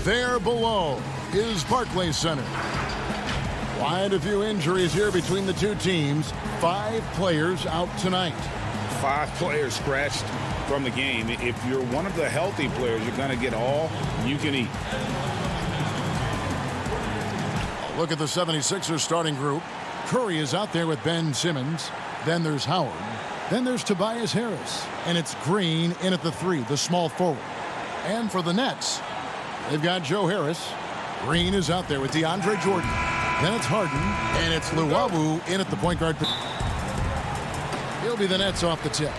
There below is Barclays Center. Quite a few injuries here between the two teams. 5 players out tonight. 5 players scratched from the game. If you're one of the healthy players, you're going to get all you can eat. Look at the 76ers starting group. Curry is out there with Ben Simmons. Then there's Howard. Then there's Tobias Harris. And it's Green in at the 3, the small forward. And for the Nets, they've got Joe Harris. Green is out there with DeAndre Jordan. Then it's Harden. And it's Luwawu in at the point guard. He'll be the Nets off the tip.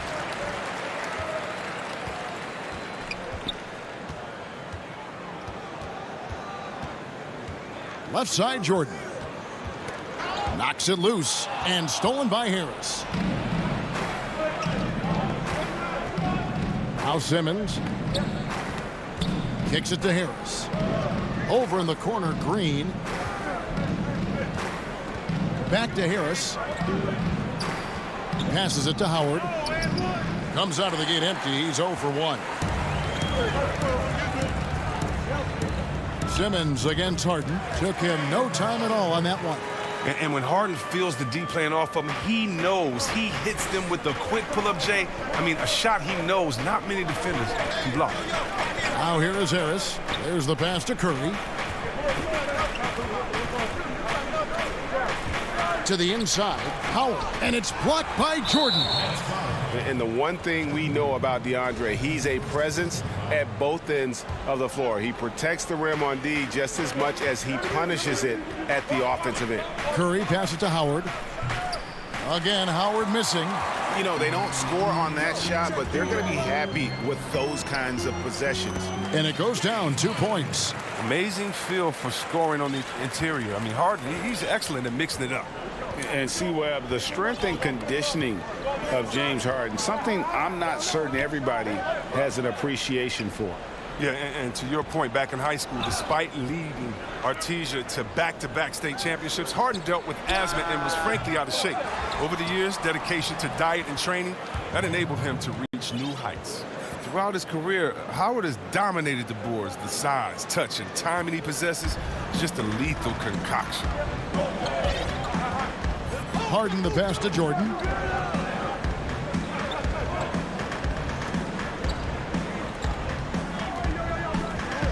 Left side, Jordan. Knocks it loose and stolen by Harris. Now Simmons. Kicks it to Harris. Over in the corner, Green. Back to Harris. Passes it to Howard. Comes out of the gate empty. He's 0 for 1. Simmons against Harden. Took him no time at all on that one. And when Harden feels the D playing off of him, he knows. He hits them with a quick pull-up J. I mean, a shot he knows not many defenders can block. Now here is Harris. There's the pass to Curry. To the inside, Howard, and it's blocked by Jordan. And the one thing we know about DeAndre, he's a presence at both ends of the floor. He protects the rim on D just as much as he punishes it at the offensive end. Curry passes it to Howard. Again, Howard missing. You know, they don't score on that shot, but they're going to be happy with those kinds of possessions. And it goes down 2 points. Amazing feel for scoring on the interior. I mean, Harden, he's excellent at mixing it up. And see, Webb, the strength and conditioning of James Harden, something I'm not certain everybody has an appreciation for. Yeah, and to your point, back in high school, despite leading Artesia to back-to-back state championships, Harden dealt with asthma and was frankly out of shape. Over the years, dedication to diet and training, that enabled him to reach new heights. Throughout his career, Howard has dominated the boards. The size, touch, and timing he possesses is just a lethal concoction. Harden the pass to Jordan.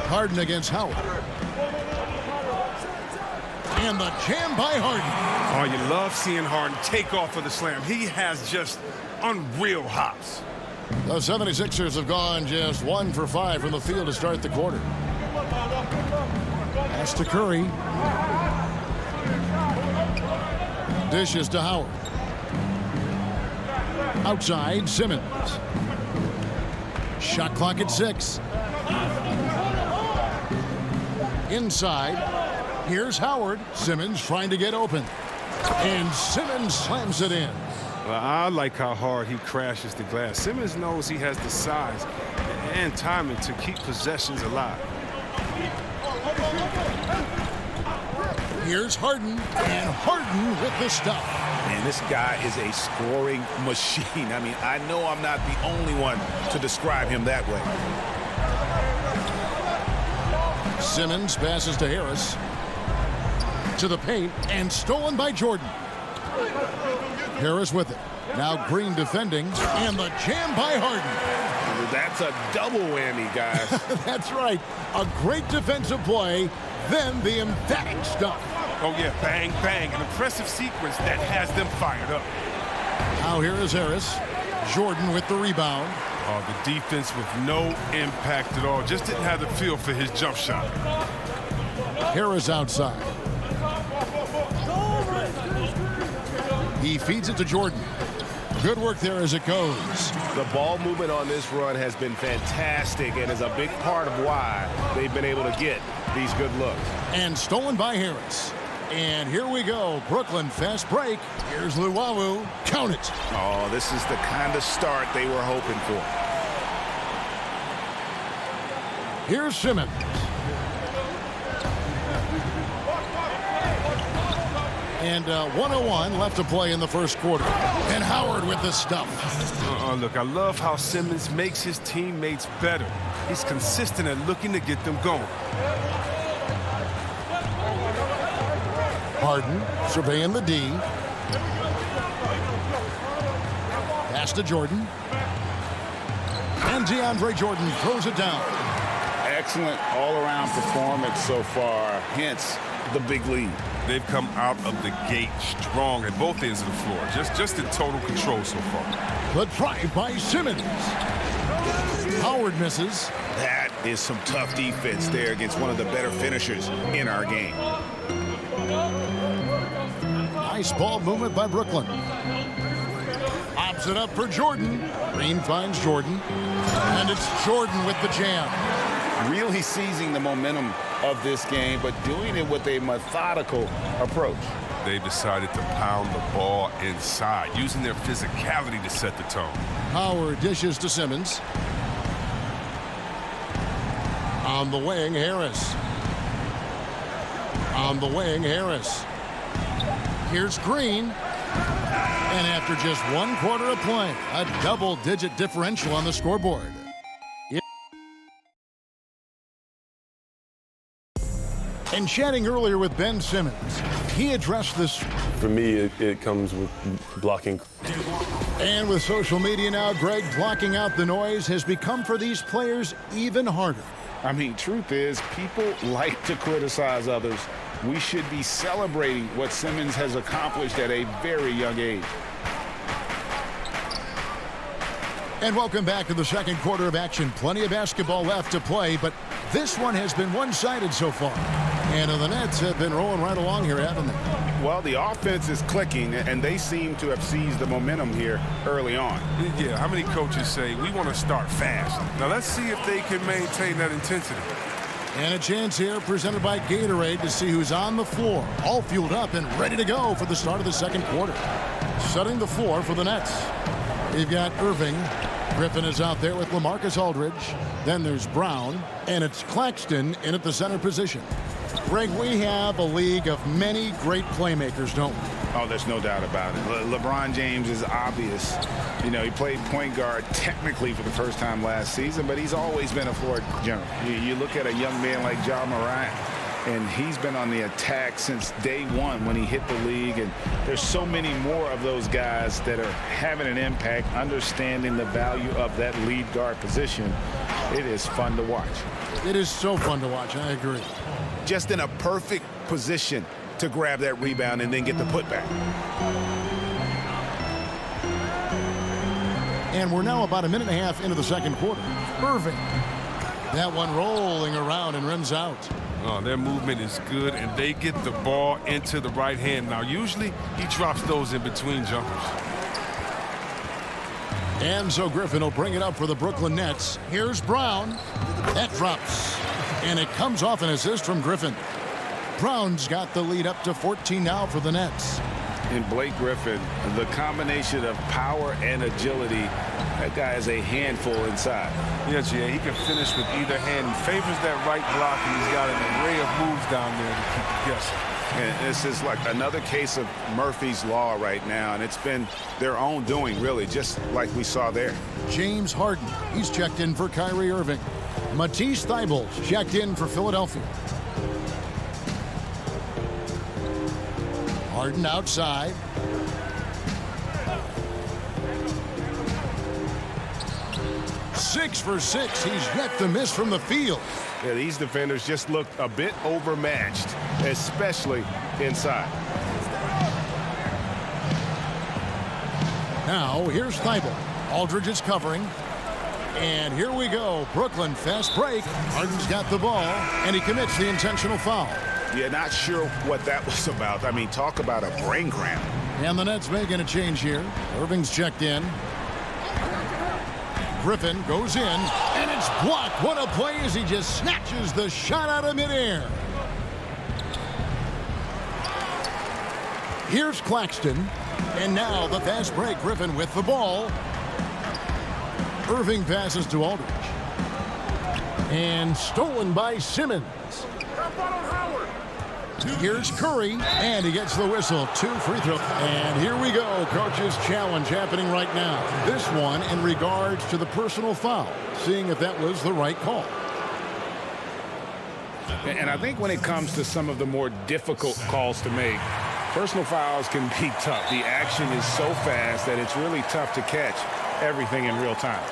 Harden against Howard. And the jam by Harden. Oh, you love seeing Harden take off for the slam. He has just unreal hops. The 76ers have gone just 1 for 5 from the field to start the quarter. Pass to Curry. Dishes to Howard. Outside, Simmons. Shot clock at 6. Inside, here's Howard. Simmons trying to get open. And Simmons slams it in. Well, I like how hard he crashes the glass. Simmons knows he has the size and timing to keep possessions alive. Here's Harden, and Harden with the stuff. Man, this guy is a scoring machine. I mean, I know I'm not the only one to describe him that way. Simmons passes to Harris. To the paint, and stolen by Jordan. Harris with it. Now Green defending, and the jam by Harden. That's a double whammy, guys. That's right. A great defensive play, then the emphatic stuff. Oh, yeah, bang, bang. An impressive sequence that has them fired up. Now here is Harris. Jordan with the rebound. Oh, the defense with no impact at all. Just didn't have the feel for his jump shot. Harris outside. He feeds it to Jordan. Good work there as it goes. The ball movement on this run has been fantastic and is a big part of why they've been able to get these good looks. And stolen by Harris. And here we go. Brooklyn fast break. Here's Luwawu. Count it. Oh, this is the kind of start they were hoping for. Here's Simmons. And 1:01 left to play in the first quarter. And Howard with the stuff. Look, I love how Simmons makes his teammates better. He's consistent at looking to get them going. Harden surveying the D. Pass to Jordan. And DeAndre Jordan throws it down. Excellent all-around performance so far, hence the big lead. They've come out of the gate strong at both ends of the floor. Just in total control so far. The drive by Simmons. Howard misses. That is some tough defense there against one of the better finishers in our game. Nice ball movement by Brooklyn. Pops it up for Jordan. Green finds Jordan. And it's Jordan with the jam. Really seizing the momentum of this game, but doing it with a methodical approach. They decided to pound the ball inside, using their physicality to set the tone. Howard dishes to Simmons. On the wing, Harris. On the wing, Harris. Here's Green. And after just 1 quarter of play, a double-digit differential on the scoreboard. And chatting earlier with Ben Simmons, he addressed this. For me, it comes with blocking. And with social media now, Greg, blocking out the noise has become for these players even harder. I mean, truth is, people like to criticize others. We should be celebrating what Simmons has accomplished at a very young age. And welcome back to the second quarter of action. Plenty of basketball left to play, but this one has been one-sided so far. And the Nets have been rolling right along here, haven't they? Well, the offense is clicking, and they seem to have seized the momentum here early on. Yeah, how many coaches say, we want to start fast? Now, let's see if they can maintain that intensity. And a chance here presented by Gatorade to see who's on the floor. All fueled up and ready to go for the start of the second quarter. Setting the floor for the Nets. They've got Irving. Griffin is out there with LaMarcus Aldridge. Then there's Brown. And it's Claxton in at the center position. Greg, we have a league of many great playmakers, don't we? Oh, there's no doubt about it. LeBron James is obvious. You know, he played point guard technically for the first time last season, but he's always been a floor general. You look at a young man like Ja Morant, and he's been on the attack since day one when he hit the league. And there's so many more of those guys that are having an impact, understanding the value of that lead guard position. It is fun to watch. It is so fun to watch. I agree. Just in a perfect position to grab that rebound and then get the putback. And we're now about a minute and a half into the second quarter. Irving. That one rolling around and rims out. Oh, their movement is good, and they get the ball into the right hand. Now, usually he drops those in between jumpers. And so Griffin will bring it up for the Brooklyn Nets. Here's Brown. That drops. And it comes off an assist from Griffin. Brown's got the lead up to 14 now for the Nets. And Blake Griffin, the combination of power and agility, that guy is a handful inside. Yes, yeah, he can finish with either hand. He favors that right block, and he's got an array of moves down there to keep you guessing. And this is like another case of Murphy's Law right now, and it's been their own doing, really, just like we saw there. James Harden, he's checked in for Kyrie Irving. Matisse Thybulle checked in for Philadelphia. Harden outside. Six for six. He's yet to miss from the field. Yeah, these defenders just looked a bit overmatched, especially inside. Now, here's Thybulle. Aldridge is covering. And here we go. Brooklyn, fast break. Harden's got the ball, and he commits the intentional foul. Yeah, not sure what that was about. I mean, talk about a brain cramp. And the Nets making a change here. Irving's checked in. Griffin goes in, and it's blocked. What a play as he just snatches the shot out of midair. Here's Claxton. And now the fast break. Griffin with the ball. Irving passes to Aldridge. And stolen by Simmons. Here's Curry, and he gets the whistle. 2 free throws. And here we go. Coach's challenge happening right now. This one in regards to the personal foul, seeing if that was the right call. And I think when it comes to some of the more difficult calls to make, personal fouls can be tough. The action is so fast that it's really tough to catch everything in real time.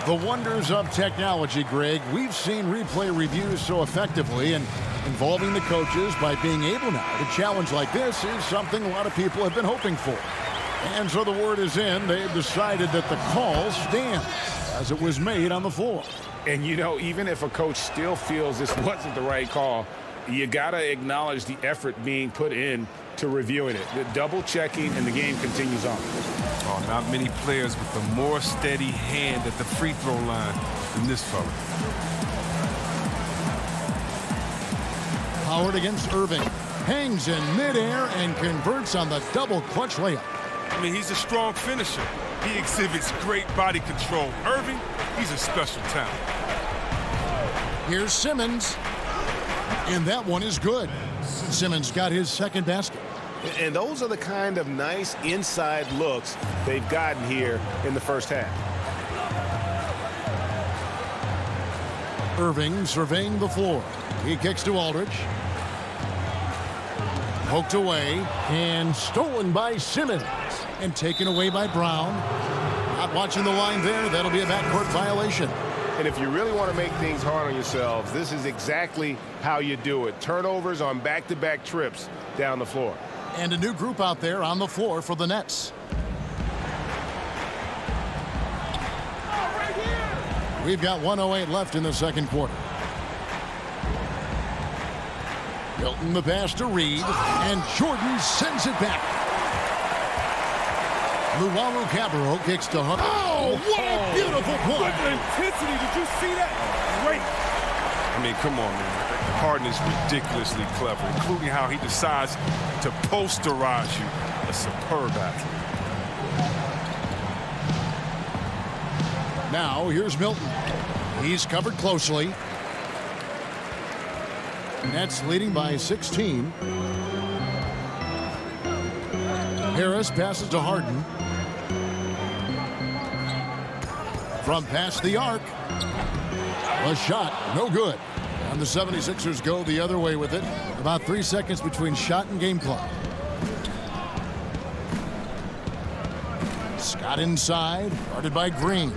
The wonders of technology, Greg. We've seen replay reviews so effectively, and involving the coaches by being able now to challenge like this is something a lot of people have been hoping for. And so the word is in. They've decided that the call stands as it was made on the floor. And, you know, even if a coach still feels this wasn't the right call, you got to acknowledge the effort being put in to reviewing it. The double checking, and the game continues on. Oh, not many players with a more steady hand at the free throw line than this fella. Howard against Irving. Hangs in midair and converts on the double clutch layup. I mean, he's a strong finisher. He exhibits great body control. Irving, he's a special talent. Here's Simmons. And that one is good. Simmons got his second basket. And those are the kind of nice inside looks they've gotten here in the first half. Irving surveying the floor. He kicks to Aldridge. Poked away and stolen by Simmons. And taken away by Brown. Not watching the line there. That'll be a backcourt violation. And if you really want to make things hard on yourselves, this is exactly how you do it. Turnovers on back-to-back trips down the floor. And a new group out there on the floor for the Nets. We've got 1:08 left in the second quarter. Hilton the pass to Reed, and Jordan sends it back. Luwawu Cabarro kicks to Hunt. Oh, what a beautiful play! With intensity, did you see that? Great. I mean, come on, man. Harden is ridiculously clever, including how he decides to posterize you. A superb athlete. Now, here's Milton. He's covered closely. Nets leading by 16. Harris passes to Harden. From past the arc. A shot, no good. And the 76ers go the other way with it. About 3 seconds between shot and game clock. Scott inside, guarded by Green.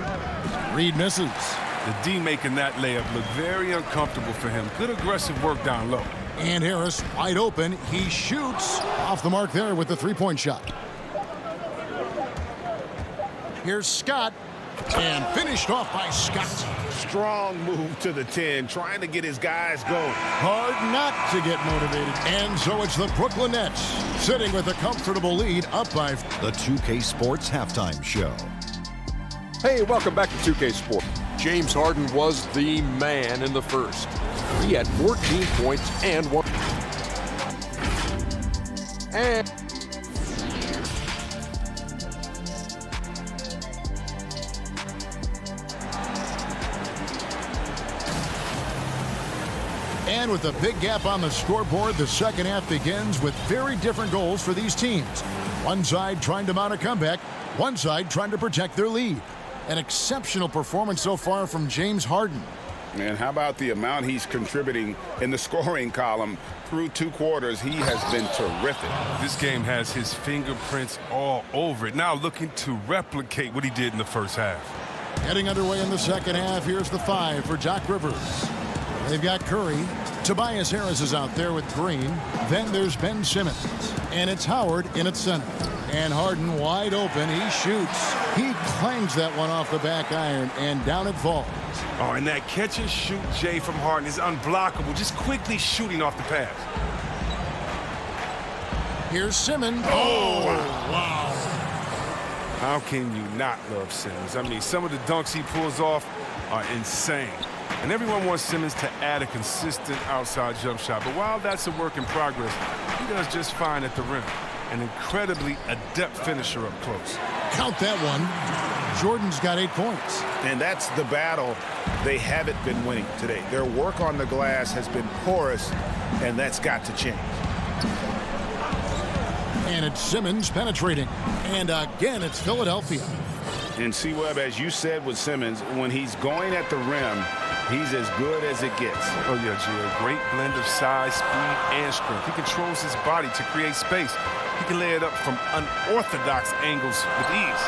Reed misses. The D making that layup look very uncomfortable for him. Good aggressive work down low. And Harris wide open. He shoots off the mark there with the three-point shot. Here's Scott. And finished off by Scott. Strong move to the 10, trying to get his guys going. Hard not to get motivated. And so it's the Brooklyn Nets sitting with a comfortable lead up by... The 2K Sports Halftime Show. Hey, welcome back to 2K Sports. James Harden was the man in the first. He had 14 points and one. And with a big gap on the scoreboard, the second half begins with very different goals for these teams. One side trying to mount a comeback, one side trying to protect their lead. An exceptional performance so far from James Harden. And how about the amount he's contributing in the scoring column through 2 quarters? He has been terrific. This game has his fingerprints all over it. Now looking to replicate what he did in the first half. Getting underway in the second half, here's the 5 for Doc Rivers. They've got Curry. Tobias Harris is out there with Green. Then there's Ben Simmons. And it's Howard in at center. And Harden wide open. He shoots. He clangs that one off the back iron, and down it falls. Oh, and that catch and shoot, Jay, from Harden is unblockable. Just quickly shooting off the pass. Here's Simmons. Oh, wow. How can you not love Simmons? I mean, some of the dunks he pulls off are insane. And everyone wants Simmons to add a consistent outside jump shot. But while that's a work in progress, he does just fine at the rim. An incredibly adept finisher up close. Count that one. Jordan's got 8 points. And that's the battle they haven't been winning today. Their work on the glass has been porous, and that's got to change. And it's Simmons penetrating. And again, it's Philadelphia. And C-Webb, as you said with Simmons, when he's going at the rim, he's as good as it gets. Oh, yeah, Gio. Great blend of size, speed, and strength. He controls his body to create space. He can lay it up from unorthodox angles with ease.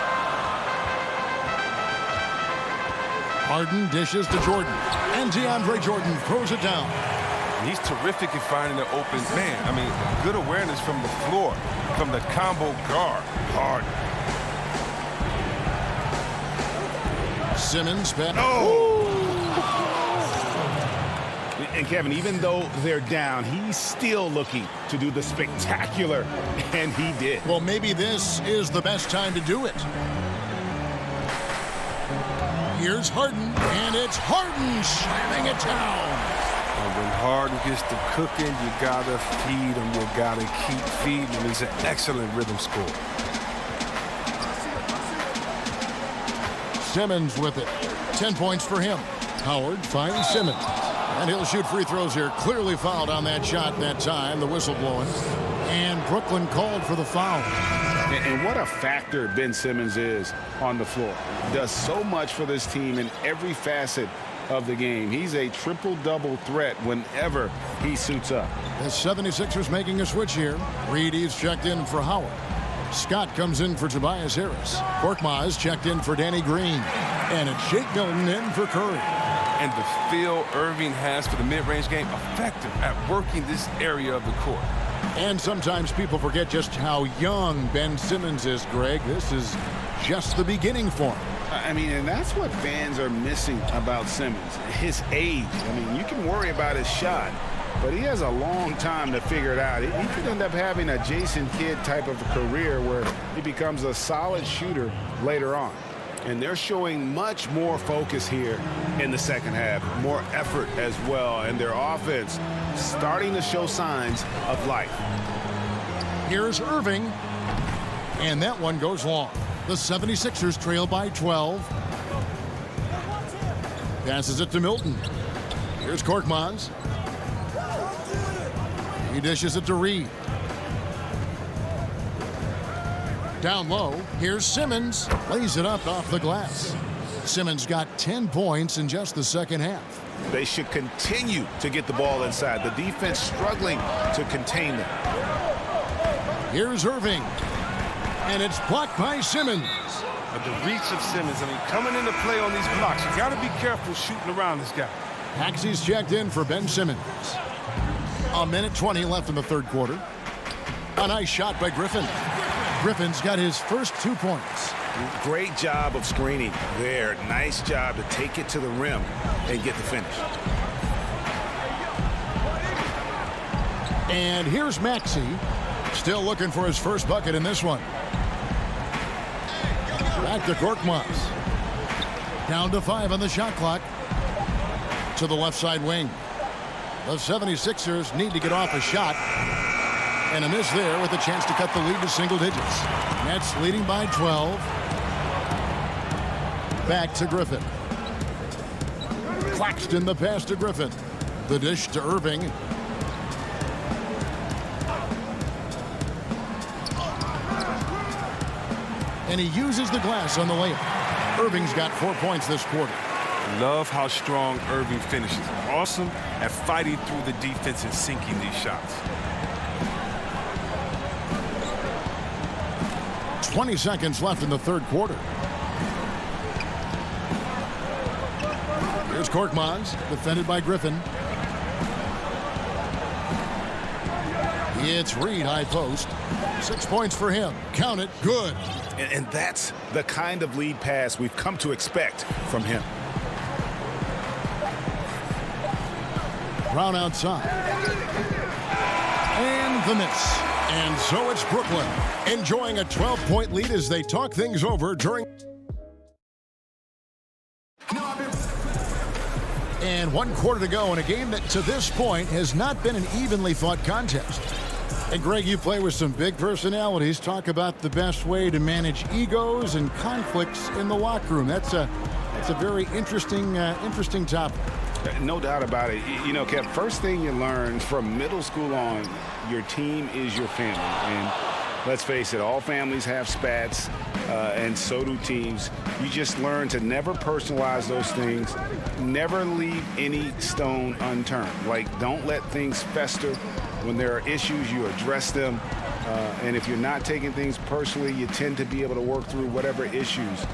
Harden dishes to Jordan. And DeAndre Jordan throws it down. He's terrific at finding an open man. I mean, good awareness from the floor, from the combo guard. Harden. Simmons. And Kevin, even though they're down, he's still looking to do the spectacular, and he did. Well, maybe this is the best time to do it. Here's Harden, and it's Harden slamming it down. And when Harden gets to cooking, you gotta feed him. You gotta keep feeding him. He's an excellent rhythm scorer. Simmons with it. 10 points for him. Howard finds Simmons. And he'll shoot free throws here. Clearly fouled on that shot that time. The whistle blowing. And Brooklyn called for the foul. And what a factor Ben Simmons is on the floor. Does so much for this team in every facet of the game. He's a triple-double threat whenever he suits up. The 76ers making a switch here. Reedy's checked in for Howard. Scott comes in for Tobias Harris. Korkmaz checked in for Danny Green. And it's Shake Milton in for Curry. And the feel Irving has for the mid-range game, effective at working this area of the court. And sometimes people forget just how young Ben Simmons is, Greg. This is just the beginning for him. I mean, and that's what fans are missing about Simmons, his age. I mean, you can worry about his shot, but he has a long time to figure it out. He could end up having a Jason Kidd type of a career where he becomes a solid shooter later on. And they're showing much more focus here in the second half, more effort as well, and their offense starting to show signs of life. Here's Irving, and that one goes long. The 76ers trail by 12. Passes it to Milton. Here's Korkmaz. He dishes it to Reed. Down low, here's Simmons. Lays it up off the glass. Simmons got 10 points in just the second half. They should continue to get the ball inside. The defense struggling to contain them. Here's Irving. And it's blocked by Simmons. But the reach of Simmons, I mean, coming into play on these blocks, you got to be careful shooting around this guy. Paxey's checked in for Ben Simmons. A minute 20 left in the third quarter. A nice shot by Griffin. Griffin's got his first 2 points. Great job of screening there. Nice job to take it to the rim and get the finish. And here's Maxey. Still looking for his first bucket in this one. Back to Korkmaz. Down to 5 on the shot clock. To the left side wing. The 76ers need to get off a shot. And a miss there with a chance to cut the lead to single digits. Nets leading by 12. Back to Griffin. Claxton the pass to Griffin. The dish to Irving. And he uses the glass on the layup. Irving's got 4 points this quarter. Love how strong Irving finishes. Awesome at fighting through the defense and sinking these shots. 20 seconds left in the third quarter. Here's Korkmaz, defended by Griffin. It's Reed, high post. 6 points for him. Count it, good. And that's the kind of lead pass we've come to expect from him. Brown outside. And the miss. And so it's Brooklyn enjoying a 12-point lead as they talk things over during. And 1 quarter to go in a game that to this point has not been an evenly fought contest. And Greg, you play with some big personalities. Talk about the best way to manage egos and conflicts in the locker room. That's a very interesting topic. No doubt about it. You know, Kev, first thing you learn from middle school on, your team is your family. And Let's face it, all families have spats, and so do teams. You just learn to never personalize those things, never leave any stone unturned. Like, don't let things fester. When there are issues, you address them. And if you're not taking things personally, you tend to be able to work through whatever issues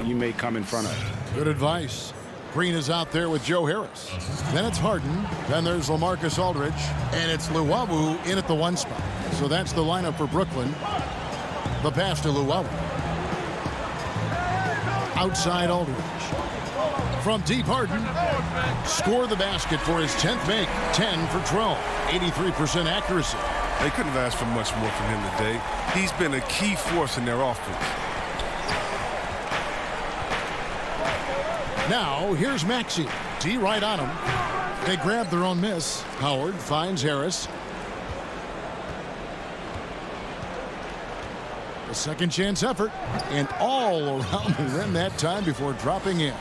you may come in front of. Good advice. Green is out there with Joe Harris. Then it's Harden. Then there's LaMarcus Aldridge. And it's Luwawu in at the 1 spot. So that's the lineup for Brooklyn. The pass to Luwawu. Outside Aldridge. From deep, Harden. Score the basket for his 10th make. 10 for 12. 83% accuracy. They couldn't have asked for much more from him today. He's been a key force in their offense. Now, here's Maxey. D right on him. They grab their own miss. Howard finds Harris. A second chance effort. And all around the rim that time before dropping in.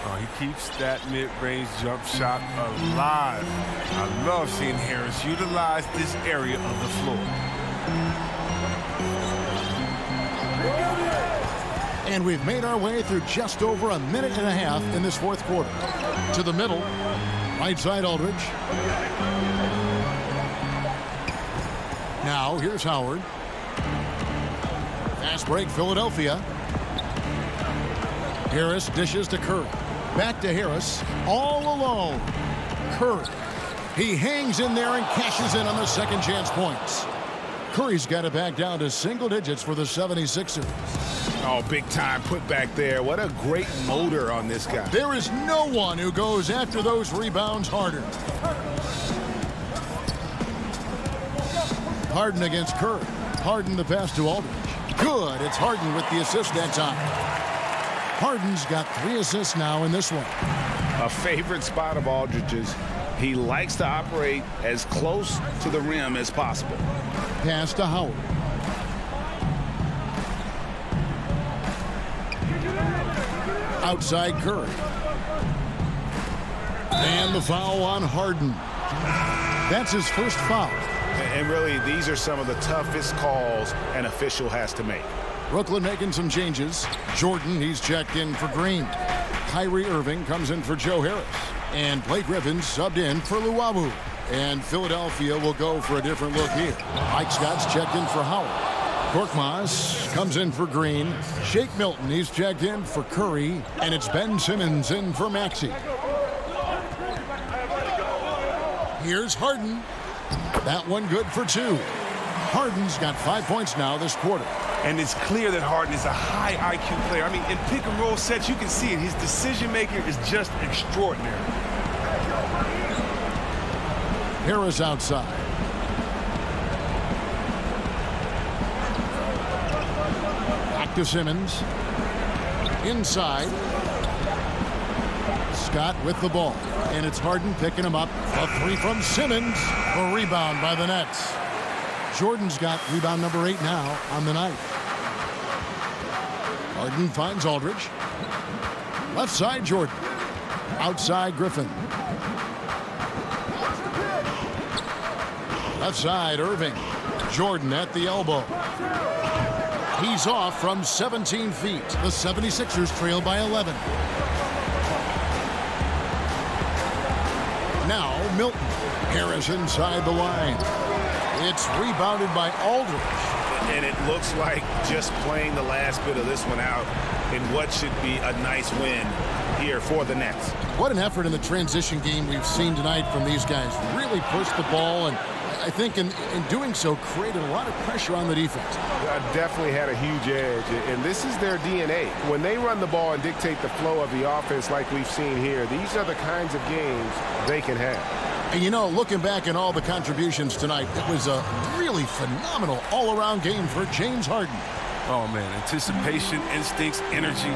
Oh, he keeps that mid-range jump shot alive. I love seeing Harris utilize this area of the floor. And we've made our way through just over a minute and a half in this 4th quarter. To the middle, right side Aldridge. Now here's Howard. Fast break, Philadelphia. Harris dishes to Curry. Back to Harris, all alone. Curry. He hangs in there and cashes in on the second chance points. Curry's got it back down to single digits for the 76ers. Oh, big time put back there. What a great motor on this guy. There is no one who goes after those rebounds harder. Harden against Curry. Harden the pass to Aldridge. Good. It's Harden with the assist that time. Harden's got 3 assists now in this one. A favorite spot of Aldridge's. He likes to operate as close to the rim as possible. Pass to Howard. Outside Curry. And the foul on Harden. That's his first foul. And really, these are some of the toughest calls an official has to make. Brooklyn making some changes. Jordan, he's checked in for Green. Kyrie Irving comes in for Joe Harris. And Blake Griffin subbed in for Luwawu. And Philadelphia will go for a different look here. Mike Scott's checked in for Howard. Korkmaz comes in for Green. Shake Milton, he's checked in for Curry. And it's Ben Simmons in for Maxey. Here's Harden. That one good for 2. Harden's got 5 points now this quarter. And it's clear that Harden is a high IQ player. I mean, in pick and roll sets, you can see it. His decision making is just extraordinary. Harris outside. Back to Simmons. Inside. Scott with the ball. And it's Harden picking him up. A 3 from Simmons. A rebound by the Nets. Jordan's got rebound number 8 now on the night. Harden finds Aldridge. Left side Jordan. Outside Griffin. Left side Irving. Jordan at the elbow. He's off from 17 feet. The 76ers trail by 11. Now Milton. Harris inside the line. It's rebounded by Aldridge. And it looks like just playing the last bit of this one out in what should be a nice win here for the Nets. What an effort in the transition game we've seen tonight from these guys. Really pushed the ball, and I think in doing so created a lot of pressure on the defense. Definitely had a huge edge, and this is their DNA. When they run the ball and dictate the flow of the offense like we've seen here, these are the kinds of games they can have. And you know, looking back at all the contributions tonight, it was a really phenomenal all-around game for James Harden. Oh, man, anticipation, instincts, energy,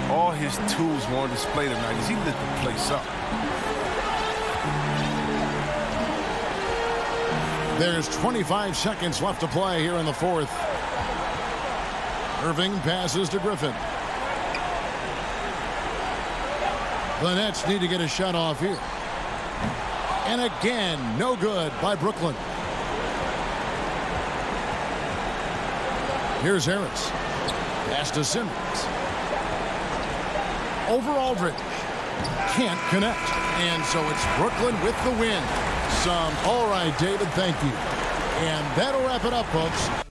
all his tools were on display tonight as he lit the place up. There's 25 seconds left to play here in the 4th. Irving passes to Griffin. The Nets need to get a shot off here. And again, no good by Brooklyn. Here's Harris. Pass to Simmons. Over Aldridge. Can't connect. And so it's Brooklyn with the win. All right, David, thank you. And that'll wrap it up, folks.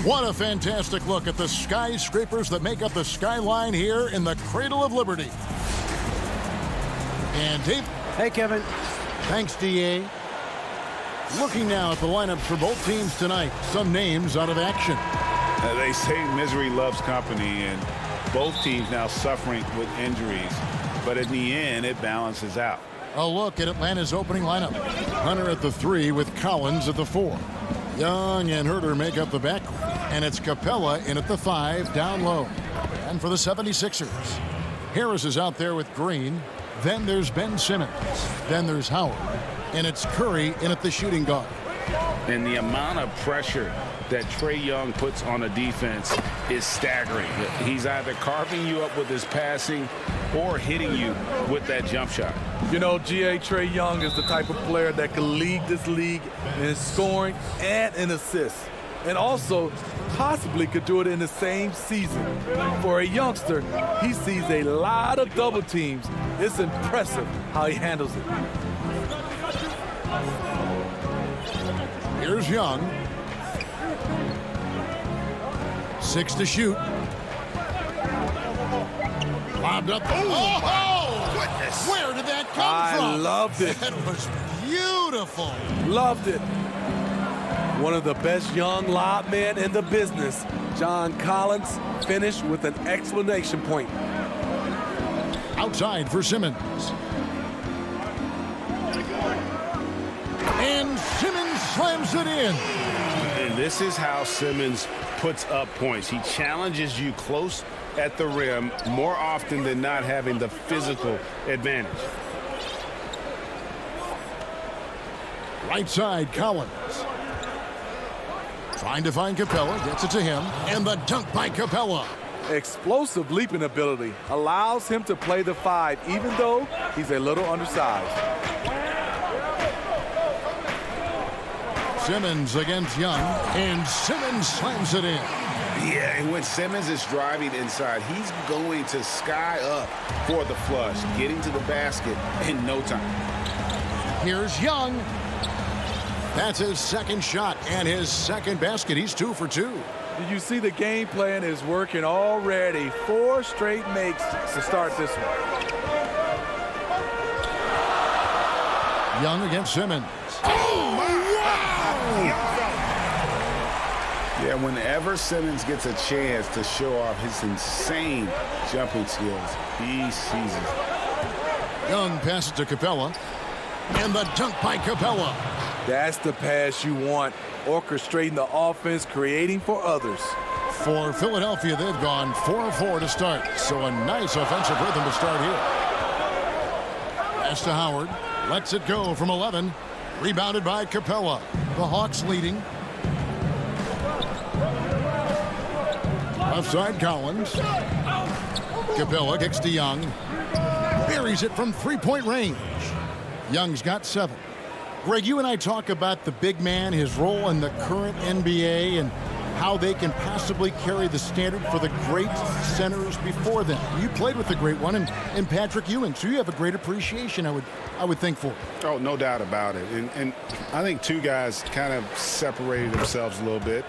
What a fantastic look at the skyscrapers that make up the skyline here in the Cradle of Liberty. And Dave. Hey, Kevin. Thanks, DA. Looking now at the lineups for both teams tonight. Some names out of action. They say misery loves company, and both teams now suffering with injuries. But in the end, it balances out. A look at Atlanta's opening lineup. Hunter at the 3 with Collins at the 4. Young and Herter make up the backcourt. And it's Capella in at the 5 down low. And for the 76ers, Harris is out there with Green. Then there's Ben Simmons. Then there's Howard. And it's Curry in at the shooting guard. And the amount of pressure that Trae Young puts on a defense is staggering. He's either carving you up with his passing or hitting you with that jump shot. You know, Trae Young is the type of player that can lead this league in scoring and in assists. And also possibly could do it in the same season. For a youngster, he sees a lot of double teams. It's impressive how he handles it. Here's Young. 6 to shoot. Lobbed up. Oh, goodness. where did that come I from? loved it. That was beautiful. Loved it. One of the best young lob men in the business. John Collins finished with an exclamation point. Outside for Simmons. And Simmons slams it in. And this is how Simmons puts up points. He challenges you close at the rim more often than not, having the physical advantage. Right side, Collins. Trying to find Capella, gets it to him, and the dunk by Capella. Explosive leaping ability allows him to play the 5, even though he's a little undersized. Simmons against Young, and Simmons slams it in. Yeah, and when Simmons is driving inside, he's going to sky up for the flush, getting to the basket in no time. Here's Young. That's his second shot and his second basket. He's 2 for 2. Did you see the game plan is working already? 4 straight makes to start this one. Young against Simmons. Yeah, whenever Simmons gets a chance to show off his insane jumping skills, he seizes. Young passes to Capella, and the dunk by Capella. That's the pass you want. Orchestrating the offense, creating for others. For Philadelphia, they've gone 4 of 4 to start, so a nice offensive rhythm to start here. Pass to Howard, lets it go from 11. Rebounded by Capella. The Hawks leading. Offside Collins. Capella kicks to Young. Buries it from 3-point range. Young's got 7. Greg, you and I talk about the big man, his role in the current NBA, and how they can possibly carry the standard for the great centers before them. You played with the great one and Patrick Ewing, so you have a great appreciation, I would think, for it. Oh, no doubt about it. And I think 2 guys kind of separated themselves a little bit.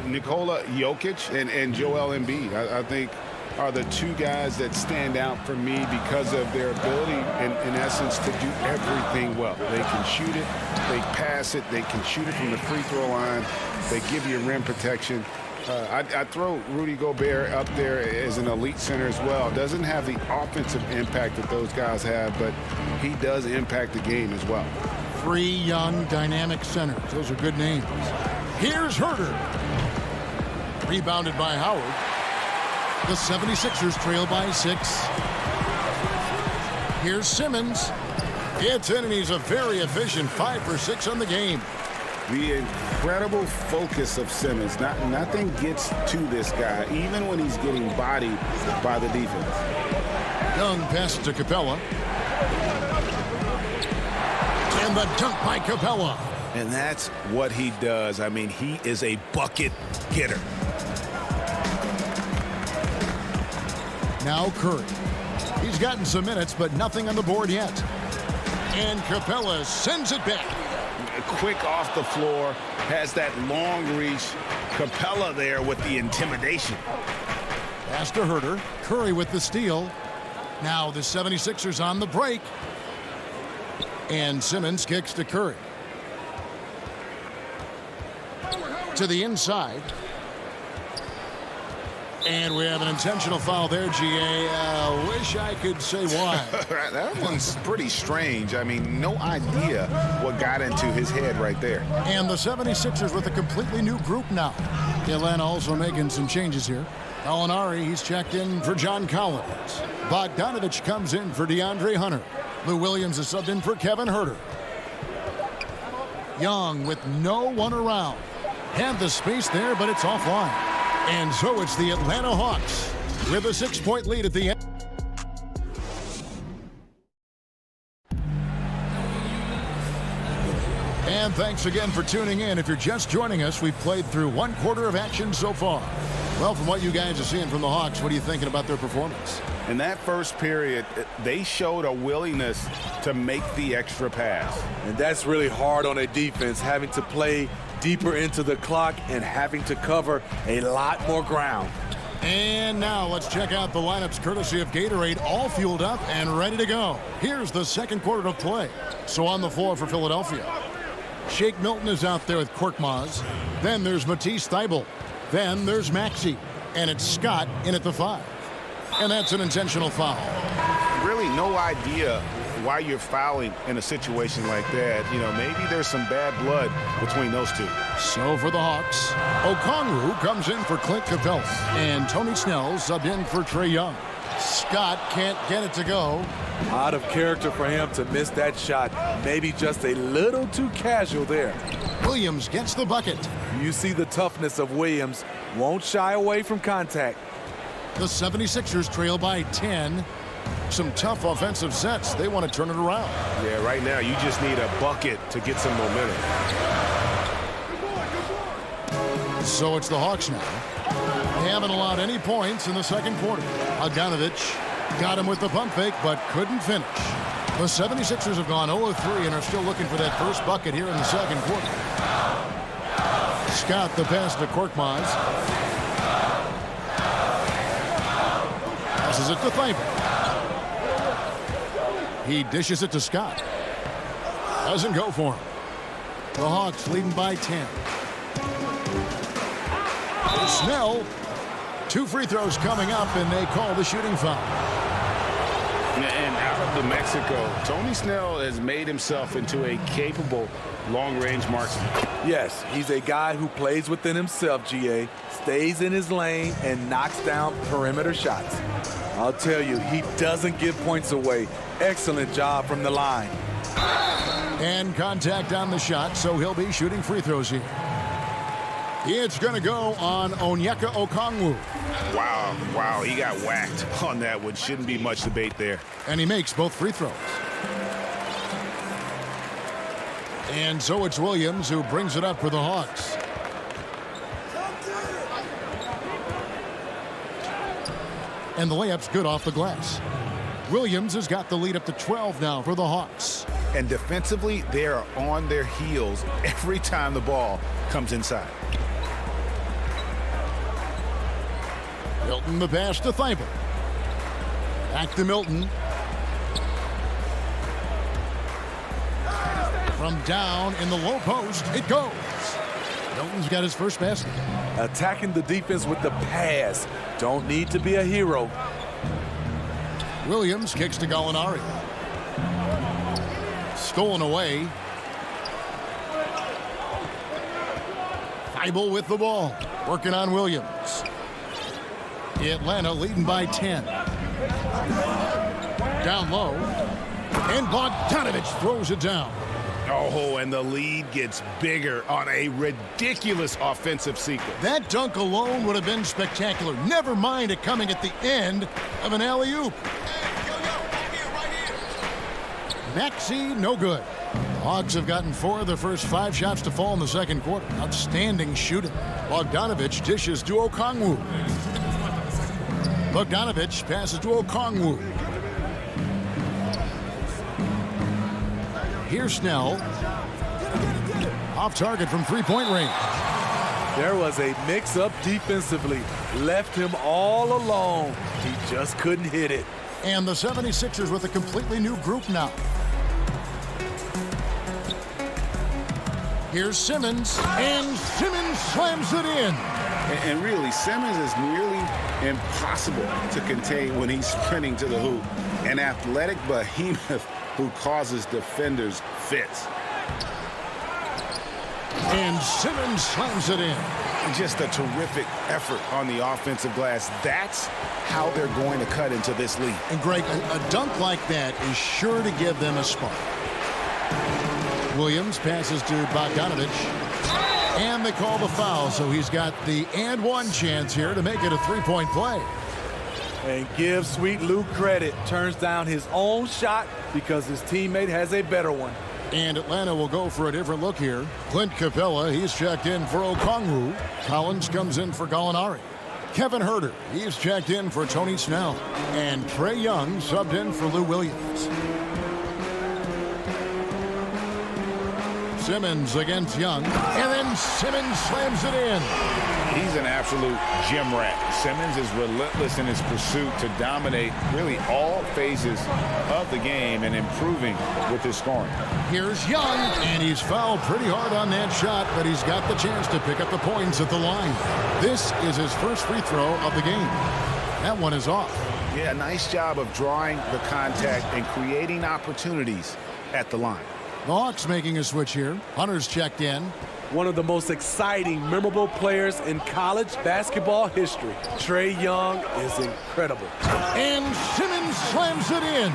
Nikola Jokic and Joel Embiid, I think, are the 2 guys that stand out for me because of their ability, in essence, to do everything well. They can shoot it, they pass it, they can shoot it from the free throw line, they give you rim protection. I throw Rudy Gobert up there as an elite center as well. Doesn't have the offensive impact that those guys have, but he does impact the game as well. 3 young, dynamic centers. Those are good names. Here's Herter. Rebounded by Howard. The 76ers trail by 6. Here's Simmons. It's in, and he's a very efficient 5 for 6 on the game. The incredible focus of Simmons. Nothing gets to this guy, even when he's getting bodied by the defense. Young passes to Capella. And the dunk by Capella. And that's what he does. I mean, he is a bucket getter. Now Curry. He's gotten some minutes, but nothing on the board yet. And Capella sends it back. Quick off the floor, has that long reach. Capella there with the intimidation. Pass to Herter. Curry with the steal. Now the 76ers on the break. And Simmons kicks to Curry. To the inside. And we have an intentional foul there, GA. Wish I could say why. That one's pretty strange. I mean, no idea what got into his head right there. And the 76ers with a completely new group now. Atlanta also making some changes here. Gallinari, he's checked in for John Collins. Bogdanovich comes in for DeAndre Hunter. Lou Williams is subbed in for Kevin Herter. Young with no one around. Had the space there, but it's offline. And so it's the Atlanta Hawks with a 6-point lead at the end. And thanks again for tuning in. If you're just joining us, we've played through 1/4 of action so far. Well, from what you guys are seeing from the Hawks, what are you thinking about their performance? In that first period, they showed a willingness to make the extra pass. And that's really hard on a defense, having to play deeper into the clock and having to cover a lot more ground. And now let's check out the lineups courtesy of Gatorade, all fueled up and ready to go. Here's the second quarter of play. So on the floor for Philadelphia, Shake Milton is out there with Korkmaz. Then there's Matisse Thybulle. Then there's Maxey. And it's Scott in at the 5. And that's an intentional foul. Really no idea why you're fouling in a situation like that. You know, maybe there's some bad blood between those two. So for the Hawks, Okongwu comes in for Clint Capella. And Tony Snell subbed in for Trae Young. Scott can't get it to go. Out of character for him to miss that shot. Maybe just a little too casual there. Williams gets the bucket. You see the toughness of Williams. Won't shy away from contact. The 76ers trail by 10. Some tough offensive sets. They want to turn it around. Yeah, right now you just need a bucket to get some momentum. So it's the Hawks now. They haven't allowed any points in the second quarter. Bogdanovich got him with the pump fake, but couldn't finish. The 76ers have gone 0-3 and are still looking for that first bucket here in the second quarter. Scott the pass to Korkmaz. Passes it to Thybulle. He dishes it to Scott. Doesn't go for him. The Hawks leading by 10. Snell. 2 free throws coming up, and they call the shooting foul. And out of the Mexico, Tony Snell has made himself into a capable long-range marksman. Yes, he's a guy who plays within himself, GA, stays in his lane, and knocks down perimeter shots. I'll tell you, he doesn't give points away. Excellent job from the line. And contact on the shot, so he'll be shooting free throws here. It's going to go on Onyeka Okongwu. Wow, he got whacked on that one. Shouldn't be much debate there. And he makes both free throws. And so it's Williams who brings it up for the Hawks. And the layup's good off the glass. Williams has got the lead up to 12 now for the Hawks. And defensively, they are on their heels every time the ball comes inside. Milton the pass to Thybulle. Back to Milton. From down in the low post, it goes. Milton's got his first basket. Attacking the defense with the pass. Don't need to be a hero. Williams kicks to Gallinari. Stolen away. Thybulle with the ball. Working on Williams. Atlanta leading by 10. Down low. And Bogdanovich throws it down. Oh, and the lead gets bigger on a ridiculous offensive sequence. That dunk alone would have been spectacular. Never mind it coming at the end of an alley-oop. Maxey, no good. The Hawks have gotten 4 of their first 5 shots to fall in the second quarter. Outstanding shooting. Bogdanovich dishes to Okongwu. Bogdanovich passes to Okongwu. Here's Snell. Off target from three-point range. There was a mix-up defensively. Left him all alone. He just couldn't hit it. And the 76ers with a completely new group now. Here's Simmons, and Simmons slams it in. And really, Simmons is nearly impossible to contain when he's sprinting to the hoop. An athletic behemoth who causes defenders fits. And Simmons slams it in. Just a terrific effort on the offensive glass. That's how they're going to cut into this league. And Greg, a dunk like that is sure to give them a spark. Williams passes to Bogdanovich. And they call the foul, so he's got the and one chance here to make it a three-point play. And give Sweet Lou credit. Turns down his own shot because his teammate has a better one. And Atlanta will go for a different look here. Clint Capella, he's checked in for Okongwu. Collins comes in for Gallinari. Kevin Herter, he's checked in for Tony Snell. And Trey Young subbed in for Lou Williams. Simmons against Young, and then Simmons slams it in. He's an absolute gym rat. Simmons is relentless in his pursuit to dominate really all phases of the game and improving with his scoring. Here's Young, and he's fouled pretty hard on that shot, but he's got the chance to pick up the points at the line. This is his first free throw of the game. That one is off. Yeah, nice job of drawing the contact and creating opportunities at the line. The Hawks making a switch here. Hunter's checked in. One of the most exciting, memorable players in college basketball history. Trey Young is incredible. And Simmons slams it in.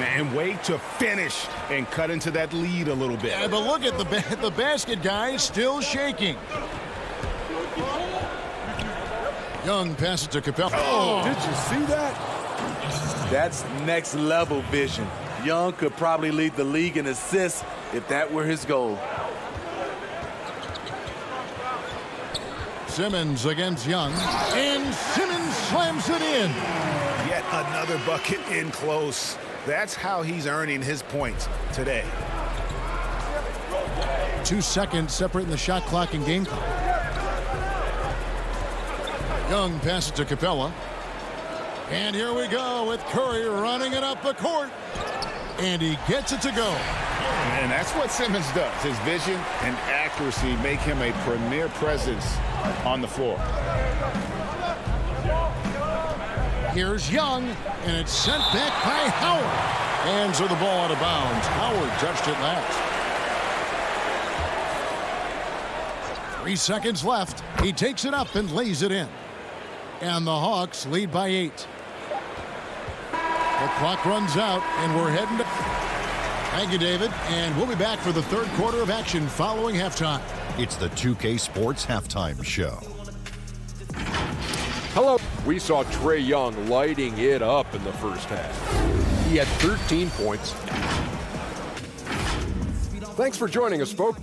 And wait to finish and cut into that lead a little bit. Yeah, but look at the basket guy still shaking. Young passes to Capella. Oh, did you see that? That's next level vision. Young could probably lead the league in assists if that were his goal. Simmons against Young, and Simmons slams it in. Yet another bucket in close. That's how he's earning his points today. 2 seconds separating the shot clock and game clock. Young passes to Capella. And here we go with Curry running it up the court. And he gets it to go. And that's what Simmons does. His vision and accuracy make him a premier presence on the floor. Here's Young, and it's sent back by Howard. And so the ball out of bounds. Howard touched it last. 3 seconds left. He takes it up and lays it in. And the Hawks lead by 8. The clock runs out, and we're heading to... Thank you, David. And we'll be back for the third quarter of action following halftime. It's the 2K Sports Halftime Show. Hello. We saw Trey Young lighting it up in the first half. He had 13 points. Thanks for joining us, folks.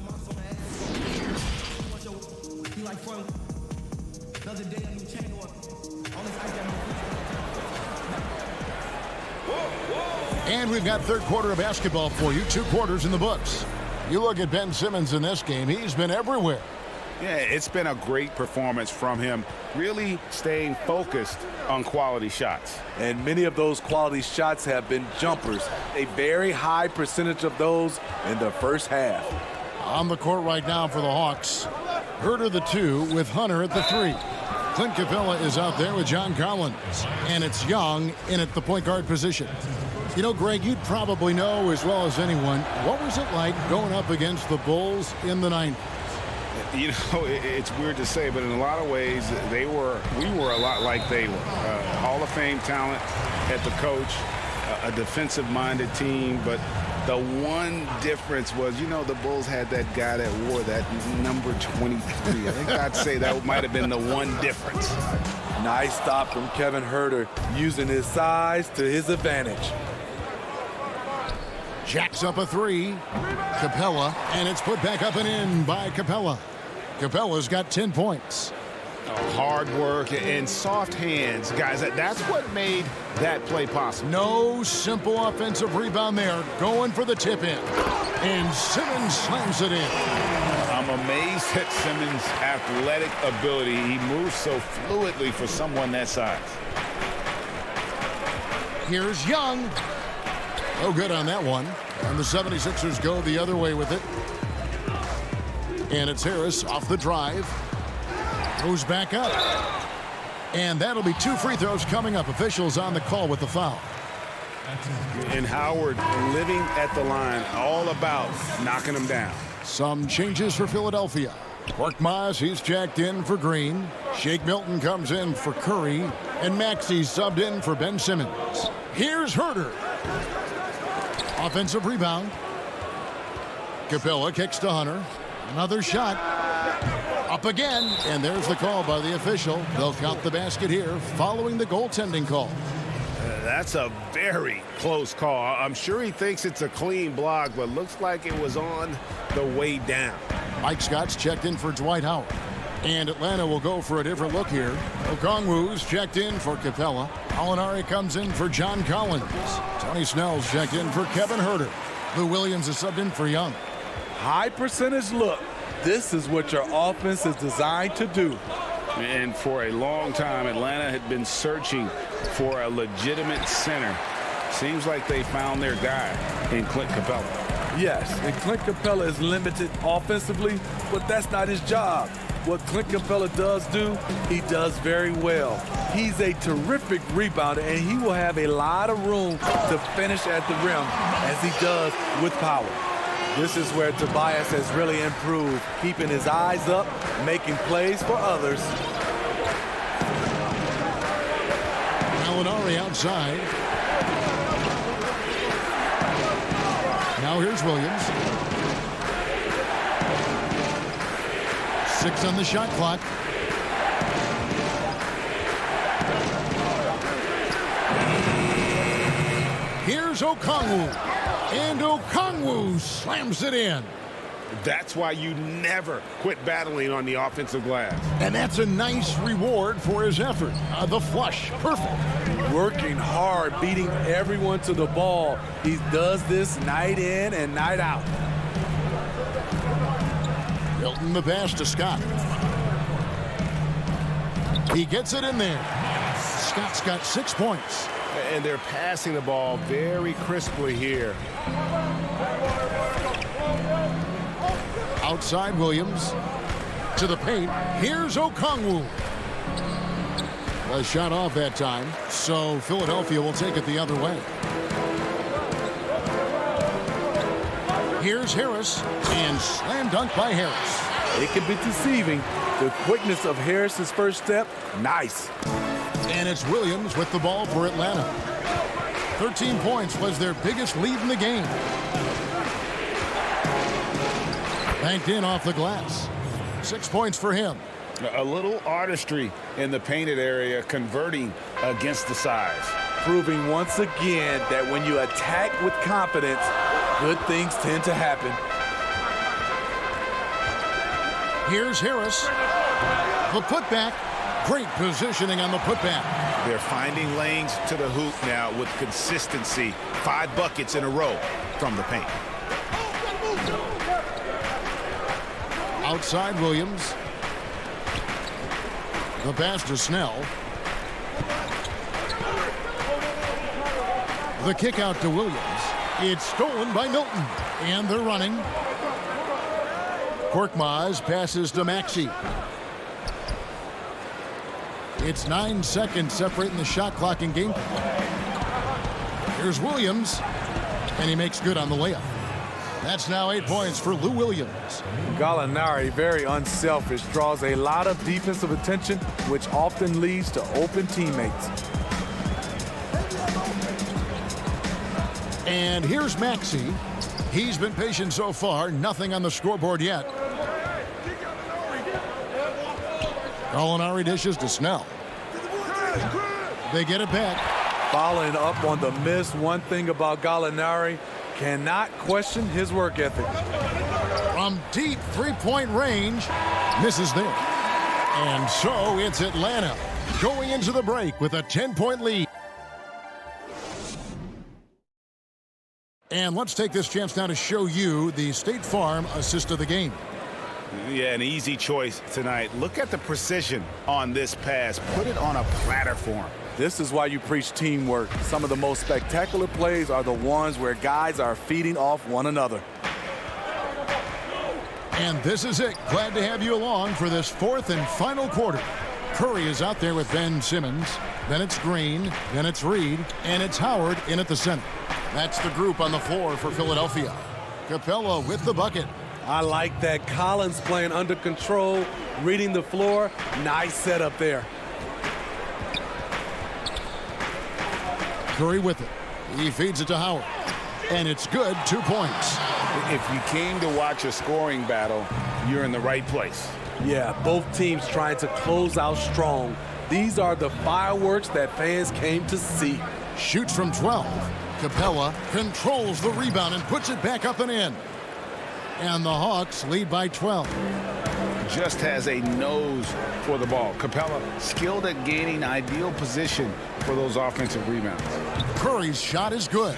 And we've got third quarter of basketball for you. 2 quarters in the books. You look at Ben Simmons in this game. He's been everywhere. Yeah, it's been a great performance from him, really staying focused on quality shots. And many of those quality shots have been jumpers. A very high percentage of those in the first half. On the court right now for the Hawks. Herter the 2 with Hunter at the 3. Clint Capella is out there with John Collins. And it's Young in at the point guard position. You know, Greg, you'd probably know as well as anyone, what was it like going up against the Bulls in the 90s? You know, it's weird to say, but in a lot of ways, we were a lot like they were. Hall of Fame talent at the coach, a defensive-minded team, but the one difference was, you know, the Bulls had that guy that wore that number 23. I think I'd say that might have been the one difference. Nice stop from Kevin Herter, using his size to his advantage. Jacks up a 3. Capella, and it's put back up and in by Capella. Capella's got 10 points. Hard work and soft hands, guys. That's what made that play possible. No simple offensive rebound there. Going for the tip-in. And Simmons slams it in. I'm amazed at Simmons' athletic ability. He moves so fluidly for someone that size. Here's Young. No good on that one. And the 76ers go the other way with it. And it's Harris off the drive. Goes back up. And that'll be 2 free throws coming up. Officials on the call with the foul. And Howard living at the line, all about knocking him down. Some changes for Philadelphia. Korkmaz, he's jacked in for Green. Shake Milton comes in for Curry. And Maxey subbed in for Ben Simmons. Here's Herter. Offensive rebound. Capella kicks to Hunter. Another shot. Up again. And there's the call by the official. They'll count the basket here following the goaltending call. That's a very close call. I'm sure he thinks it's a clean block, but looks like it was on the way down. Mike Scott's checked in for Dwight Howard. And Atlanta will go for a different look here. Okongwu's checked in for Capella. Molinari comes in for John Collins. Tony Snell's checked in for Kevin Herter. Lou Williams is subbed in for Young. High percentage look. This is what your offense is designed to do. And for a long time, Atlanta had been searching for a legitimate center. Seems like they found their guy in Clint Capella. Yes, and Clint Capella is limited offensively, but that's not his job. What Clint Capella does do, he does very well. He's a terrific rebounder, and he will have a lot of room to finish at the rim, as he does with power. This is where Tobias has really improved, keeping his eyes up, making plays for others. Molinari outside. Now here's Williams. 6 on the shot clock. Here's Okongwu. And Okongwu slams it in. That's why you never quit battling on the offensive glass. And that's a nice reward for his effort. The flush, perfect. Working hard, beating everyone to the ball. He does this night in and night out. Hilton the pass to Scott. He gets it in there. Scott's got 6 points. And they're passing the ball very crisply here. Outside Williams. To the paint. Here's Okongwu. A shot off that time. So Philadelphia will take it the other way. Here's Harris. And slam dunk by Harris. It can be deceiving. The quickness of Harris's first step, nice. And it's Williams with the ball for Atlanta. 13 points was their biggest lead in the game. Banked in off the glass. 6 points for him. A little artistry in the painted area, converting against the size. Proving once again that when you attack with confidence, good things tend to happen. Here's Harris. The putback. Great positioning on the putback. They're finding lanes to the hoop now with consistency. 5 buckets in a row from the paint. Outside Williams. The pass to Snell. The kick out to Williams. It's stolen by Milton. And they're running. Korkmaz passes to Maxey. It's 9 seconds separating the shot clock in game. Here's Williams. And he makes good on the layup. That's now 8 points for Lou Williams. Gallinari, very unselfish, draws a lot of defensive attention, which often leads to open teammates. And here's Maxey. He's been patient so far. Nothing on the scoreboard yet. Gallinari dishes to Snell. They get it back. Following up on the miss, one thing about Gallinari, cannot question his work ethic. From deep three-point range, misses there. And so it's Atlanta going into the break with a 10-point lead. And let's take this chance now to show you the State Farm assist of the game. Yeah, an easy choice tonight. Look at the precision on this pass. Put it on a platter for him. This is why you preach teamwork. Some of the most spectacular plays are the ones where guys are feeding off one another. And this is it. Glad to have you along for this 4th and final quarter. Curry is out there with Ben Simmons. Then it's Green. Then it's Reed. And it's Howard in at the center. That's the group on the floor for Philadelphia. Capella with the bucket. I like that. Collins playing under control, reading the floor. Nice setup there. Curry with it. He feeds it to Howard. And it's good. 2 points. If you came to watch a scoring battle, you're in the right place. Yeah, both teams trying to close out strong. These are the fireworks that fans came to see. Shoots from 12. Capella controls the rebound and puts it back up and in. And the Hawks lead by 12. just has a nose for the ball. Capella skilled at gaining ideal position for those offensive rebounds. Curry's shot is good.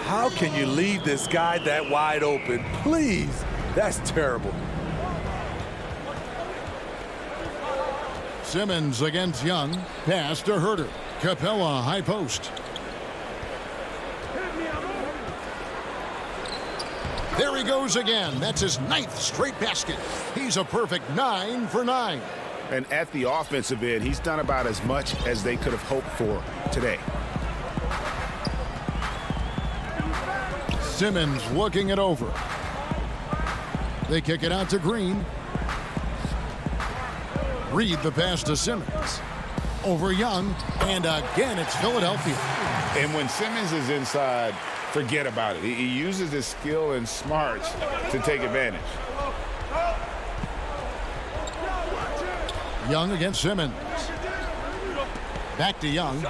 How can you leave this guy that wide open? Please, that's terrible. Simmons against Young. Pass to Herter. Capella high post. There he goes again. That's his 9th straight basket. He's a perfect 9 for 9. And at the offensive end, he's done about as much as they could have hoped for today. Simmons looking it over. They kick it out to Green. Reed the pass to Simmons. Over Young, and again it's Philadelphia. And when Simmons is inside, forget about it. He uses his skill and smarts to take advantage. Young against Simmons. Back to Young.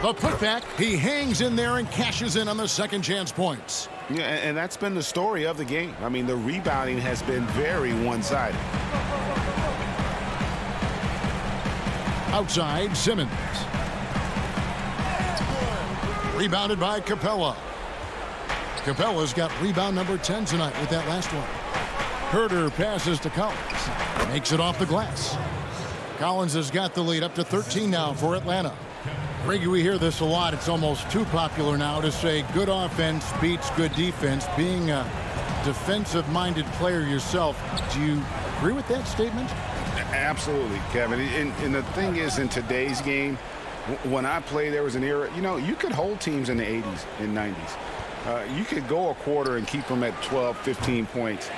The putback. He hangs in there and cashes in on the second chance points. Yeah, and that's been the story of the game. I mean, the rebounding has been very one-sided. Outside, Simmons. Rebounded by Capella. Capella's got rebound number 10 tonight with that last one. Herter passes to Collins. Makes it off the glass. Collins has got the lead up to 13 now for Atlanta. Greg, we hear this a lot. It's almost too popular now to say good offense beats good defense. Being a defensive-minded player yourself, do you agree with that statement? Absolutely, Kevin. And the thing is, in today's game, when I played, there was an era, you could hold teams in the 80s and 90s. You could go a quarter and keep them at 12, 15 points.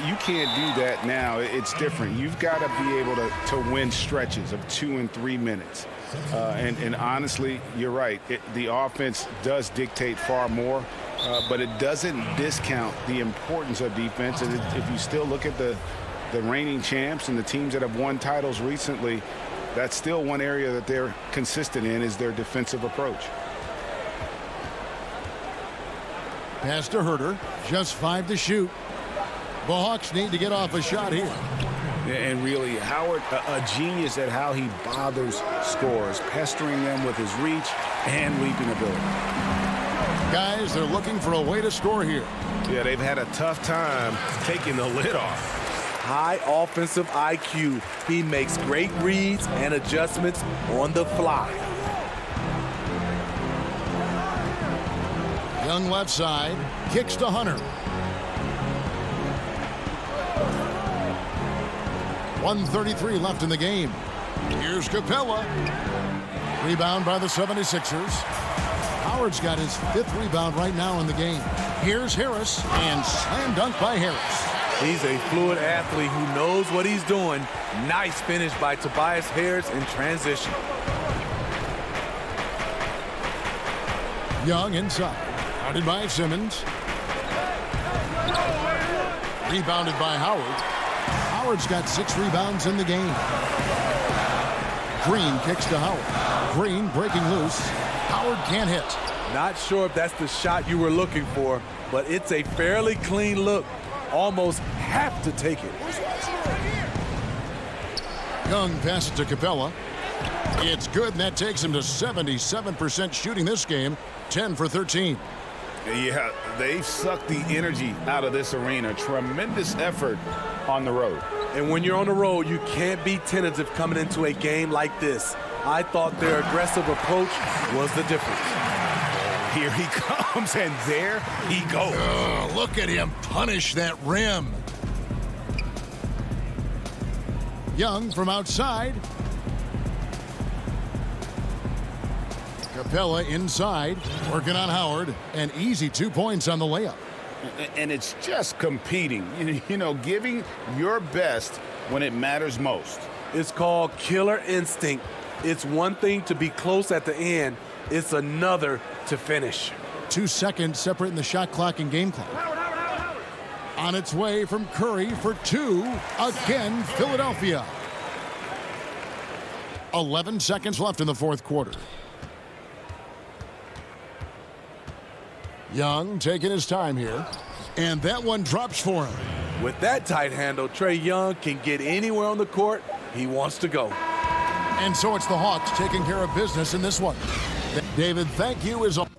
You can't do that now. It's different. You've got to be able to win stretches of 2 and 3 minutes. And honestly, you're right. The offense does dictate far more, but it doesn't discount the importance of defense. And if you still look at the reigning champs and the teams that have won titles recently, that's still one area that they're consistent in, is their defensive approach. Pass to Herter. Just 5 to shoot. The Hawks need to get off a shot here. And really, Howard, a genius at how he bothers scorers, pestering them with his reach and leaping ability. Guys, they're looking for a way to score here. Yeah, they've had a tough time taking the lid off. High offensive IQ. He makes great reads and adjustments on the fly. Young left side. Kicks to Hunter. 1:33 left in the game. Here's Capella. Rebound by the 76ers. Howard's got his 5th rebound right now in the game. Here's Harris, and slam dunk by Harris. He's a fluid athlete who knows what he's doing. Nice finish by Tobias Harris in transition. Young inside. Guarded by Simmons. Rebounded by Howard. Howard's got 6 rebounds in the game. Green kicks to Howard. Green breaking loose. Howard can't hit. Not sure if that's the shot you were looking for, but it's a fairly clean look. Almost have to take it. Young passes to Capella. It's good, and that takes him to 77% shooting this game. 10 for 13. Yeah, they've sucked the energy out of this arena. Tremendous effort on the road. And when you're on the road, you can't be tentative coming into a game like this. I thought their aggressive approach was the difference. Here he comes, and there he goes. Oh, look at him punish that rim. Young from outside. Capella inside, working on Howard. An easy 2 points on the layup. And it's just competing, giving your best when it matters most. It's called killer instinct. It's one thing to be close at the end. It's another to finish. 2 seconds separating the shot clock and game clock. On its way from Curry for 2. Again, Philadelphia. 11 seconds left in the 4th quarter. Young taking his time here. And that one drops for him. With that tight handle, Trae Young can get anywhere on the court he wants to go. And so it's the Hawks taking care of business in this one. David, thank you as always.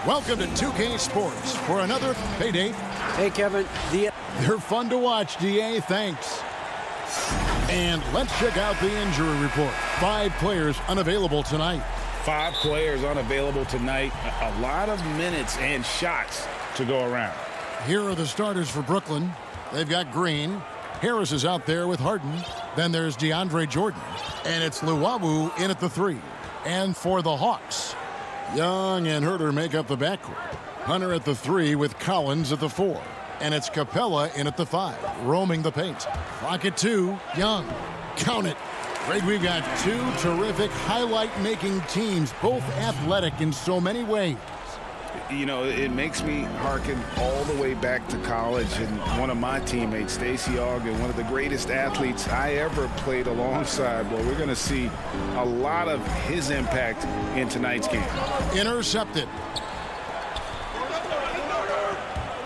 Welcome to 2K Sports for another payday. Hey, Kevin. They're fun to watch, DA. Thanks. And let's check out the injury report. 5 players unavailable tonight. 5 players unavailable tonight. A lot of minutes and shots to go around. Here are the starters for Brooklyn. They've got Green. Harris is out there with Harden. Then there's DeAndre Jordan. And it's Luwawu in at the 3. And for the Hawks, Young and Herter make up the backcourt. Hunter at the 3 with Collins at the 4. And it's Capella in at the 5, roaming the paint. Clock at 2, Young. Count it. Greg, we've got 2 terrific highlight-making teams, both athletic in so many ways. You know, it makes me hearken all the way back to college, and one of my teammates, Stacey Ogden, one of the greatest athletes I ever played alongside. Well, we're going to see a lot of his impact in tonight's game. Intercepted.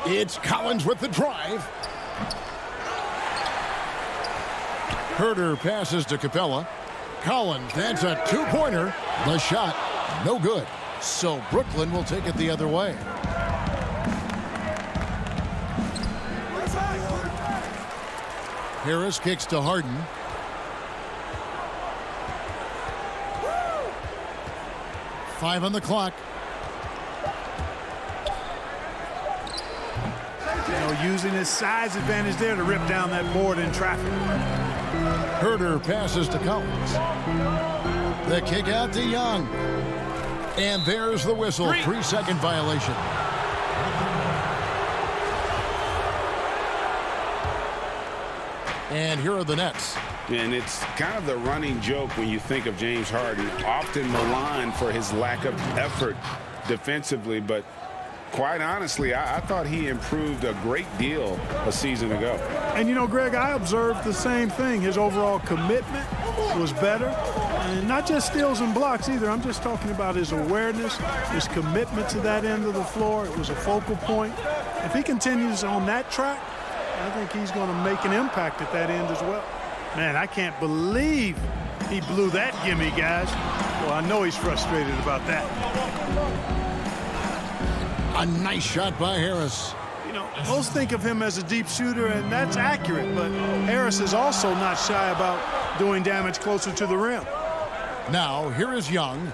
It's Collins with the drive. Herter passes to Capella. Collins, that's a 2-pointer. The shot, no good. So Brooklyn will take it the other way. Harris kicks to Harden. Five on the clock. using his size advantage there to rip down that board in traffic. Herder passes to Collins. The kick out to Young. And there's the whistle. 3-second violation. And here are the Nets. And it's kind of the running joke when you think of James Harden, often maligned for his lack of effort defensively, but quite honestly, I thought he improved a great deal a season ago. And, you know, Greg, I observed the same thing. His overall commitment was better. And not just steals and blocks either. I'm just talking about his awareness, his commitment to that end of the floor. It was a focal point. If he continues on that track, I think he's going to make an impact at that end as well. Man, I can't believe he blew that gimme, guys. Well, I know he's frustrated about that. A nice shot by Harris. You know, most think of him as a deep shooter, and that's accurate, but Harris is also not shy about doing damage closer to the rim. Now, here is Young.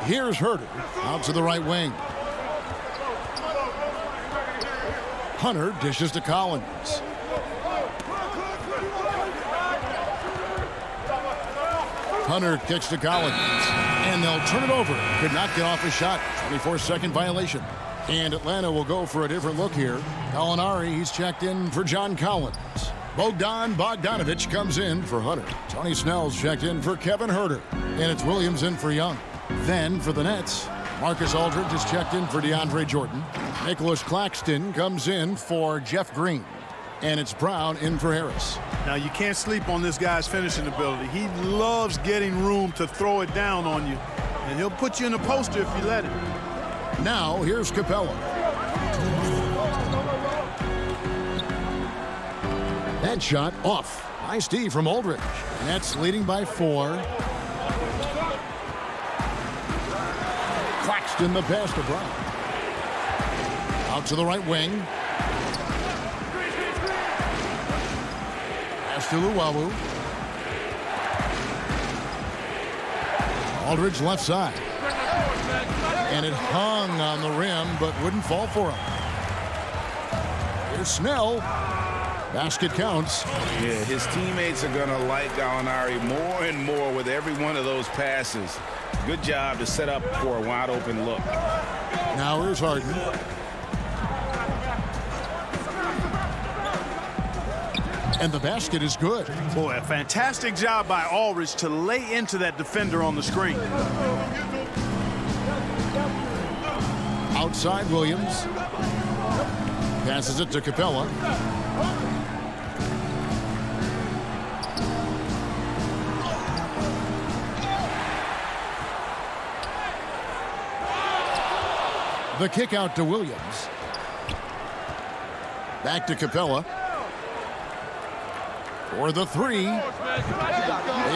Here's Herder out to the right wing. Hunter dishes to Collins. Hunter kicks to Collins. And they'll turn it over. Could not get off a shot. 24-second violation. And Atlanta will go for a different look here. Gallinari, he's checked in for John Collins. Bogdan Bogdanovic comes in for Hunter. Tony Snell's checked in for Kevin Herder. And it's Williams in for Young. Then for the Nets, Marcus Aldridge is checked in for DeAndre Jordan. Nicholas Claxton comes in for Jeff Green. And it's Brown in for Harris. Now, you can't sleep on this guy's finishing ability. He loves getting room to throw it down on you. And he'll put you in a poster if you let him. Now, here's Capella. That shot off. Nice D from Aldridge. Nets leading by 4. Claxton the pass to Brown. Out to the right wing. Pass to Luwawu. Aldridge left side. And it hung on the rim, but wouldn't fall for him. Here's Snell. Basket counts. Yeah, his teammates are going to like Gallinari more and more with every one of those passes. Good job to set up for a wide open look. Now here's Harden. And the basket is good. Boy, a fantastic job by Aldridge to lay into that defender on the screen. Outside Williams. Passes it to Capella. The kick out to Williams. Back to Capella. For the 3.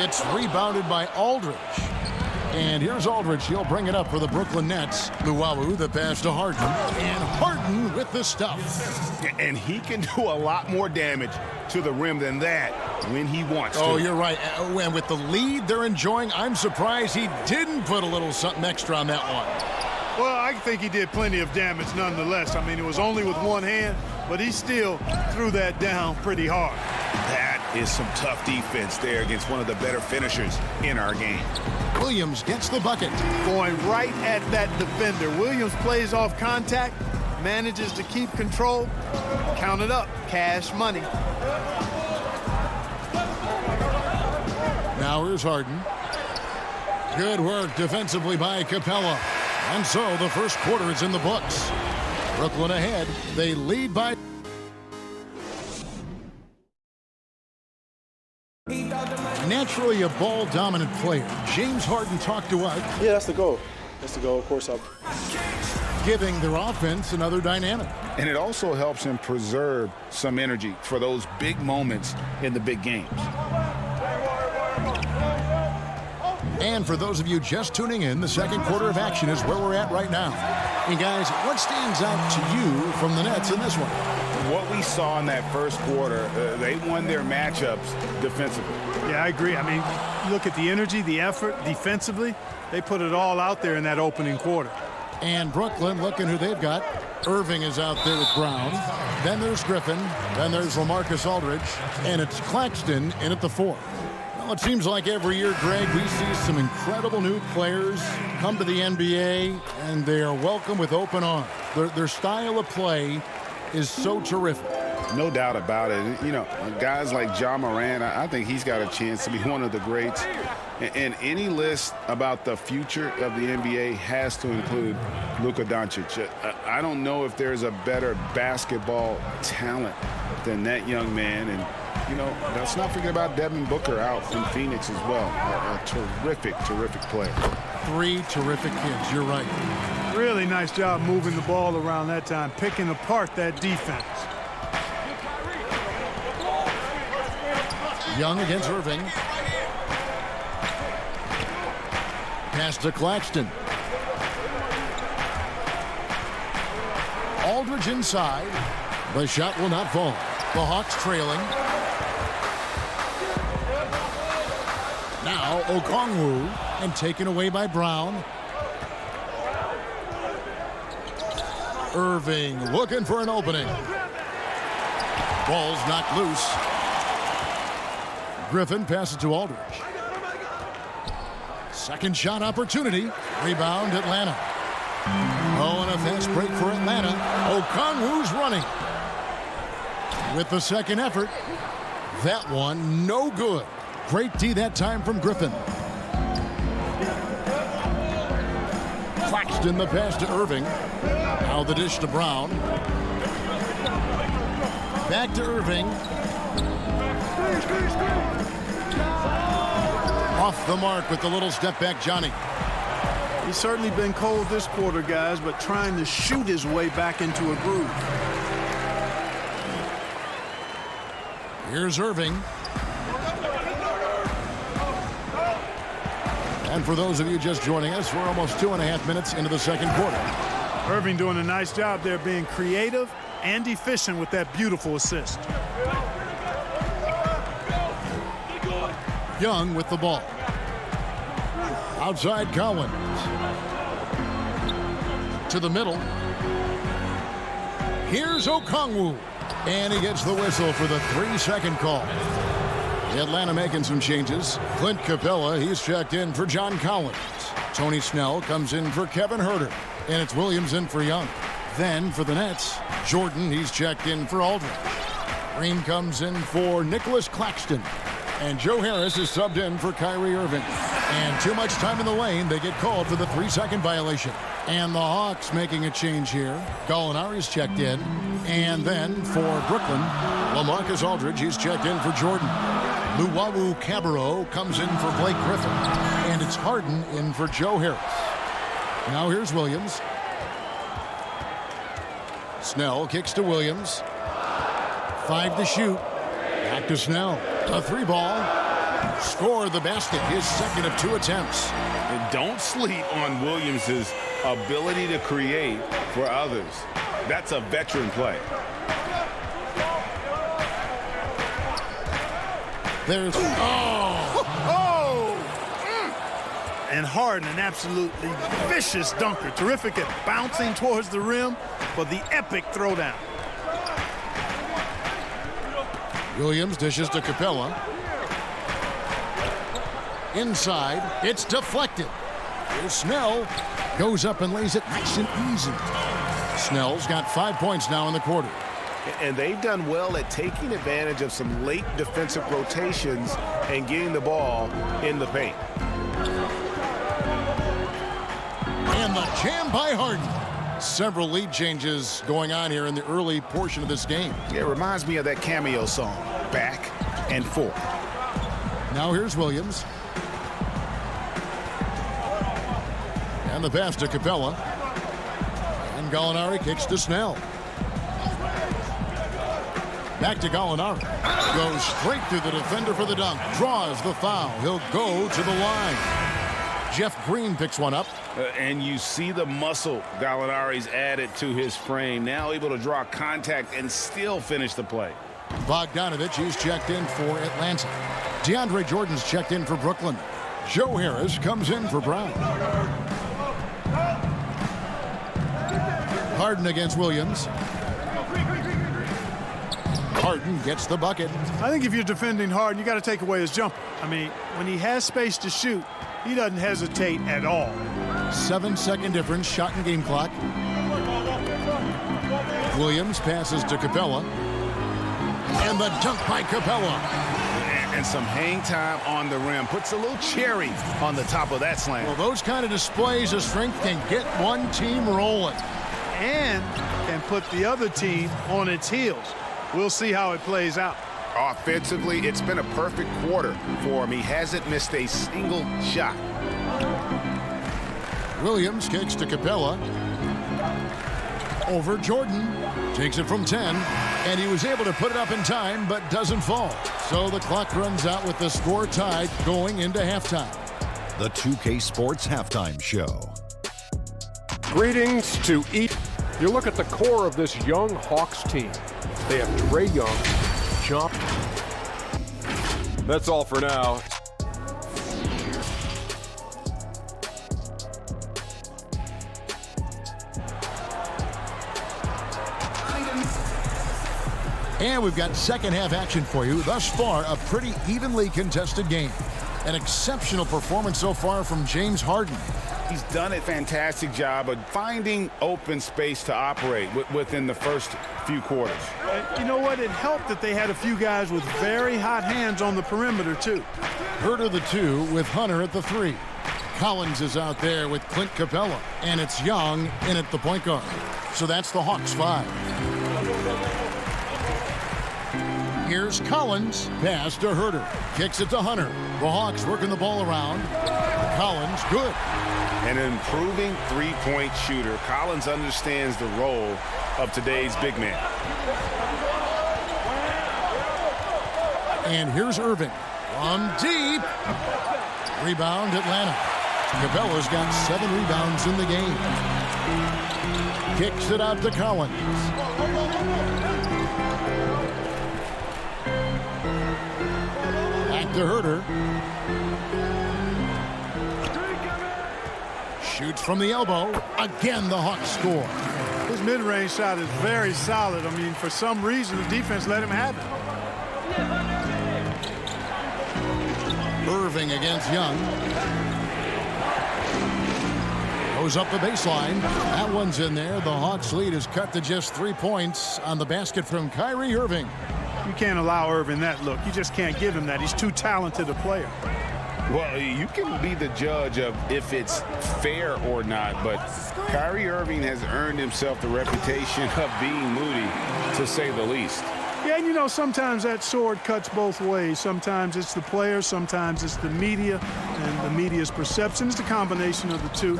It's rebounded by Aldridge. And here's Aldridge. He'll bring it up for the Brooklyn Nets. Luwawu, the pass to Harden. And Harden with the stuff. And he can do a lot more damage to the rim than that when he wants to. Oh, you're right. And with the lead they're enjoying, I'm surprised he didn't put a little something extra on that one. Well, I think he did plenty of damage nonetheless. I mean, it was only with one hand, but he still threw that down pretty hard. That is some tough defense there against one of the better finishers in our game. Williams gets the bucket. Going right at that defender. Williams plays off contact, manages to keep control. Count it up. Cash money. Now here's Harden. Good work defensively by Capella. And so the first quarter is in the books. Brooklyn ahead. They lead by... Naturally a ball-dominant player. James Harden talked to us. Yeah, that's the goal. That's the goal. Of course, giving their offense another dynamic. And it also helps him preserve some energy for those big moments in the big games. And for those of you just tuning in, the second quarter of action is where we're at right now. And guys, what stands out to you from the Nets in this one? What we saw in that first quarter, they won their matchups defensively. Yeah, I agree. I mean, look at the energy, the effort defensively. They put it all out there in that opening quarter. And Brooklyn looking who they've got. Irving is out there with Brown. Then there's Griffin. Then there's LaMarcus Aldridge. And it's Claxton in at the 4. Well, it seems like every year, Greg, we see some incredible new players come to the NBA, and they are welcome with open arms. Their style of play is so terrific. No doubt about it. You know, guys like Ja Morant, I think he's got a chance to be one of the greats. And any list about the future of the NBA has to include Luka Doncic. I don't know if there's a better basketball talent than that young man. And, you know, let's not forget about Devin Booker out from Phoenix as well. A terrific, terrific player. 3 terrific kids. You're right. Really nice job moving the ball around that time, picking apart that defense. Young against Irving. Pass to Claxton. Aldridge inside. The shot will not fall. The Hawks trailing. Now Okongwu, and taken away by Brown. Irving looking for an opening. Ball's knocked loose. Griffin passes to Aldridge. Second shot opportunity. Rebound Atlanta. Oh, and a fast break for Atlanta. Okongwu's running. With the second effort. That one no good. Great D that time from Griffin. Claxton the pass to Irving. Now the dish to Brown. Back to Irving. Off the mark with the little step back, Johnny. He's certainly been cold this quarter, guys, but trying to shoot his way back into a groove. Here's Irving. And for those of you just joining us, we're almost 2.5 minutes into the second quarter. Irving doing a nice job there, being creative and efficient with that beautiful assist. Young with the ball. Outside Collins. To the middle. Here's Okongwu. And he gets the whistle for the 3-second call. Atlanta making some changes. Clint Capella, he's checked in for John Collins. Tony Snell comes in for Kevin Huerter. And it's Williams in for Young. Then for the Nets, Jordan, he's checked in for Aldridge. Green comes in for Nicholas Claxton. And Joe Harris is subbed in for Kyrie Irving. And too much time in the lane. They get called for the 3-second violation. And the Hawks making a change here. Gallinari's checked in. And then for Brooklyn, LaMarcus Aldridge, he's checked in for Jordan. Luwawu Cabarrot comes in for Blake Griffin. And it's Harden in for Joe Harris. Now here's Williams. Snell kicks to Williams. 5 to shoot. Back to Snell. A 3-ball. Score the basket. His second of 2 attempts. And don't sleep on Williams' ability to create for others. That's a veteran play. There's... And Harden, an absolutely vicious dunker. Terrific at bouncing towards the rim for the epic throwdown. Williams dishes to Capella. Inside, it's deflected. Here's Snell. Goes up and lays it nice and easy. Snell's got 5 points now in the quarter. And they've done well at taking advantage of some late defensive rotations and getting the ball in the paint. And the jam by Harden. Several lead changes going on here in the early portion of this game. It reminds me of that cameo song, Back and Forth. Now here's Williams. And the pass to Capella. And Gallinari kicks to Snell. Back to Gallinari. Goes straight through the defender for the dunk. Draws the foul. He'll go to the line. Jeff Green picks one up. And you see the muscle Gallinari's added to his frame. Now able to draw contact and still finish the play. Bogdanovich, he's checked in for Atlanta. DeAndre Jordan's checked in for Brooklyn. Joe Harris comes in for Brown. Harden against Williams. Harden gets the bucket. I think if you're defending Harden, you got to take away his jumper. I mean, when he has space to shoot, he doesn't hesitate at all. 7-second difference, shot and game clock. Williams passes to Capella. And the dunk by Capella. And some hang time on the rim. Puts a little cherry on the top of that slam. Well, those kind of displays of strength can get one team rolling. And can put the other team on its heels. We'll see how it plays out. Offensively, it's been a perfect quarter for him. He hasn't missed a single shot. Williams kicks to Capella. Over Jordan. Takes it from 10. And he was able to put it up in time, but doesn't fall. So the clock runs out with the score tied going into halftime. The 2K Sports Halftime Show. Greetings to each. You look at the core of this young Hawks team. They have Trae Young, Jump. That's all for now. And we've got second half action for you. Thus far, a pretty evenly contested game. An exceptional performance so far from James Harden. He's done a fantastic job of finding open space to operate within the first few quarters. You know what? It helped that they had a few guys with very hot hands on the perimeter, too. Herter the 2 with Hunter at the 3. Collins is out there with Clint Capella. And it's Young in at the point guard. So that's the Hawks 5. Here's Collins. Pass to Herter. Kicks it to Hunter. The Hawks working the ball around. Collins, good. An improving three-point shooter. Collins understands the role of today's big man. And here's Irving. From deep. Rebound, Atlanta. Capella's got 7 rebounds in the game. Kicks it out to Collins. Back to Herter. Shoots from the elbow. Again, the Hawks score. His mid-range shot is very solid. I mean, for some reason, the defense let him have it. Irving against Young. Goes up the baseline. That one's in there. The Hawks lead is cut to just 3 points on the basket from Kyrie Irving. You can't allow Irving that look. You just can't give him that. He's too talented a player. Well, you can be the judge of if it's fair or not, but Kyrie Irving has earned himself the reputation of being moody, to say the least. Yeah, and you know, sometimes that sword cuts both ways. Sometimes it's the player, sometimes it's the media, and the media's perception is the combination of the two.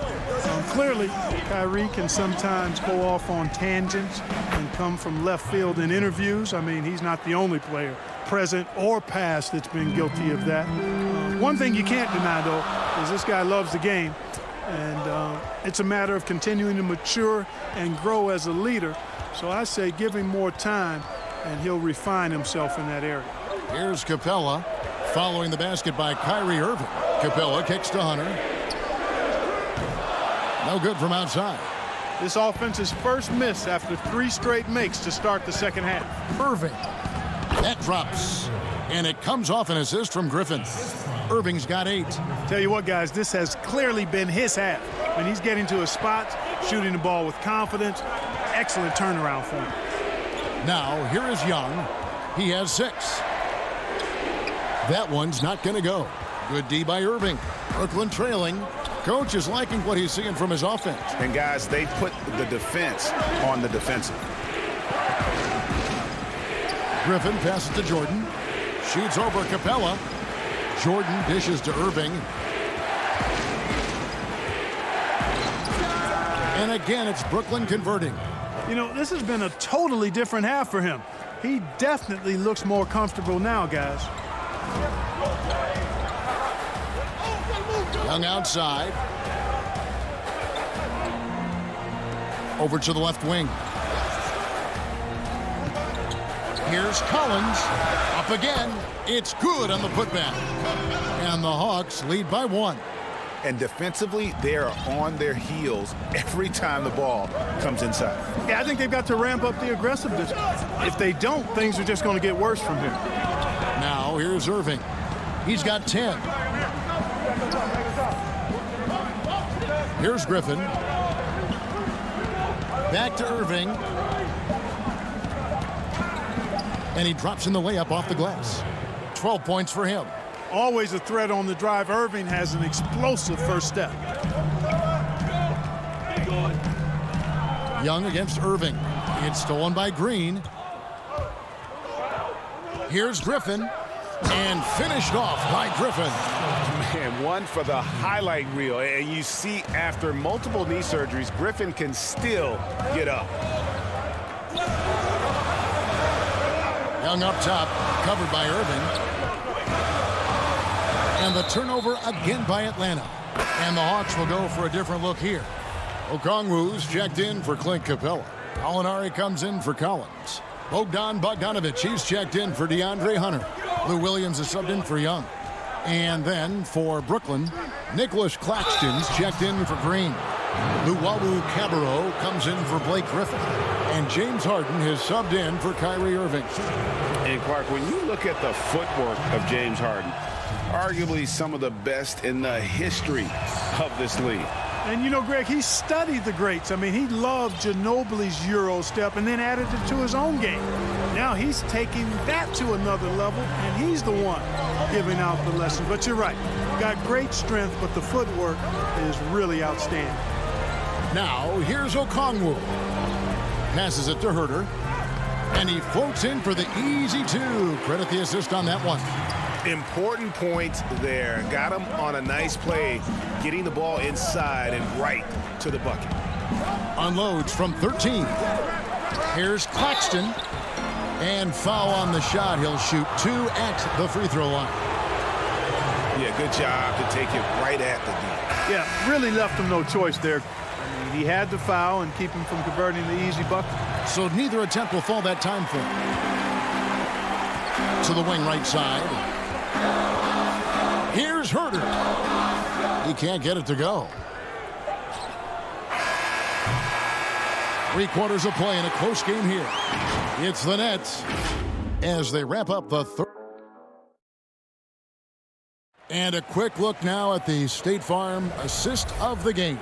Clearly, Kyrie can sometimes go off on tangents and come from left field in interviews. I mean, he's not the only player, present or past, that's been guilty of that. One thing you can't deny, though, is this guy loves the game, and it's a matter of continuing to mature and grow as a leader. So I say give him more time, and he'll refine himself in that area. Here's Capella following the basket by Kyrie Irving. Capella kicks to Hunter. No good from outside. This offense's first miss after 3 straight makes to start the second half. Irving. That drops. And it comes off an assist from Griffin. Irving's got 8. Tell you what, guys, this has clearly been his half. When he's getting to his spots, shooting the ball with confidence, excellent turnaround for him. Now, here is Young. He has 6. That one's not going to go. Good D by Irving. Brooklyn trailing. Coach is liking what he's seeing from his offense. And, guys, they put the defense on the defensive. Griffin passes to Jordan. Shoots over Capella. Jordan dishes to Irving. And again, it's Brooklyn converting. You know, this has been a totally different half for him. He definitely looks more comfortable now, guys. Young outside. Over to the left wing. Here's Collins. Up again. It's good on the putback. And the Hawks lead by 1. And defensively, they are on their heels every time the ball comes inside. Yeah, I think they've got to ramp up the aggressiveness. If they don't, things are just going to get worse from here. Now here's Irving. He's got 10. Here's Griffin. Back to Irving. And he drops in the layup off the glass. 12 points for him. Always a threat on the drive. Irving has an explosive first step. Young against Irving. It's stolen by Green. Here's Griffin. And finished off by Griffin. Man, one for the highlight reel. And you see after multiple knee surgeries, Griffin can still get up. Young up top, covered by Irving. And the turnover again by Atlanta. And the Hawks will go for a different look here. Okongwu's checked in for Clint Capella. Gallinari comes in for Collins. Bogdan Bogdanovic, he's checked in for DeAndre Hunter. Lou Williams is subbed in for Young. And then for Brooklyn, Nicholas Claxton's checked in for Green. Luwawu Cabarrot comes in for Blake Griffin. And James Harden has subbed in for Kyrie Irving. And Clark, when you look at the footwork of James Harden, arguably some of the best in the history of this league. And, you know, Greg, he studied the greats. I mean, he loved Ginobili's Euro step and then added it to his own game. Now he's taking that to another level, and he's the one giving out the lesson. But you're right. Got great strength, but the footwork is really outstanding. Now, here's Okongwu. Passes it to Herter. And he floats in for the easy two. Credit the assist on that one. Important point there. Got him on a nice play, getting the ball inside and right to the bucket. Unloads from 13. Here's Claxton. And foul on the shot. He'll shoot 2 at the free throw line. Yeah, good job to take it right at the D. Yeah, really left him no choice there. I mean, he had to foul and keep him from converting the easy bucket. So neither attempt will fall that time for him. To the wing right side. Here's Herter. He can't get it to go. 3 quarters of play in a close game here. It's the Nets as they wrap up the third. And a quick look now at the State Farm assist of the game.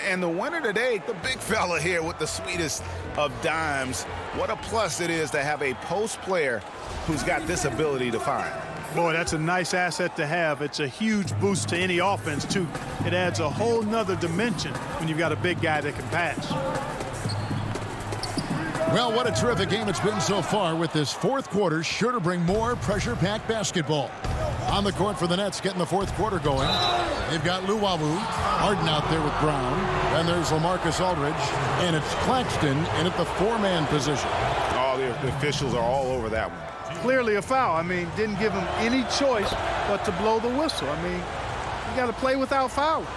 And the winner today, the big fella here with the sweetest of dimes. What a plus it is to have a post player who's got this ability to find. Boy, that's a nice asset to have. It's a huge boost to any offense, too. It adds a whole nother dimension when you've got a big guy that can pass. Well, what a terrific game it's been so far, with this fourth quarter sure to bring more pressure-packed basketball. On the court for the Nets, getting the fourth quarter going. They've got Luwawu, Harden out there with Brown. Then there's LaMarcus Aldridge, and it's Claxton in at the 4-man position. Oh, the officials are all over that one. Clearly a foul. I mean, didn't give him any choice but to blow the whistle. I mean, you got to play without fouling.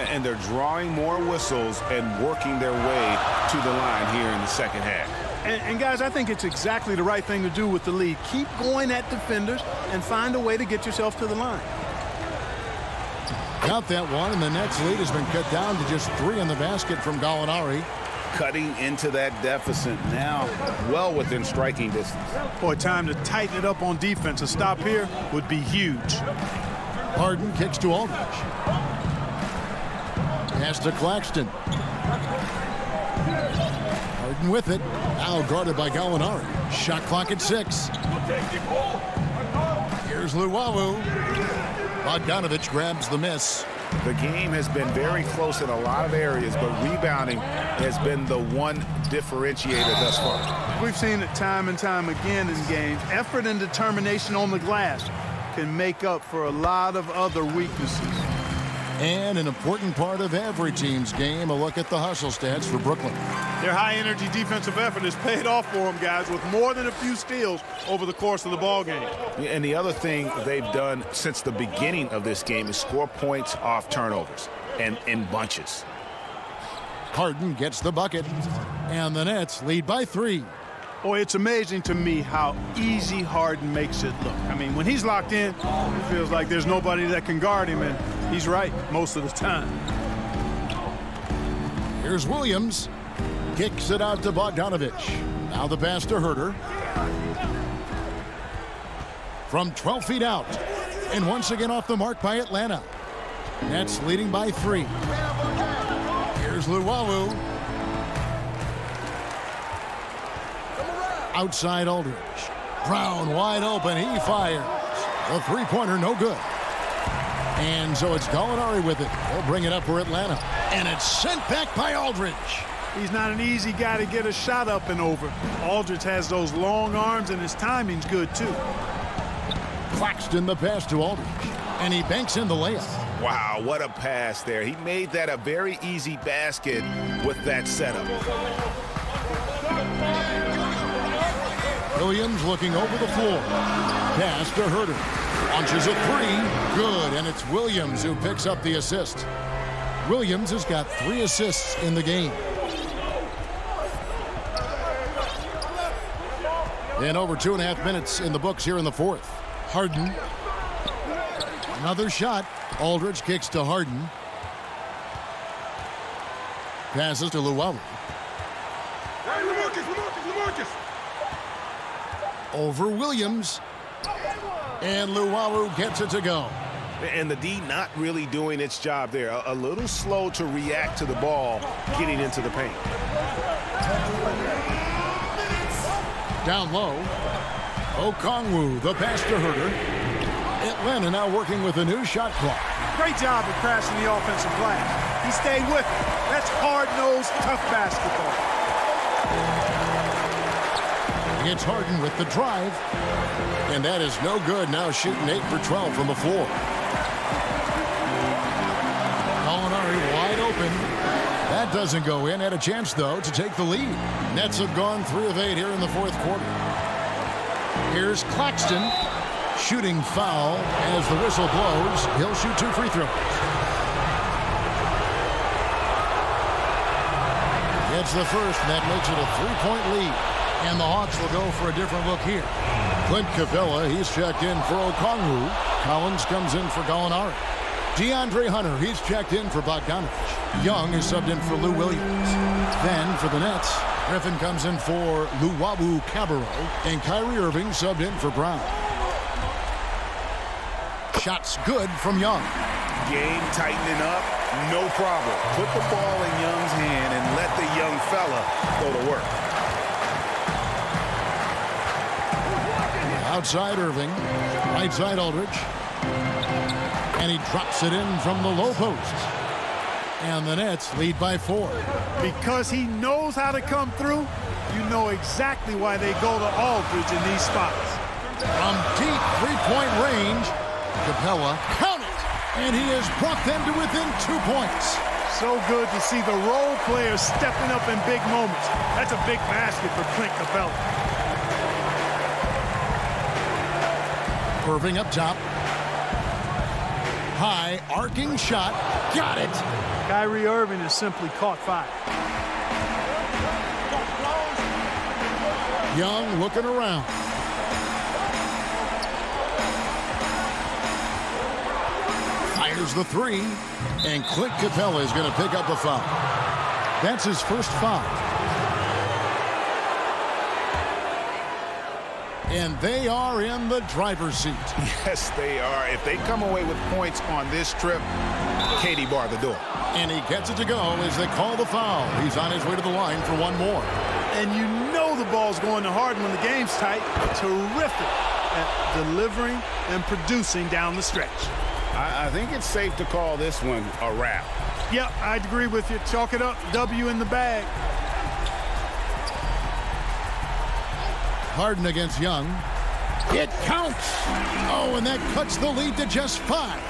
And they're drawing more whistles and working their way to the line here in the second half. And guys, I think it's exactly the right thing to do with the lead. Keep going at defenders and find a way to get yourself to the line. Got that one, and the Nets lead has been cut down to just 3 in the basket from Gallinari. Cutting into that deficit now, well within striking distance. Boy, time to tighten it up on defense. A stop here would be huge. Harden kicks to Aldridge. Pass to Claxton. Harden with it. Now guarded by Gallinari. Shot clock at 6. Here's Luwawu. Bogdanovic grabs the miss. The game has been very close in a lot of areas, but rebounding has been the one differentiator thus far. We've seen it time and time again in games. Effort and determination on the glass can make up for a lot of other weaknesses. And an important part of every team's game, a look at the hustle stats for Brooklyn. Their high-energy defensive effort has paid off for them, guys, with more than a few steals over the course of the ball game. And the other thing they've done since the beginning of this game is score points off turnovers and in bunches. Harden gets the bucket, and the Nets lead by 3. Boy, it's amazing to me how easy Harden makes it look. I mean, when he's locked in, it feels like there's nobody that can guard him, and He's right most of the time. Here's Williams. Kicks it out to Bogdanovich. Now the pass to Herter. From 12 feet out. And once again off the mark by Atlanta. Nets leading by 3. Here's Luwawu. Outside Aldridge. Brown wide open. He fires. The three-pointer no good. And so it's Gallinari with it. They'll bring it up for Atlanta. And it's sent back by Aldridge. He's not an easy guy to get a shot up and over. Aldridge has those long arms, and his timing's good, too. Claxton the pass to Aldridge. And he banks in the layup. Wow, what a pass there. He made that a very easy basket with that setup. Williams looking over the floor. Pass to Herter. Launches a three. Good, and it's Williams who picks up the assist. Williams has got 3 assists in the game. And over 2.5 minutes in the books here in the fourth. Harden. Another shot. Aldridge kicks to Harden. Passes to Luwawu. Over Williams. And Luwawu gets it to go. And the D not really doing its job there. A little slow to react to the ball getting into the paint. Down low. Okongwu, the pass to Herter. Atlanta now working with a new shot clock. Great job of crashing the offensive glass. He stayed with it. That's hard-nosed, tough basketball. It's Harden with the drive. And that is no good. Now shooting 8 for 12 from the floor. Gallinari wide open. That doesn't go in. Had a chance, though, to take the lead. Nets have gone 3 of 8 here in the fourth quarter. Here's Claxton. Shooting foul as the whistle blows. He'll shoot 2 free throws. It's the first, and that makes it a 3-point lead. And the Hawks will go for a different look here. Clint Capella, he's checked in for Okongwu. Collins comes in for Gallinari. DeAndre Hunter, he's checked in for Bogdanovich. Young is subbed in for Lou Williams. Then for the Nets, Griffin comes in for Luwawu Cabarro. And Kyrie Irving subbed in for Brown. Shots good from Young. Game tightening up, no problem. Put the ball in Young's hand and let the young fella go to work. Outside Irving, right side Aldridge, and he drops it in from the low post. And the Nets lead by 4. Because he knows how to come through, you know exactly why they go to Aldridge in these spots. From deep three-point range, Capella count it, and he has brought them to within 2 points. So good to see the role players stepping up in big moments. That's a big basket for Clint Capella. Irving up top. High, arcing shot. Got it. Kyrie Irving has simply caught fire. Young looking around. Fires the 3. And Clint Capella is going to pick up the foul. That's his first foul. And they are in the driver's seat. Yes, they are. If they come away with points on this trip, Katie bar the door. And he gets it to go as they call the foul. He's on his way to the line for one more. And you know the ball's going to Harden when the game's tight. Terrific at delivering and producing down the stretch. I think it's safe to call this one a wrap. Yep, I'd agree with you. Chalk it up. W in the bag. Harden against Young. It counts. Oh, and that cuts the lead to just 5.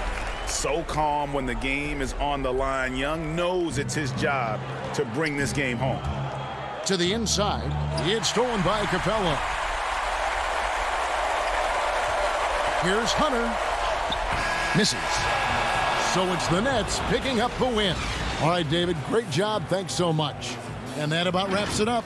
So calm when the game is on the line. Young knows it's his job to bring this game home. To the inside. It's stolen by Capella. Here's Hunter. Misses. So it's the Nets picking up the win. All right, David, great job. Thanks so much. And that about wraps it up.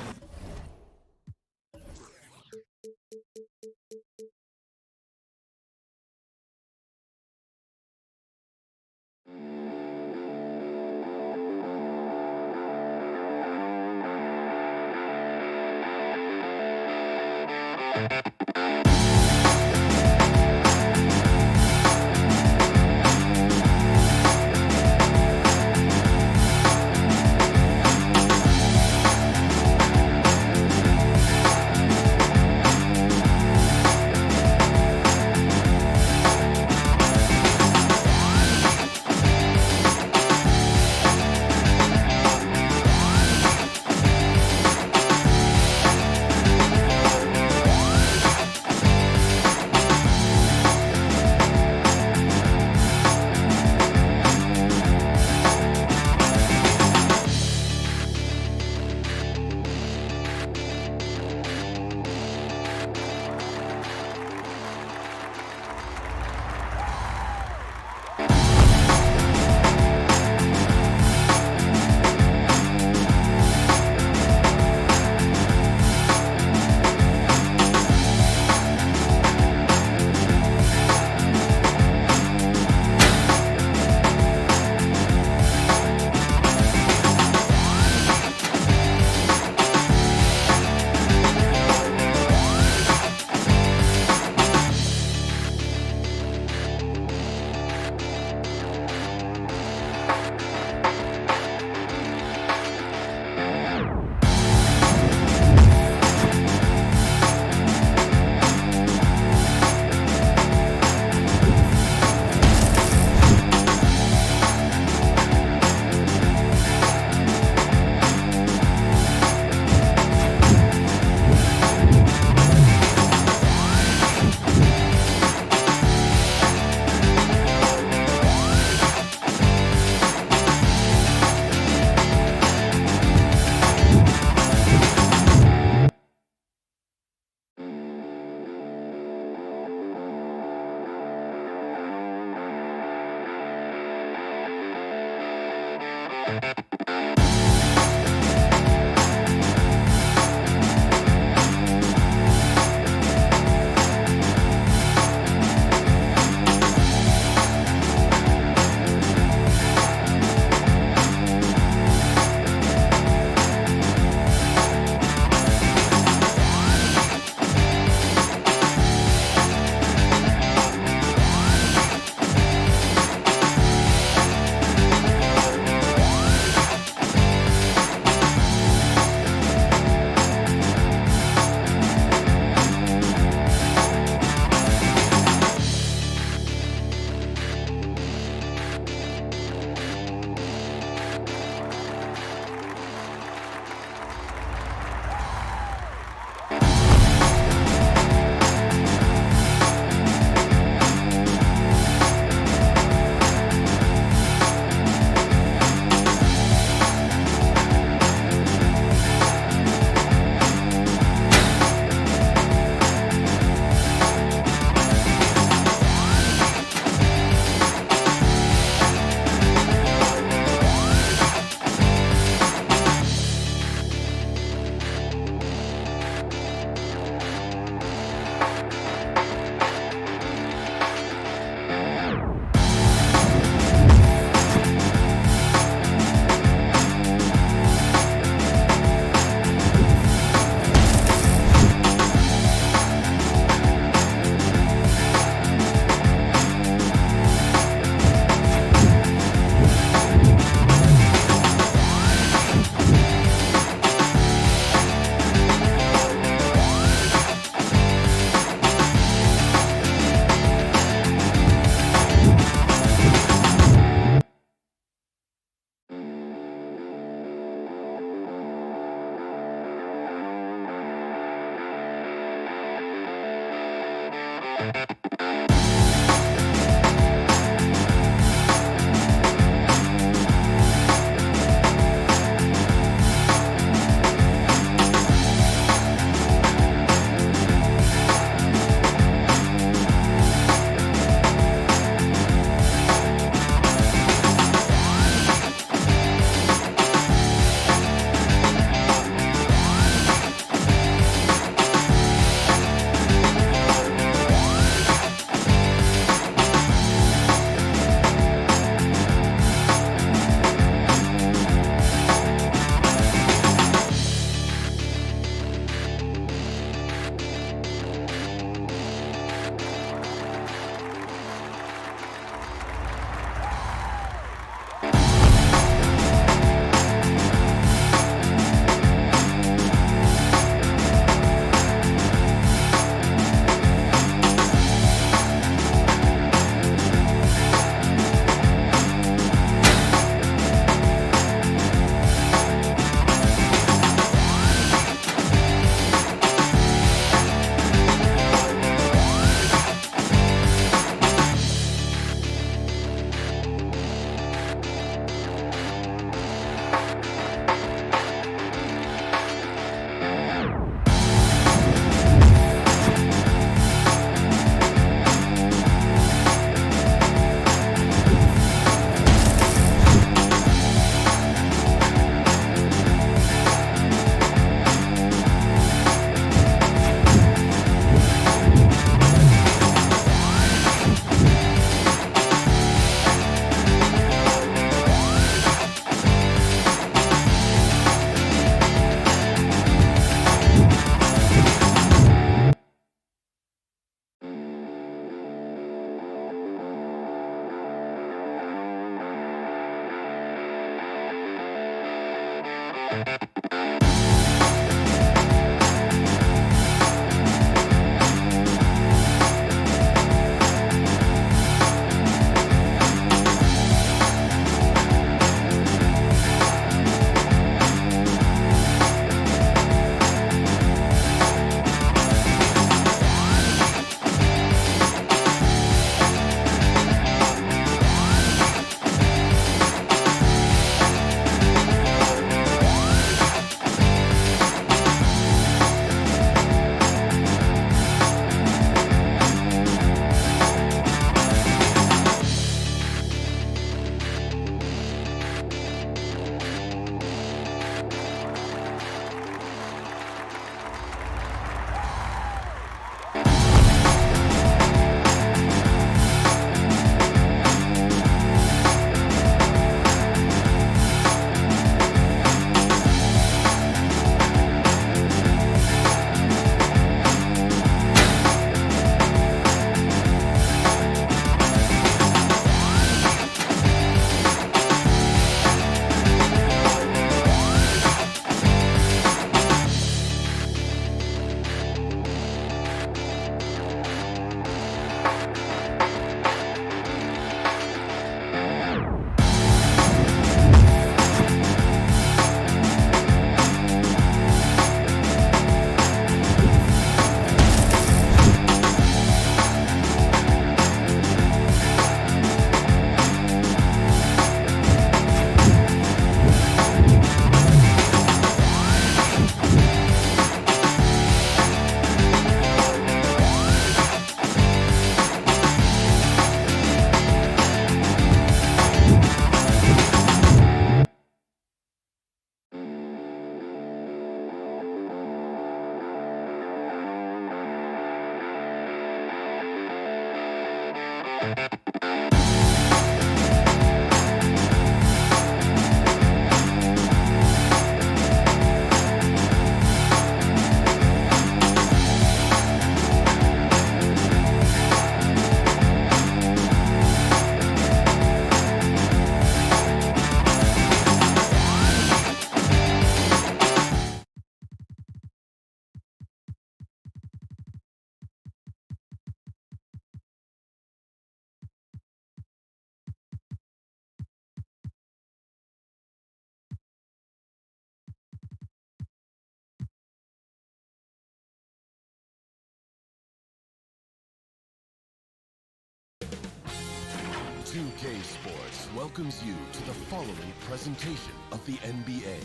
2K Sports welcomes you to the following presentation of the NBA.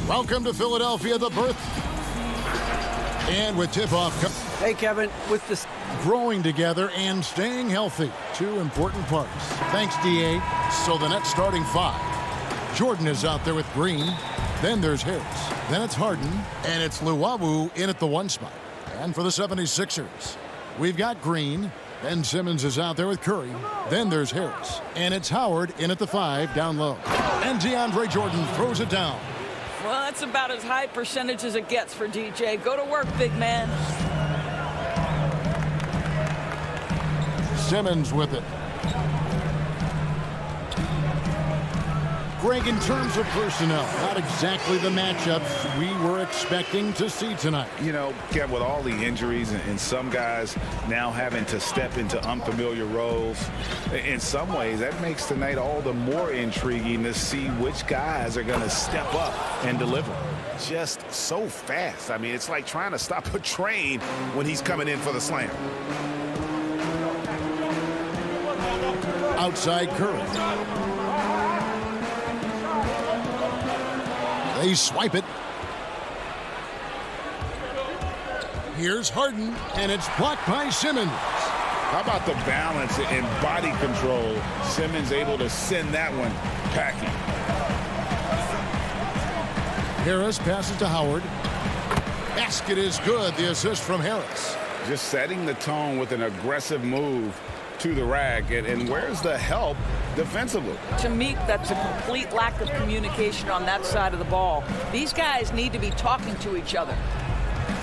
Welcome to Philadelphia, the birth. And with tip-off. Hey, Kevin, with this growing together and staying healthy. Two important parts. Thanks, D.A. So the Nets starting five. Jordan is out there with Green. Then there's Harris. Then it's Harden. And it's Luwawu in at the 1 spot. And for the 76ers, we've got Green. Ben Simmons is out there with Curry. Then there's Harris. And it's Howard in at the 5 down low. And DeAndre Jordan throws it down. Well, that's about as high percentage as it gets for DJ. Go to work, big man. Simmons with it. Greg, in terms of personnel, not exactly the matchups we were expecting to see tonight. You know, Kev, with all the injuries and some guys now having to step into unfamiliar roles, in some ways that makes tonight all the more intriguing to see which guys are going to step up and deliver. Just so fast. I mean, it's like trying to stop a train when he's coming in for the slam. Outside Curry. They swipe it. Here's Harden, and it's blocked by Simmons. How about the balance and body control? Simmons able to send that one packing. Harris passes to Howard. Basket is good. The assist from Harris. Just setting the tone with an aggressive move to the rack. And where's the help defensively? To me, that's a complete lack of communication on that side of the ball. These guys need to be talking to each other.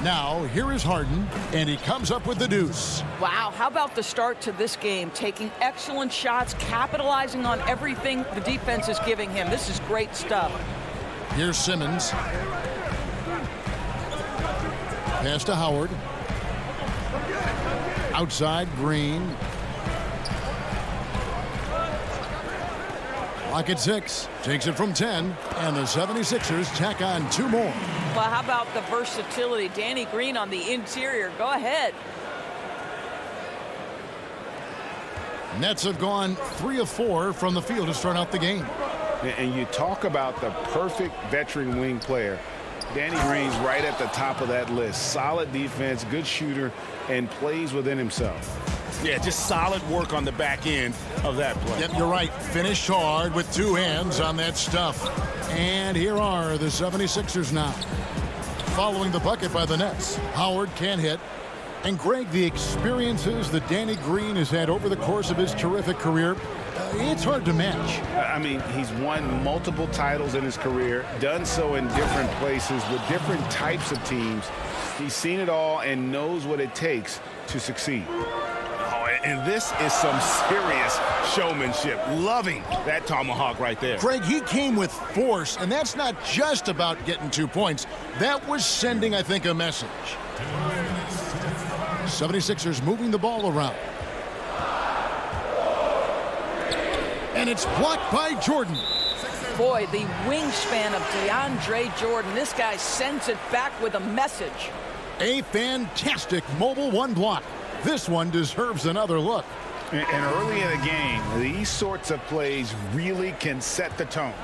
Now, here is Harden, and he comes up with the deuce. Wow, how about the start to this game? Taking excellent shots, capitalizing on everything the defense is giving him. This is great stuff. Here's Simmons. Pass to Howard. Outside, Green. Clock at 6. Takes it from 10. And the 76ers tack on 2 more. Well, how about the versatility? Danny Green on the interior. Go ahead. Nets have gone 3 of 4 from the field to start out the game. And you talk about the perfect veteran wing player. Danny Green's right at the top of that list. Solid defense, good shooter, and plays within himself. Yeah, just solid work on the back end of that play. Yep, you're right. Finished hard with 2 hands on that stuff. And here are the 76ers now. Following the bucket by the Nets, Howard can't hit. And Greg, the experiences that Danny Green has had over the course of his terrific career, it's hard to match. I mean, he's won multiple titles in his career, done so in different places with different types of teams. He's seen it all and knows what it takes to succeed. And this is some serious showmanship. Loving that tomahawk right there. Greg, he came with force, and that's not just about getting 2 points. That was sending, I think, a message. 76ers moving the ball around. And it's blocked by Jordan. Boy, the wingspan of DeAndre Jordan. This guy sends it back with a message. A fantastic mobile 1 block. This one deserves another look. And early in the game, these sorts of plays really can set the tone.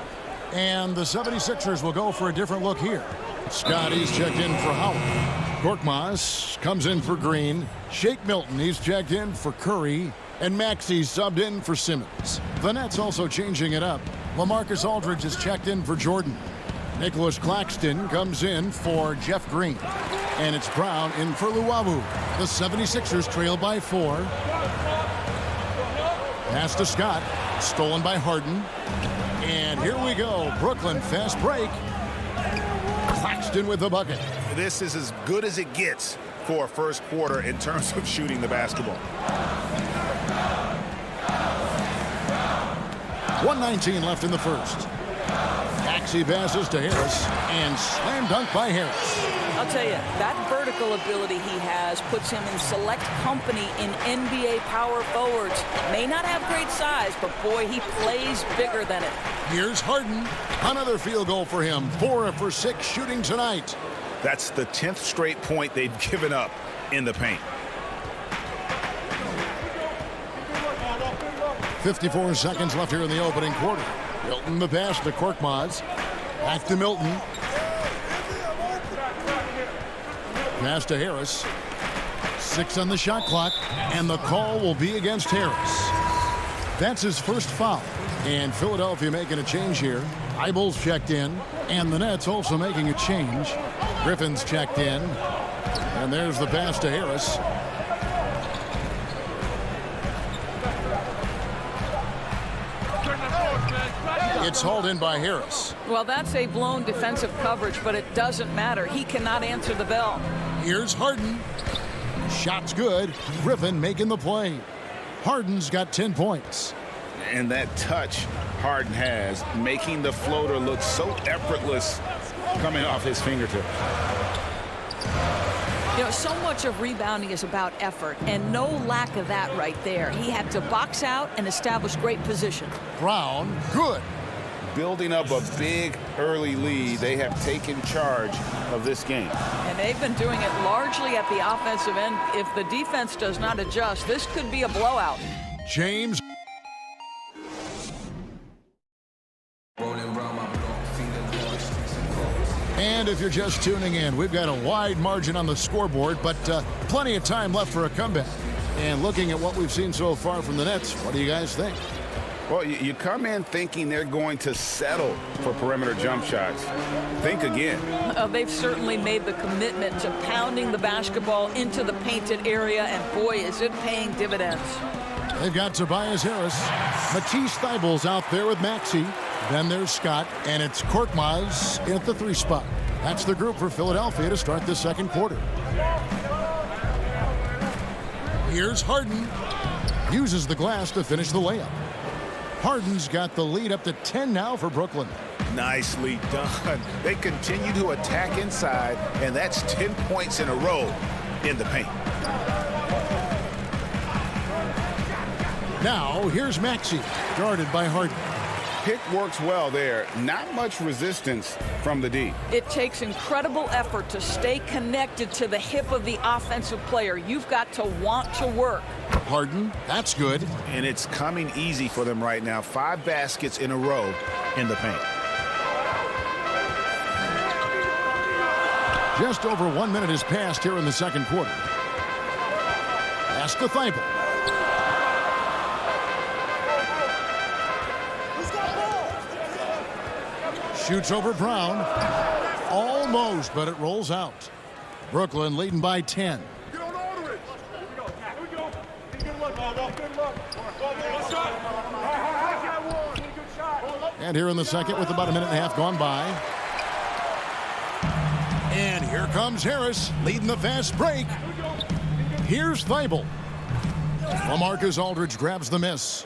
And the 76ers will go for a different look here. Scotty's checked in for Howard. Korkmaz comes in for Green. Shake Milton, he's checked in for Curry. And Maxey's subbed in for Simmons. The Nets also changing it up. LaMarcus Aldridge is checked in for Jordan. Nicholas Claxton comes in for Jeff Green. And it's Brown in for Luawu. The 76ers trail by 4. Pass to Scott. Stolen by Harden. And here we go. Brooklyn fast break. Claxton with the bucket. This is as good as it gets for a first quarter in terms of shooting the basketball. 1:19 left in the first. Maxey passes to Harris. And slam dunk by Harris. I'll tell you, that vertical ability he has puts him in select company in NBA power forwards. May not have great size, but boy, he plays bigger than it. Here's Harden. Another field goal for him. 4 for 6 shooting tonight. That's the 10th straight point they've given up in the paint. 54 seconds left here in the opening quarter. Milton the pass to Korkmaz. Back to Milton. Pass to Harris. 6 on the shot clock, and the call will be against Harris. That's his first foul. And Philadelphia making a change here. Eibel's checked in, and the Nets also making a change. Griffin's checked in, and there's the pass to Harris. It's hauled in by Harris. Well, that's a blown defensive coverage, but it doesn't matter. He cannot answer the bell. Here's Harden. Shot's good. Griffin making the play. Harden's got 10 points. And that touch Harden has, making the floater look so effortless coming off his fingertip. You know, so much of rebounding is about effort, and no lack of that right there. He had to box out and establish great position. Brown, good. Building up a big early lead, they have taken charge of this game. And they've been doing it largely at the offensive end. If the defense does not adjust, this could be a blowout. James. And if you're just tuning in, we've got a wide margin on the scoreboard, but plenty of time left for a comeback. And looking at what we've seen so far from the Nets, what do you guys think? Well, you come in thinking they're going to settle for perimeter jump shots. Think again. They've certainly made the commitment to pounding the basketball into the painted area, and boy, is it paying dividends. They've got Tobias Harris. Matisse Thybulle's out there with Maxey. Then there's Scott, and it's Korkmaz at the 3 spot. That's the group for Philadelphia to start the second quarter. Here's Harden. Uses the glass to finish the layup. Harden's got the lead up to 10 now for Brooklyn. Nicely done. They continue to attack inside, and that's 10 points in a row in the paint. Now, here's Maxey, guarded by Harden. Pick works well there. Not much resistance from the D. It takes incredible effort to stay connected to the hip of the offensive player. You've got to want to work. Harden, that's good. And it's coming easy for them right now. 5 baskets in a row in the paint. Just over 1 minute has passed here in the second quarter. Pass to Thibault. Shoots over Brown. Almost, but it rolls out. Brooklyn leading by 10. And here in the second with about a minute and a half gone by. And here comes Harris leading the fast break. Here's Thibault. LaMarcus Aldridge grabs the miss.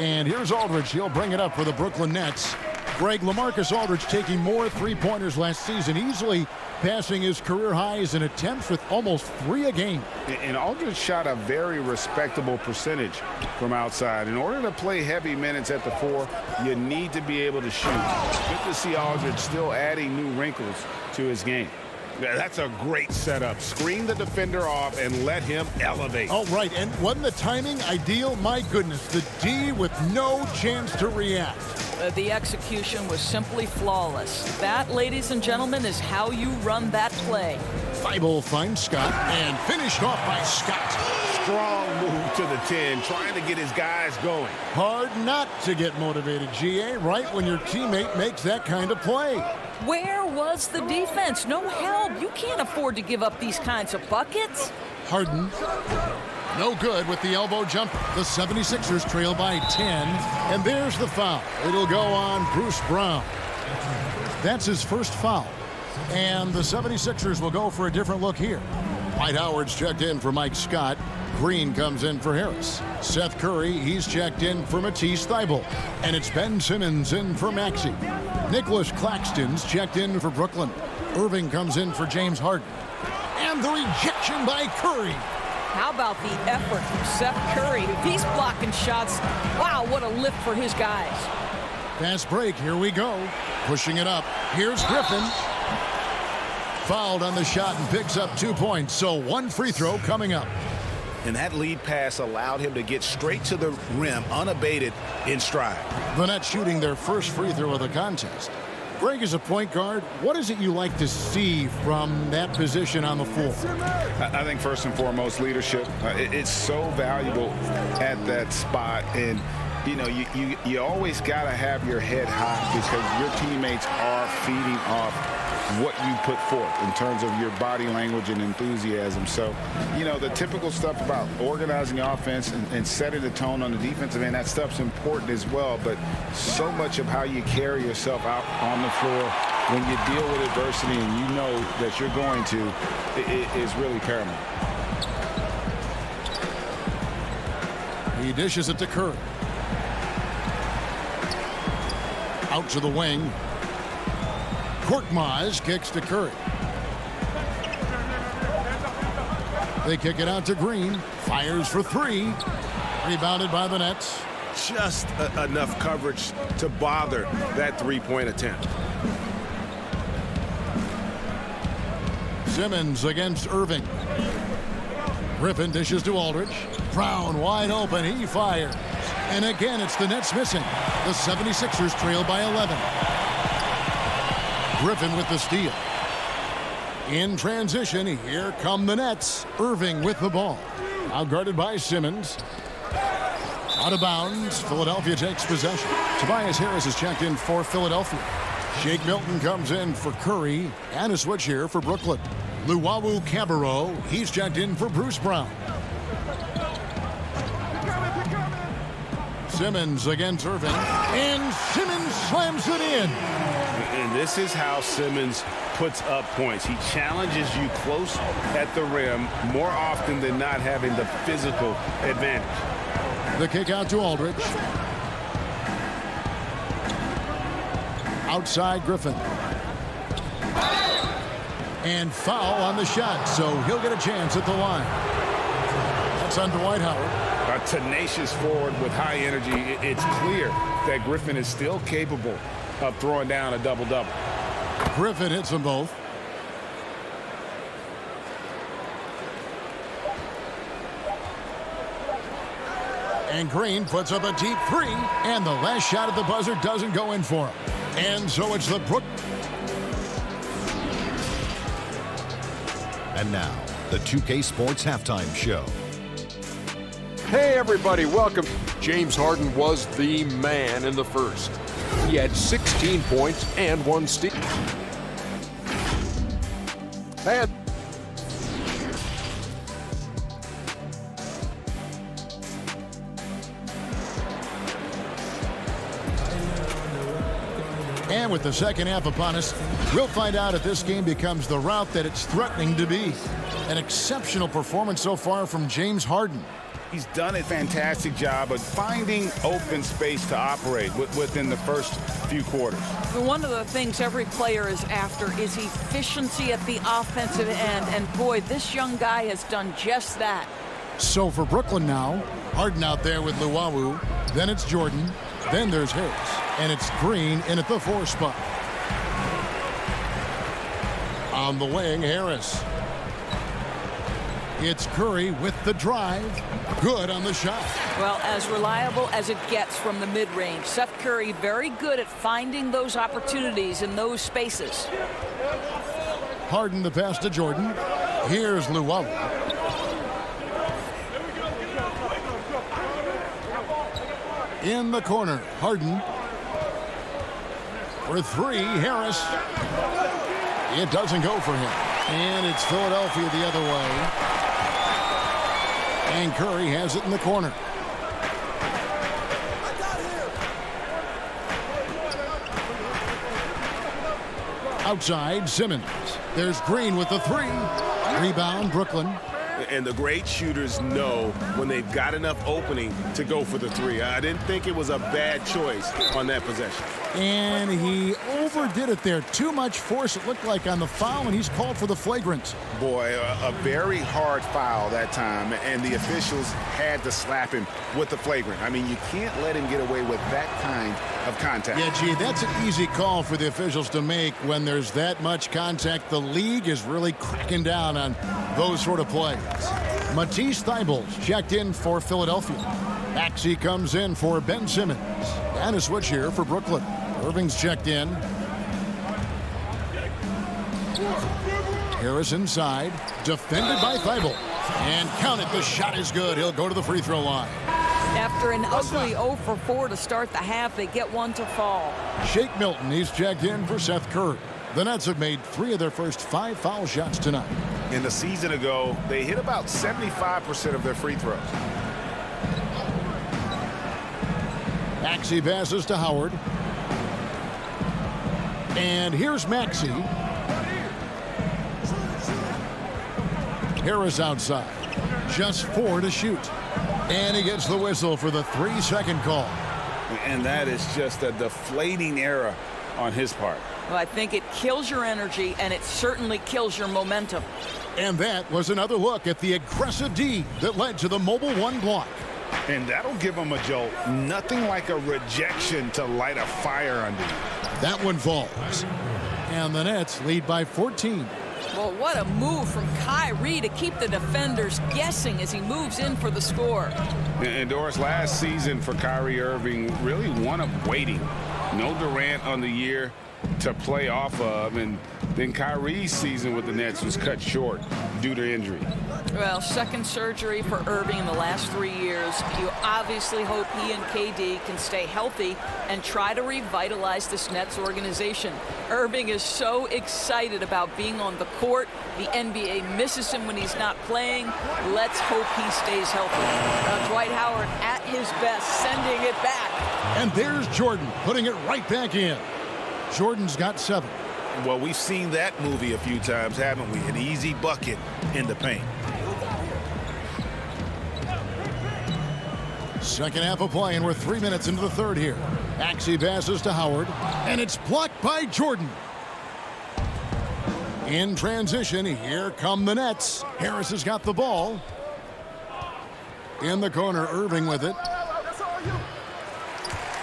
And here's Aldridge. He'll bring it up for the Brooklyn Nets. Greg, LaMarcus Aldridge taking more three-pointers last season, easily passing his career highs in attempts with almost 3 a game. And Aldridge shot a very respectable percentage from outside. In order to play heavy minutes at the 4, you need to be able to shoot. Good to see Aldridge still adding new wrinkles to his game. That's a great setup. Screen the defender off and let him elevate. Oh, right. And wasn't the timing ideal? My goodness, the D with no chance to react. The execution was simply flawless. That, ladies and gentlemen, is how you run that play. Thibault finds Scott and finished off by Scott. Strong move to the 10, trying to get his guys going. Hard not to get motivated, GA, right when your teammate makes that kind of play. Where was the defense? No help. You can't afford to give up these kinds of buckets. Harden, no good with the elbow jumper. The 76ers trail by 10, and there's the foul. It'll go on Bruce Brown. That's his first foul, and the 76ers will go for a different look here. Dwight Howard's checked in for Mike Scott. Green comes in for Harris. Seth Curry, he's checked in for Matisse Thybulle. And it's Ben Simmons in for Maxey. Nicholas Claxton's checked in for Brooklyn. Irving comes in for James Harden. And the rejection by Curry. How about the effort from Seth Curry? If he's blocking shots, wow, what a lift for his guys. Fast break, here we go. Pushing it up. Here's Griffin. Fouled on the shot and picks up 2 points. So one free throw coming up. And that lead pass allowed him to get straight to the rim unabated in stride. The Nets shooting their first free throw of the contest. Greg, as a point guard, what is it you like to see from that position on the floor? I think first and foremost, leadership. It's so valuable at that spot. And, you know, you always got to have your head high because your teammates are feeding off what you put forth in terms of your body language and enthusiasm. So, you know, the typical stuff about organizing the offense and setting the tone on the defensive end, that stuff's important as well. But so much of how you carry yourself out on the floor when you deal with adversity and you know that you're going to is really paramount. He dishes it to Curry. Out to the wing. Korkmaz kicks to Curry. They kick it out to Green. Fires for three. Rebounded by the Nets. Just enough coverage to bother that three-point attempt. Simmons against Irving. Griffin dishes to Aldridge. Brown wide open. He fires. And again, it's the Nets missing. The 76ers trail by 11. Griffin with the steal. In transition, here come the Nets. Irving with the ball. Now guarded by Simmons. Out of bounds. Philadelphia takes possession. Tobias Harris is checked in for Philadelphia. Shake Milton comes in for Curry. And a switch here for Brooklyn. Luwawu Cabarro. He's checked in for Bruce Brown. Simmons against Irving. And Simmons slams it in. And this is how Simmons puts up points. He challenges you close at the rim more often than not, having the physical advantage. The kick out to Aldridge. Outside Griffin. And foul on the shot, so he'll get a chance at the line. That's on Dwight Howard. A tenacious forward with high energy. It's clear that Griffin is still capable of throwing down a double-double. Griffin hits them both. And Green puts up a deep three, and the last shot at the buzzer doesn't go in for him. And so it's the And now, the 2K Sports Halftime Show. Hey everybody, welcome. James Harden was the man in the first. He had 16 points and 1 steal. And with the second half upon us, we'll find out if this game becomes the route that it's threatening to be. An exceptional performance so far from James Harden. He's done a fantastic job of finding open space to operate within the first few quarters. One of the things every player is after is efficiency at the offensive end. And boy, this young guy has done just that. So for Brooklyn now, Harden out there with Luwawu. Then it's Jordan. Then there's Harris. And it's Green in at the 4 spot. On the wing, Harris. It's Curry with the drive. Good on the shot. Well, as reliable as it gets from the mid-range. Seth Curry very good at finding those opportunities in those spaces. Harden the pass to Jordan. Here's Luwawu. In the corner, Harden. For three, Harris. It doesn't go for him. And it's Philadelphia the other way. And Curry has it in the corner. Outside, Simmons. There's Green with the three. Rebound, Brooklyn. And the great shooters know when they've got enough opening to go for the three. I didn't think it was a bad choice on that possession. And he overdid it there. Too much force, it looked like, on the foul, and he's called for the flagrant. Boy, a very hard foul that time, and the officials had to slap him with the flagrant. I mean, you can't let him get away with that kind of contact. Yeah, gee, that's an easy call for the officials to make when there's that much contact. The league is really cracking down on those sort of plays. Matisse Thybulle checked in for Philadelphia. Maxey comes in for Ben Simmons. And a switch here for Brooklyn. Irving's checked in. Harris inside. Defended by Thybulle. And count it, the shot is good. He'll go to the free throw line. After an ugly 0 for 4 to start the half, they get one to fall. Shake Milton, he's checked in for Seth Curry. The Nets have made 3 of their first 5 foul shots tonight. In the season ago, they hit about 75% of their free throws. Maxey passes to Howard. And here's Maxey. Harris outside. Just 4 to shoot. And he gets the whistle for the 3-second call. And that is just a deflating error on his part. Well, I think it kills your energy, and it certainly kills your momentum. And that was another look at the aggressive D that led to the mobile 1 block. And that'll give him a jolt. Nothing like a rejection to light a fire under you. That one falls. And the Nets lead by 14. Well, what a move from Kyrie to keep the defenders guessing as he moves in for the score. And Doris, last season for Kyrie Irving, really one of waiting. No Durant on the year to play off of, and then Kyrie's season with the Nets was cut short due to injury. Well, second surgery for Irving in the last 3 years. You obviously hope he and KD can stay healthy and try to revitalize this Nets organization. Irving is so excited about being on the court. The NBA misses him when he's not playing. Let's hope he stays healthy. Dwight Howard at his best, sending it back. And there's Jordan putting it right back in. Jordan's got 7. Well, we've seen that movie a few times, haven't we? An easy bucket in the paint. Second half of play, and we're 3 minutes into the third here. Maxey passes to Howard, and it's blocked by Jordan. In transition, here come the Nets. Harris has got the ball. In the corner, Irving with it.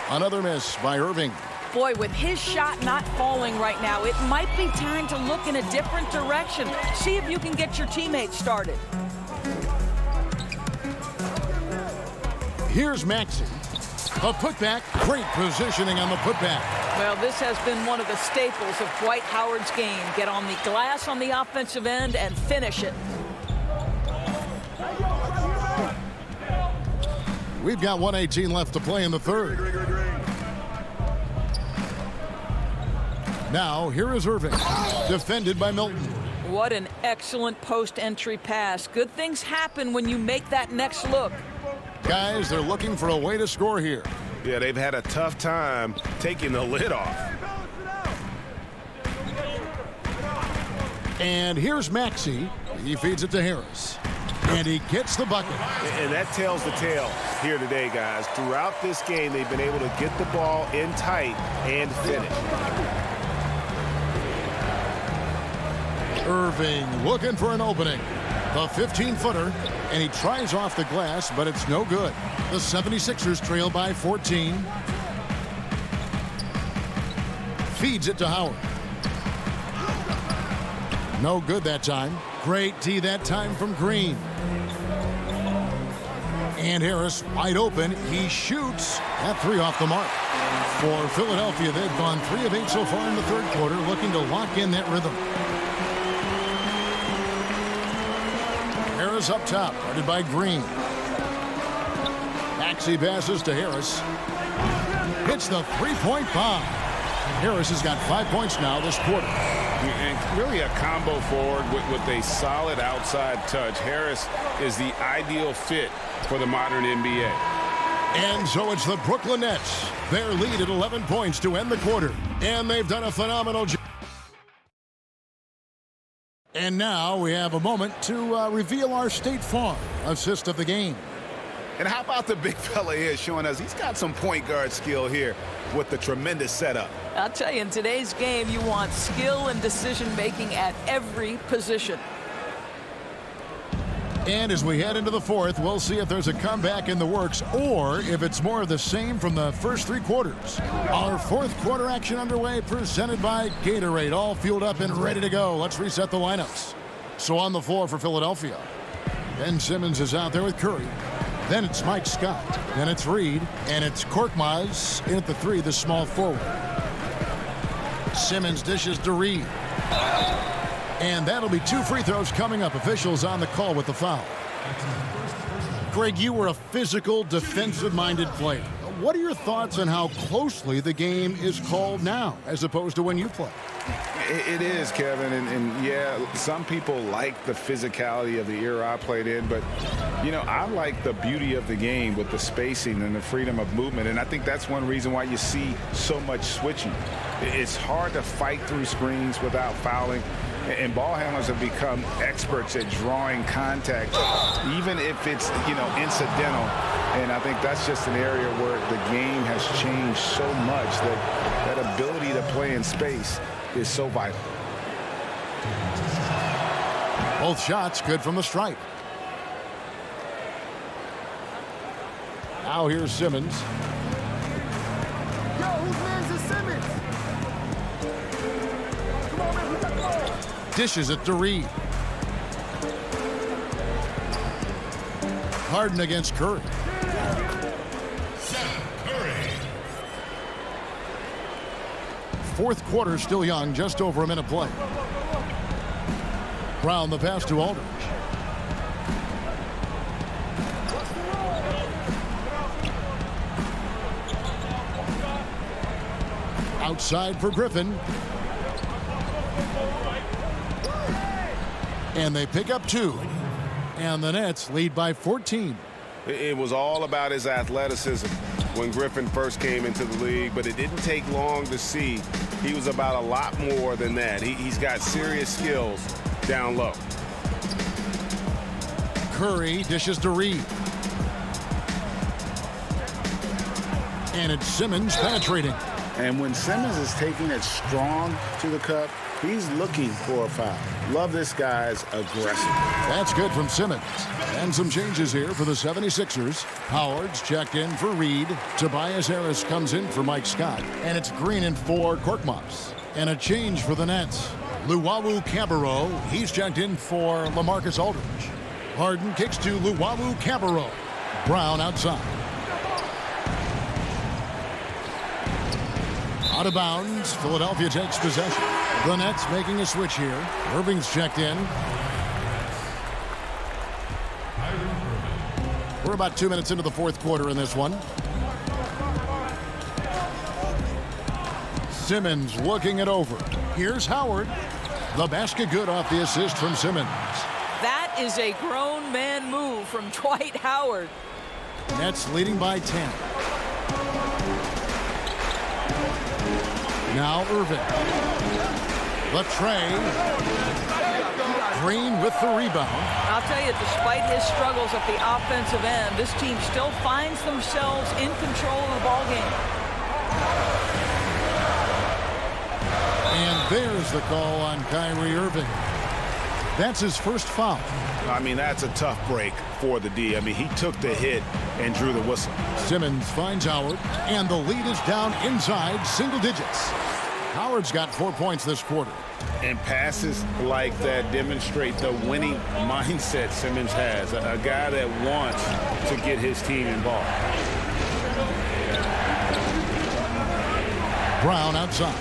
Another miss by Irving. Boy, with his shot not falling right now, it might be time to look in a different direction. See if you can get your teammates started. Here's Maxey. A putback. Great positioning on the putback. Well, this has been one of the staples of Dwight Howard's game. Get on the glass on the offensive end and finish it. We've got 1:18 left to play in the third. Now, here is Irving, defended by Milton. What an excellent post-entry pass. Good things happen when you make that next look. Guys, they're looking for a way to score here. Yeah, they've had a tough time taking the lid off. And here's Maxey. He feeds it to Harris. And he gets the bucket. And that tells the tale here today, guys. Throughout this game, they've been able to get the ball in tight and finish. Irving looking for an opening. The 15-footer, and he tries off the glass, but it's no good. The 76ers trail by 14. Feeds it to Howard. No good that time. Great D that time from Green. And Harris wide open. He shoots. That 3 off the mark. For Philadelphia, they've gone 3 of 8 so far in the third quarter, looking to lock in that rhythm. Harris up top, guarded by Green. Maxey passes to Harris. Hits the 3-point bomb. Harris has got 5 points now this quarter. And really a combo forward with a solid outside touch. Harris is the ideal fit for the modern NBA. And so it's the Brooklyn Nets. Their lead at 11 points to end the quarter. And they've done a phenomenal job. And now we have a moment to reveal our State Farm assist of the game. And how about the big fella here showing us he's got some point guard skill here with the tremendous setup. I'll tell you, in today's game, you want skill and decision-making at every position. And as we head into the fourth, we'll see if there's a comeback in the works or if it's more of the same from the first 3 quarters. Our fourth quarter action underway, presented by Gatorade, all fueled up and ready to go. Let's reset the lineups. So on the floor for Philadelphia, Ben Simmons is out there with Curry. Then it's Mike Scott. Then it's Reed. And it's Korkmaz in at the 3, the small forward. Simmons dishes to Reed. And that'll be 2 free throws coming up. Officials on the call with the foul. Greg, you were a physical, defensive-minded player. What are your thoughts on how closely the game is called now as opposed to when you played? It is, Kevin, and yeah, some people like the physicality of the era I played in, but, you know, I like the beauty of the game with the spacing and the freedom of movement, and I think that's one reason why you see so much switching. It's hard to fight through screens without fouling, and ball handlers have become experts at drawing contact, even if it's, you know, incidental, and I think that's just an area where the game has changed so much that that ability to play in space is so vital. Both shots good from the stripe. Now here's Simmons. Yo, whose man's is Simmons? Come on, man, we got the ball. Dishes it to Reed. Harden against Curry. Fourth quarter still young, just over a minute play. Brown the pass to Aldridge. Outside for Griffin. And they pick up 2. And the Nets lead by 14. It was all about his athleticism when Griffin first came into the league, but it didn't take long to see he was about a lot more than that. He's got serious skills down low. Curry dishes to Reed. And it's Simmons penetrating. And when Simmons is taking it strong to the cup, he's looking for a foul. Love this guy's aggressive. That's good from Simmons. And some changes here for the 76ers. Howard's checked in for Reed. Tobias Harris comes in for Mike Scott. And it's Green in for Korkmaz. And a change for the Nets. Luwawu-Cabarrot, he's checked in for LaMarcus Aldridge. Harden kicks to Luwawu-Cabarrot. Brown outside. Out of bounds. Philadelphia takes possession. The Nets making a switch here. Irving's checked in. We're about 2 minutes into the fourth quarter in this one. Simmons looking it over. Here's Howard. The basket good off the assist from Simmons. That is a grown man move from Dwight Howard. Nets leading by 10. Now Irving. The tray. Green with the rebound. I'll tell you, despite his struggles at the offensive end, this team still finds themselves in control of the ball game. And there's the call on Kyrie Irving. That's his first foul. I mean, that's a tough break for the D. I mean, he took the hit and drew the whistle. Simmons finds Howard, and the lead is down inside single digits. Howard's got 4 points this quarter. And passes like that demonstrate the winning mindset Simmons has. A guy that wants to get his team involved. Brown outside.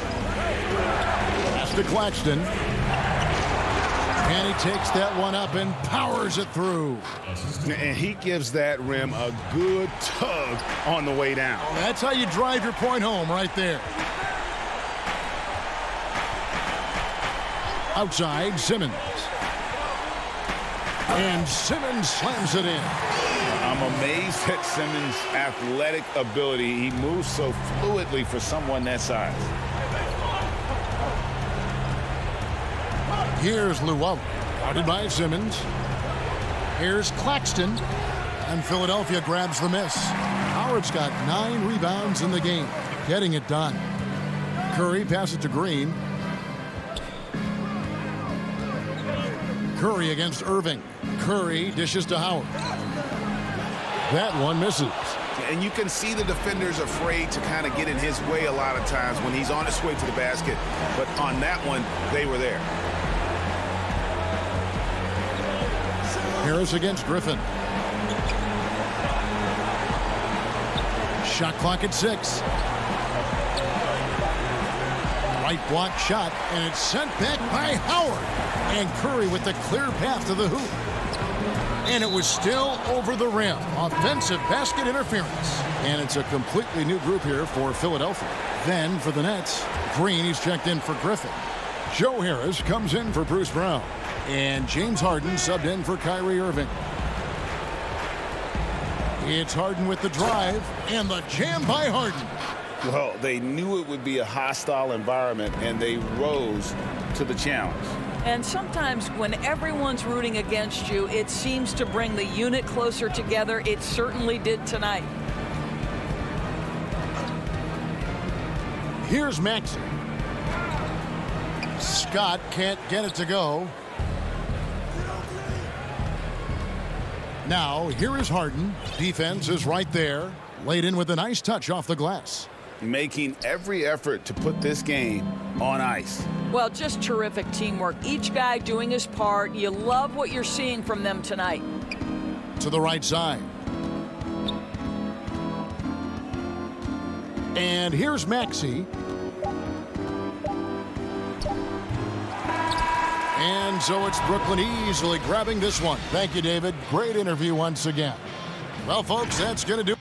Pass to Claxton. And he takes that one up and powers it through. And he gives that rim a good tug on the way down. That's how you drive your point home right there. Outside, Simmons. And Simmons slams it in. I'm amazed at Simmons' athletic ability. He moves so fluidly for someone that size. Here's Llewellyn, guarded by Simmons. Here's Claxton, and Philadelphia grabs the miss. Howard's got 9 rebounds in the game, getting it done. Curry passes to Green. Curry against Irving. Curry dishes to Howard. That one misses. And you can see the defenders afraid to kind of get in his way a lot of times when he's on his way to the basket. But on that one, they were there. Harris against Griffin. Shot clock at 6. Right block shot, and it's sent back by Howard. And Curry with the clear path to the hoop. And it was still over the rim. Offensive basket interference. And it's a completely new group here for Philadelphia. Then for the Nets, Green, he's checked in for Griffin. Joe Harris comes in for Bruce Brown. And James Harden subbed in for Kyrie Irving. It's Harden with the drive, and the jam by Harden. Well, they knew it would be a hostile environment, and they rose to the challenge. And sometimes when everyone's rooting against you, it seems to bring the unit closer together. It certainly did tonight. Here's Maxey. Scott can't get it to go. Now, here is Harden. Defense is right there. Laid in with a nice touch off the glass. Making every effort to put this game on ice. Well, just terrific teamwork. Each guy doing his part. You love what you're seeing from them tonight. To the right side. And here's Maxey. And so it's Brooklyn easily grabbing this one. Thank you, David. Great interview once again. Well, folks, that's going to do.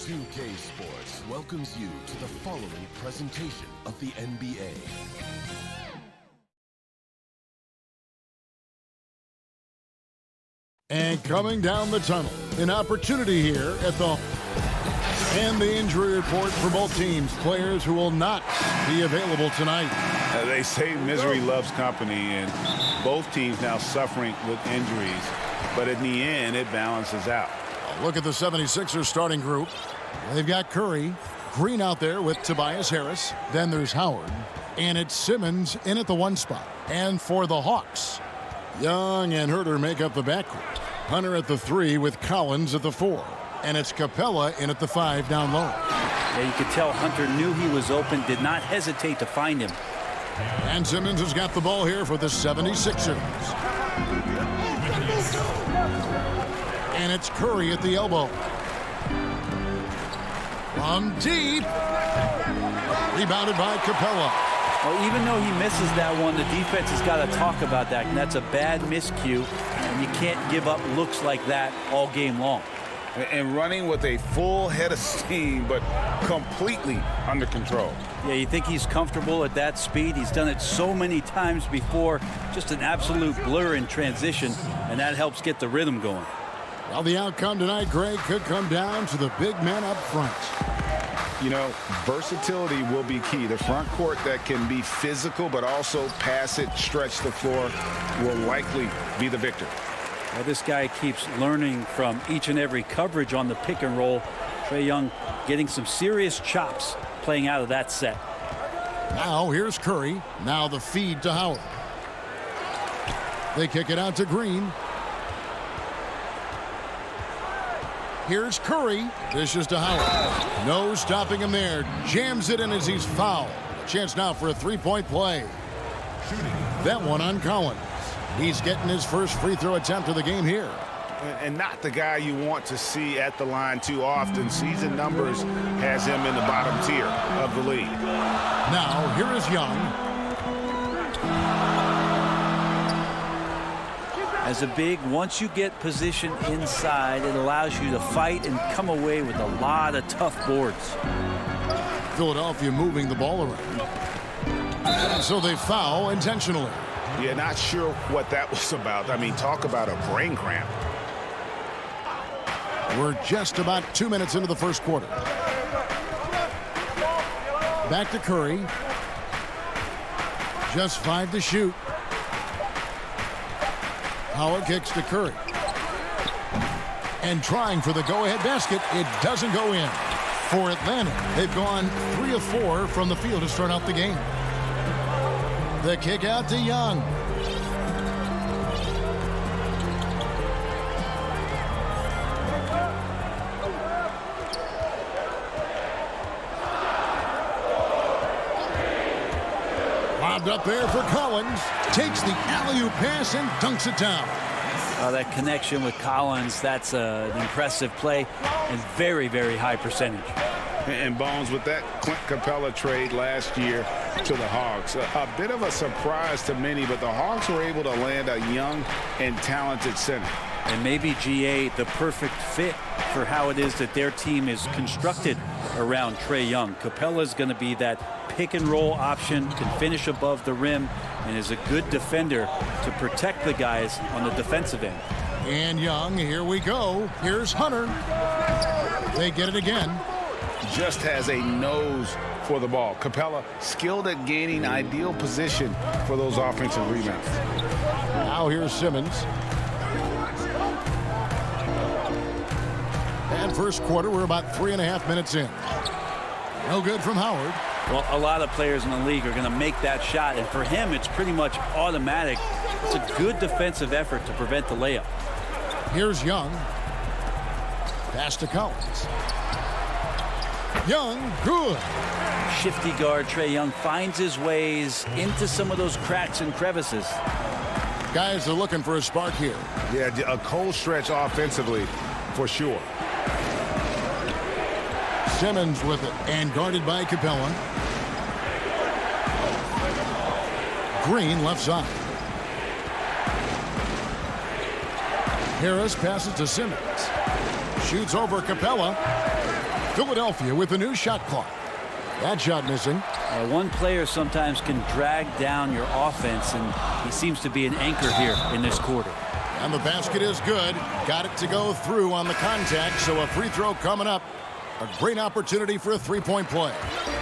2K Sports welcomes you to the following presentation of the NBA. And coming down the tunnel, an opportunity here at the... And the injury report for both teams. Players who will not be available tonight. They say misery loves company, and both teams now suffering with injuries. But in the end, it balances out. Look at the 76ers starting group. They've got Curry, Green out there with Tobias Harris. Then there's Howard. And it's Simmons in at the 1 spot. And for the Hawks, Young and Herter make up the backcourt. Hunter at the 3 with Collins at the 4. And it's Capella in at the 5 down low. Yeah, you could tell Hunter knew he was open, did not hesitate to find him. And Simmons has got the ball here for the 76ers. And it's Curry at the elbow. From deep. Rebounded by Capella. Well, even though he misses that one, the defense has got to talk about that. And that's a bad miscue. And you can't give up looks like that all game long. And running with a full head of steam, but completely under control. Yeah, you think he's comfortable at that speed. He's done it so many times before. Just an absolute blur in transition, and that helps get the rhythm going. Well, the outcome tonight, Greg, could come down to the big man up front. You know, versatility will be key. The front court that can be physical, but also pass it, stretch the floor, will likely be the victor. Well, this guy keeps learning from each and every coverage on the pick and roll. Trae Young getting some serious chops playing out of that set. Now here's Curry. Now the feed to Howard. They kick it out to Green. Here's Curry. Dishes to Howard. No stopping him there. Jams it in as he's fouled. A chance now for a three-point play. That one on Collins. He's getting his first free throw attempt of the game here. And not the guy you want to see at the line too often. Season numbers has him in the bottom tier of the league. Now, here is Young. As a big, once you get position inside, it allows you to fight and come away with a lot of tough boards. Philadelphia moving the ball around. And so they foul intentionally. Yeah, not sure what that was about. I mean, talk about a brain cramp. We're just about 2 minutes into the first quarter. Back to Curry. Just 5 to shoot. Howard kicks to Curry. And trying for the go-ahead basket. It doesn't go in. For Atlanta, they've gone 3 of 4 from the field to start out the game. The kick out to Young. Lobbed up there for Collins. Takes the alley-oop pass and dunks it down. That connection with Collins, that's an impressive play and very, very high percentage. And Bones, with that Clint Capella trade last year to the Hawks, a bit of a surprise to many, but the Hawks were able to land a young and talented center. And maybe GA the perfect fit for how it is that their team is constructed around Trae Young. Capella's going to be that pick and roll option, can finish above the rim, and is a good defender to protect the guys on the defensive end. And Young, here we go. Here's Hunter. They get it again. Just has a nose for the ball. Capella skilled at gaining ideal position for those offensive rebounds. Now here's Simmons. And first quarter, we're about 3.5 minutes in. No good from Howard. Well, a lot of players in the league are going to make that shot, and for him, it's pretty much automatic. It's a good defensive effort to prevent the layup. Here's Young. Pass to Collins. Young, good. Shifty guard Trae Young finds his ways into some of those cracks and crevices. Guys are looking for a spark here. Yeah, a cold stretch offensively for sure. Simmons with it and guarded by Capella. Green left side. Harris passes to Simmons. Shoots over Capella. Philadelphia with the new shot clock. That shot missing. One player sometimes can drag down your offense, and he seems to be an anchor here in this quarter. And the basket is good. Got it to go through on the contact, so a free throw coming up. A great opportunity for a three-point play.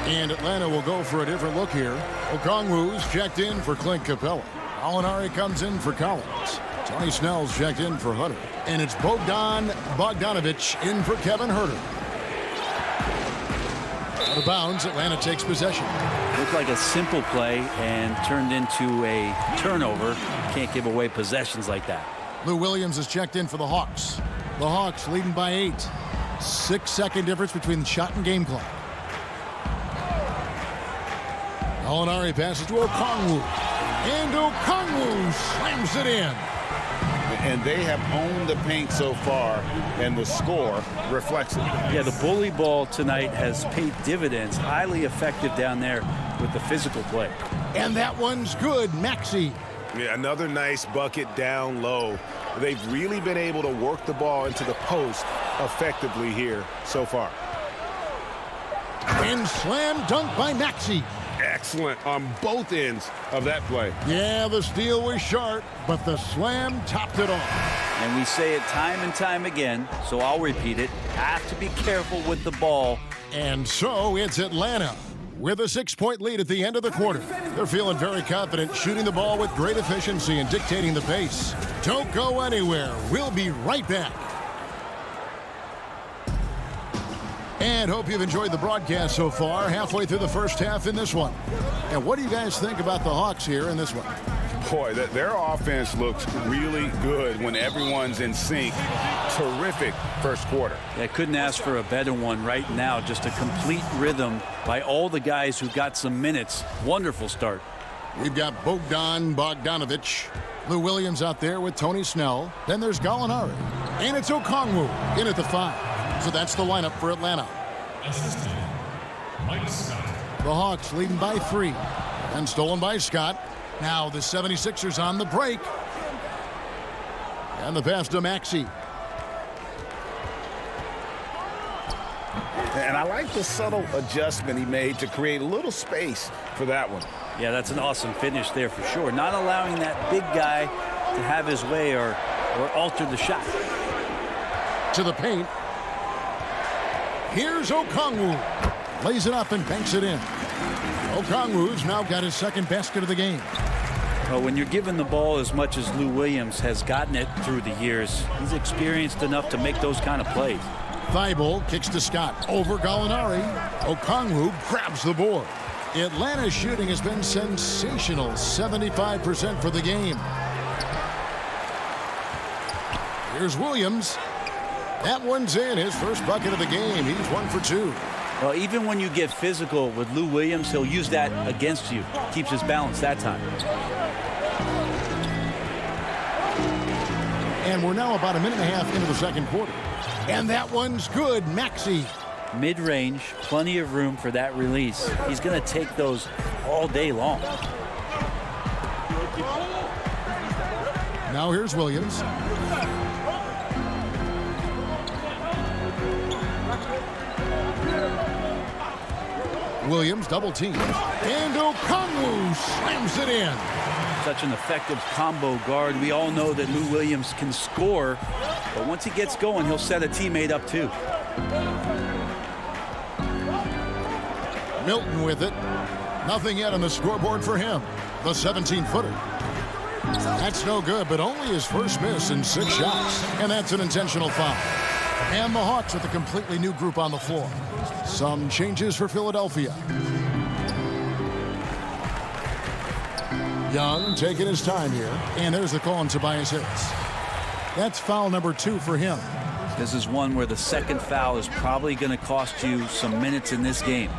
And Atlanta will go for a different look here. Okongwu's checked in for Clint Capella. Alinari comes in for Collins. Tony Snell's checked in for Hunter. And it's Bogdan Bogdanovic in for Kevin Huerter. Out of bounds, Atlanta takes possession. Looked like a simple play and turned into a turnover. Can't give away possessions like that. Lou Williams is checked in for the Hawks. The Hawks leading by 8. 6-second difference between the shot and game clock. Alinari passes to Okongwu. And Okongwu slams it in. And they have owned the paint so far, and the score reflects it. Yeah, the bully ball tonight has paid dividends. Highly effective down there with the physical play. And that one's good. Maxey. Yeah, another nice bucket down low. They've really been able to work the ball into the post effectively here so far. And slam dunk by Maxey. Excellent on both ends of that play. Yeah, the steal was sharp, but the slam topped it off. And we say it time and time again, so I'll repeat it. Have to be careful with the ball. And so it's Atlanta with a 6-point lead at the end of the quarter. They're feeling very confident, shooting the ball with great efficiency and dictating the pace. Don't go anywhere. We'll be right back. And hope you've enjoyed the broadcast so far. Halfway through the first half in this one. And what do you guys think about the Hawks here in this one? Boy, their offense looks really good when everyone's in sync. Terrific first quarter. I couldn't ask for a better one right now. Just a complete rhythm by all the guys who got some minutes. Wonderful start. We've got Bogdan Bogdanovic. Lou Williams out there with Tony Snell. Then there's Gallinari. And it's Okongwu in at the 5. So that's the lineup for Atlanta. Assistant, Mike Scott. The Hawks leading by 3. And stolen by Scott. Now the 76ers on the break. And the pass to Maxey. And I like the subtle adjustment he made to create a little space for that one. Yeah, that's an awesome finish there for sure. Not allowing that big guy to have his way or alter the shot. To the paint. Here's Okongwu. Lays it up and banks it in. Okongwu's now got his second basket of the game. Well, when you're given the ball as much as Lou Williams has gotten it through the years, he's experienced enough to make those kind of plays. Thibault kicks to Scott. Over Gallinari. Okongwu grabs the board. Atlanta's shooting has been sensational. 75% for the game. Here's Williams. That one's in. His first bucket of the game. He's 1 for 2. Well, even when you get physical with Lou Williams, he'll use that against you. Keeps his balance that time. And we're now about a minute and a half into the second quarter. And that one's good. Maxey. Mid-range, plenty of room for that release. He's going to take those all day long. Now here's Williams. Williams double team. And Okongwu slams it in. Such an effective combo guard. We all know that Lou Williams can score, but once he gets going, he'll set a teammate up too. Milton with it. Nothing yet on the scoreboard for him. The 17-footer. That's no good, but only his first miss in 6 shots. And that's an intentional foul. And the Hawks with a completely new group on the floor. Some changes for Philadelphia. Young taking his time here. And there's the call on Tobias Harris. That's foul number 2 for him. This is one where the second foul is probably going to cost you some minutes in this game.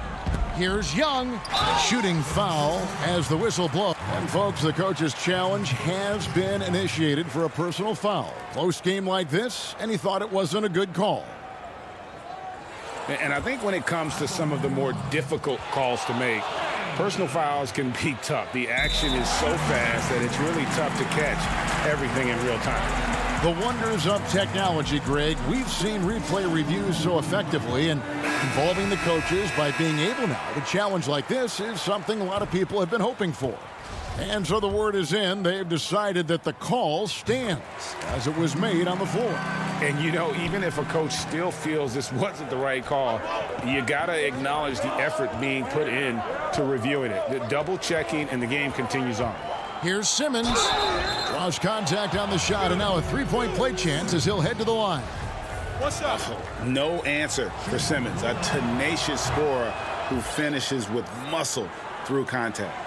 Here's Young. Shooting foul as the whistle blows. And folks, the coach's challenge has been initiated for a personal foul. Close game like this, and he thought it wasn't a good call. And I think when it comes to some of the more difficult calls to make, personal fouls can be tough. The action is so fast that it's really tough to catch everything in real time. The wonders of technology, Greg. We've seen replay reviews so effectively, and involving the coaches by being able now to challenge like this is something a lot of people have been hoping for. And so the word is in. They've decided that the call stands as it was made on the floor. And, you know, even if a coach still feels this wasn't the right call, you got to acknowledge the effort being put in to reviewing it. The double checking, and the game continues on. Here's Simmons. Draws contact on the shot, and now a three-point play chance as he'll head to the line. What's up? No answer for Simmons, a tenacious scorer who finishes with muscle through contact.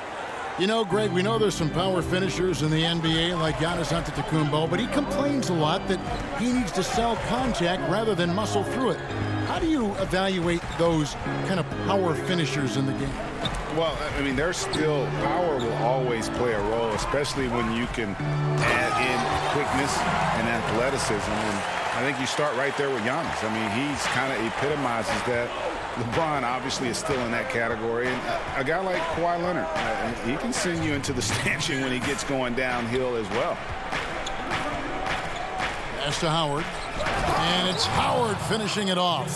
You know, Greg, we know there's some power finishers in the NBA like Giannis Antetokounmpo, but he complains a lot that he needs to sell contact rather than muscle through it. How do you evaluate those kind of power finishers in the game? Well, I mean, there's still power will always play a role, especially when you can add in quickness and athleticism. And I think you start right there with Giannis. I mean, he's kind of epitomizes that. LeBron obviously is still in that category. And a guy like Kawhi Leonard, he can send you into the stanchion when he gets going downhill as well. Pass to Howard. And it's Howard finishing it off.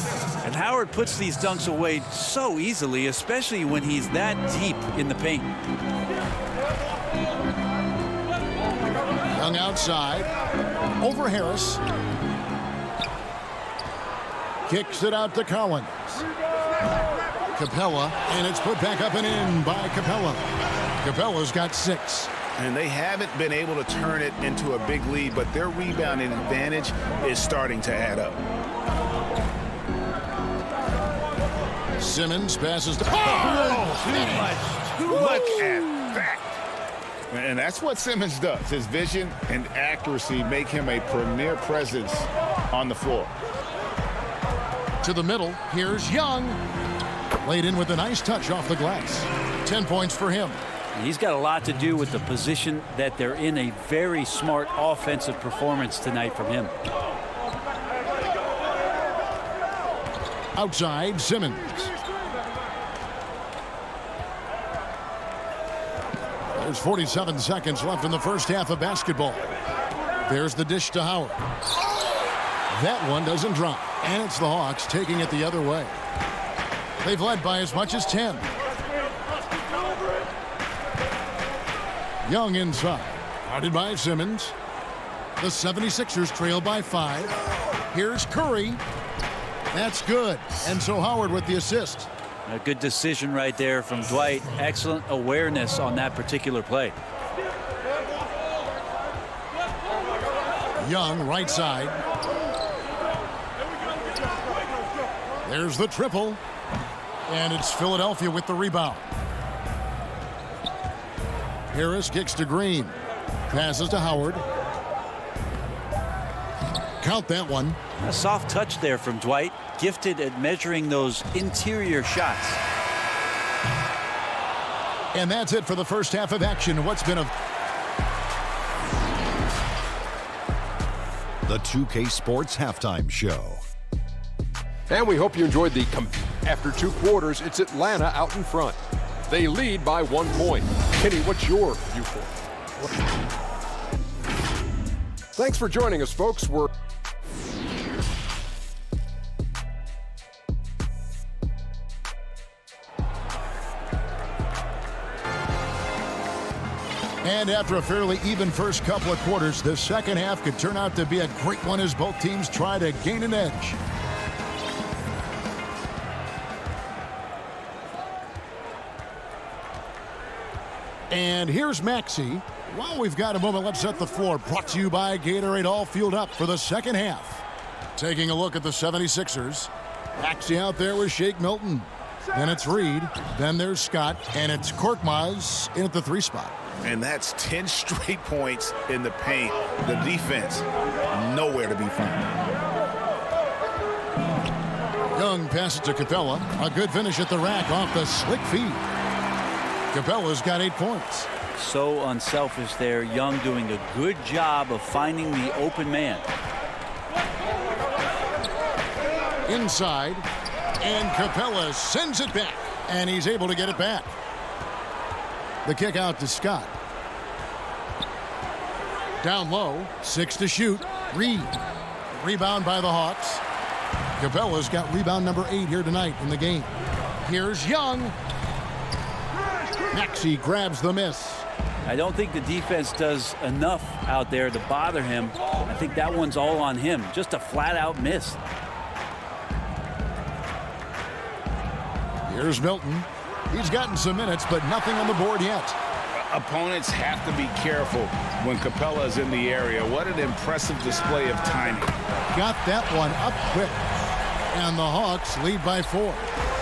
And Howard puts these dunks away so easily, especially when he's that deep in the paint. Young outside. Over Harris. Kicks it out to Collins. Capella, and it's put back up and in by Capella. Capella's got 6. And they haven't been able to turn it into a big lead, but their rebounding advantage is starting to add up. Simmons passes to... Too much. Look at that. And that's what Simmons does. His vision and accuracy make him a premier presence on the floor. To the middle, here's Young. Laid in with a nice touch off the glass. 10 points for him. He's got a lot to do with the position that they're in. A very smart offensive performance tonight from him. Outside, Simmons. There's 47 seconds left in the first half of basketball. There's the dish to Howard. That one doesn't drop, and it's the Hawks taking it the other way. They've led by as much as 10. Young inside. Guarded by Simmons. The 76ers trail by 5. Here's Curry. That's good. And so Howard with the assist. A good decision right there from Dwight. Excellent awareness on that particular play. Young right side. There's the triple. And it's Philadelphia with the rebound. Harris kicks to Green. Passes to Howard. Count that one. A soft touch there from Dwight. Gifted at measuring those interior shots. And that's it for the first half of action. What's been a... The 2K Sports Halftime Show. And we hope you enjoyed the after 2 quarters, it's Atlanta out in front. They lead by 1 point. Kenny, what's your viewpoint? Thanks for joining us, folks. And after a fairly even first couple of quarters, the second half could turn out to be a great one as both teams try to gain an edge. And here's Maxey. While we've got a moment, let's set the floor. Brought to you by Gatorade, all fueled up for the second half. Taking a look at the 76ers. Maxey out there with Shake Milton. Then it's Reed. Then there's Scott. And it's Korkmaz in at the 3 spot. And that's 10 straight points in the paint. The defense, nowhere to be found. Young passes to Capella. A good finish at the rack off the slick feed. Capella's got 8 points. So unselfish there. Young doing a good job of finding the open man. Inside. And Capella sends it back. And he's able to get it back. The kick out to Scott. Down low. 6 to shoot. Reed. Rebound by the Hawks. Capella's got rebound number 8 here tonight in the game. Here's Young. Maxey grabs the miss. I don't think the defense does enough out there to bother him. I think that one's all on him. Just a flat-out miss. Here's Milton. He's gotten some minutes, but nothing on the board yet. Opponents have to be careful when Capella is in the area. What an impressive display of timing. Got that one up quick. And the Hawks lead by 4.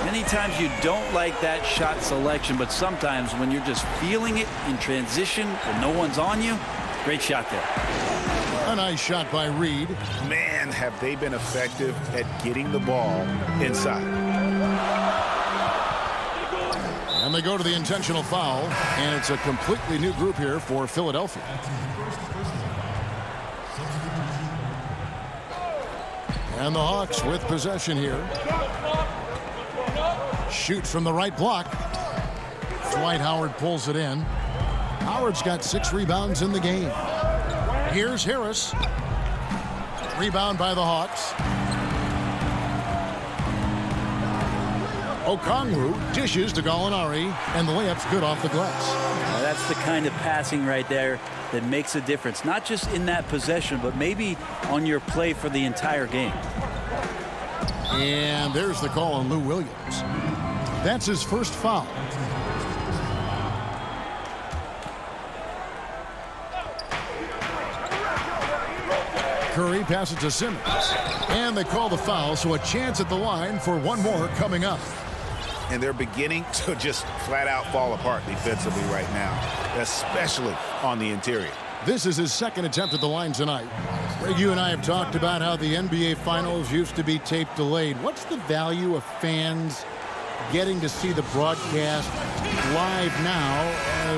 Many times you don't like that shot selection, but sometimes when you're just feeling it in transition and no one's on you, great shot there. A nice shot by Reed. Man, have they been effective at getting the ball inside. And they go to the intentional foul, and it's a completely new group here for Philadelphia. And the Hawks with possession here. Shoot from the right block. Dwight Howard pulls it in. Howard's got 6 rebounds in the game. Here's Harris. Rebound by the Hawks. Okongwu dishes to Gallinari, and the layup's good off the glass. Now that's the kind of passing right there that makes a difference, not just in that possession, but maybe on your play for the entire game. And there's the call on Lou Williams. That's his first foul. Curry passes to Simmons. And they call the foul, so a chance at the line for one more coming up. And they're beginning to just flat out fall apart defensively right now, especially on the interior. This is his second attempt at the line tonight. Greg, you and I have talked about how the NBA Finals used to be tape delayed. What's the value of fans getting to see the broadcast live now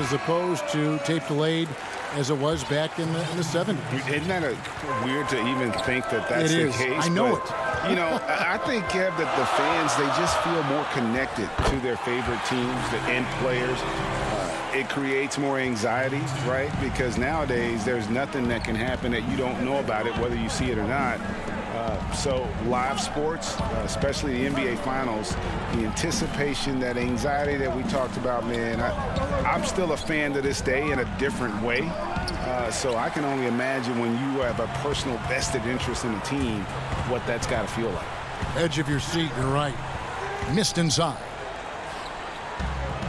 as opposed to tape delayed as it was back in the 70s? Isn't that weird to even think that that's the case? I know it. You know, I think, Kev, that the fans, they just feel more connected to their favorite teams and players. It creates more anxiety, right? Because nowadays there's nothing that can happen that you don't know about it, whether you see it or not. So live sports, especially the NBA Finals, the anticipation, that anxiety that we talked about, man, I'm still a fan to this day in a different way. So I can only imagine when you have a personal vested interest in a team, what that's got to feel like. Edge of your seat, you're right. Missed inside.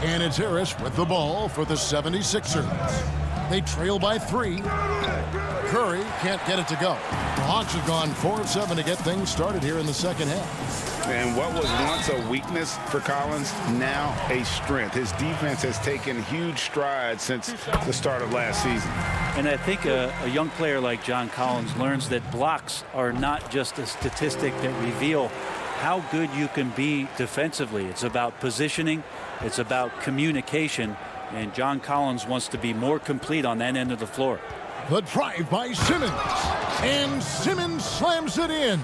And it's Harris with the ball for the 76ers. They trail by 3. Curry can't get it to go. The Hawks have gone 4 of 7 to get things started here in the second half. And what was once a weakness for Collins, now a strength. His defense has taken huge strides since the start of last season. And I think a young player like John Collins learns that blocks are not just a statistic that reveal how good you can be defensively. It's about positioning. It's about communication. And John Collins wants to be more complete on that end of the floor. The drive by Simmons. And Simmons slams it in.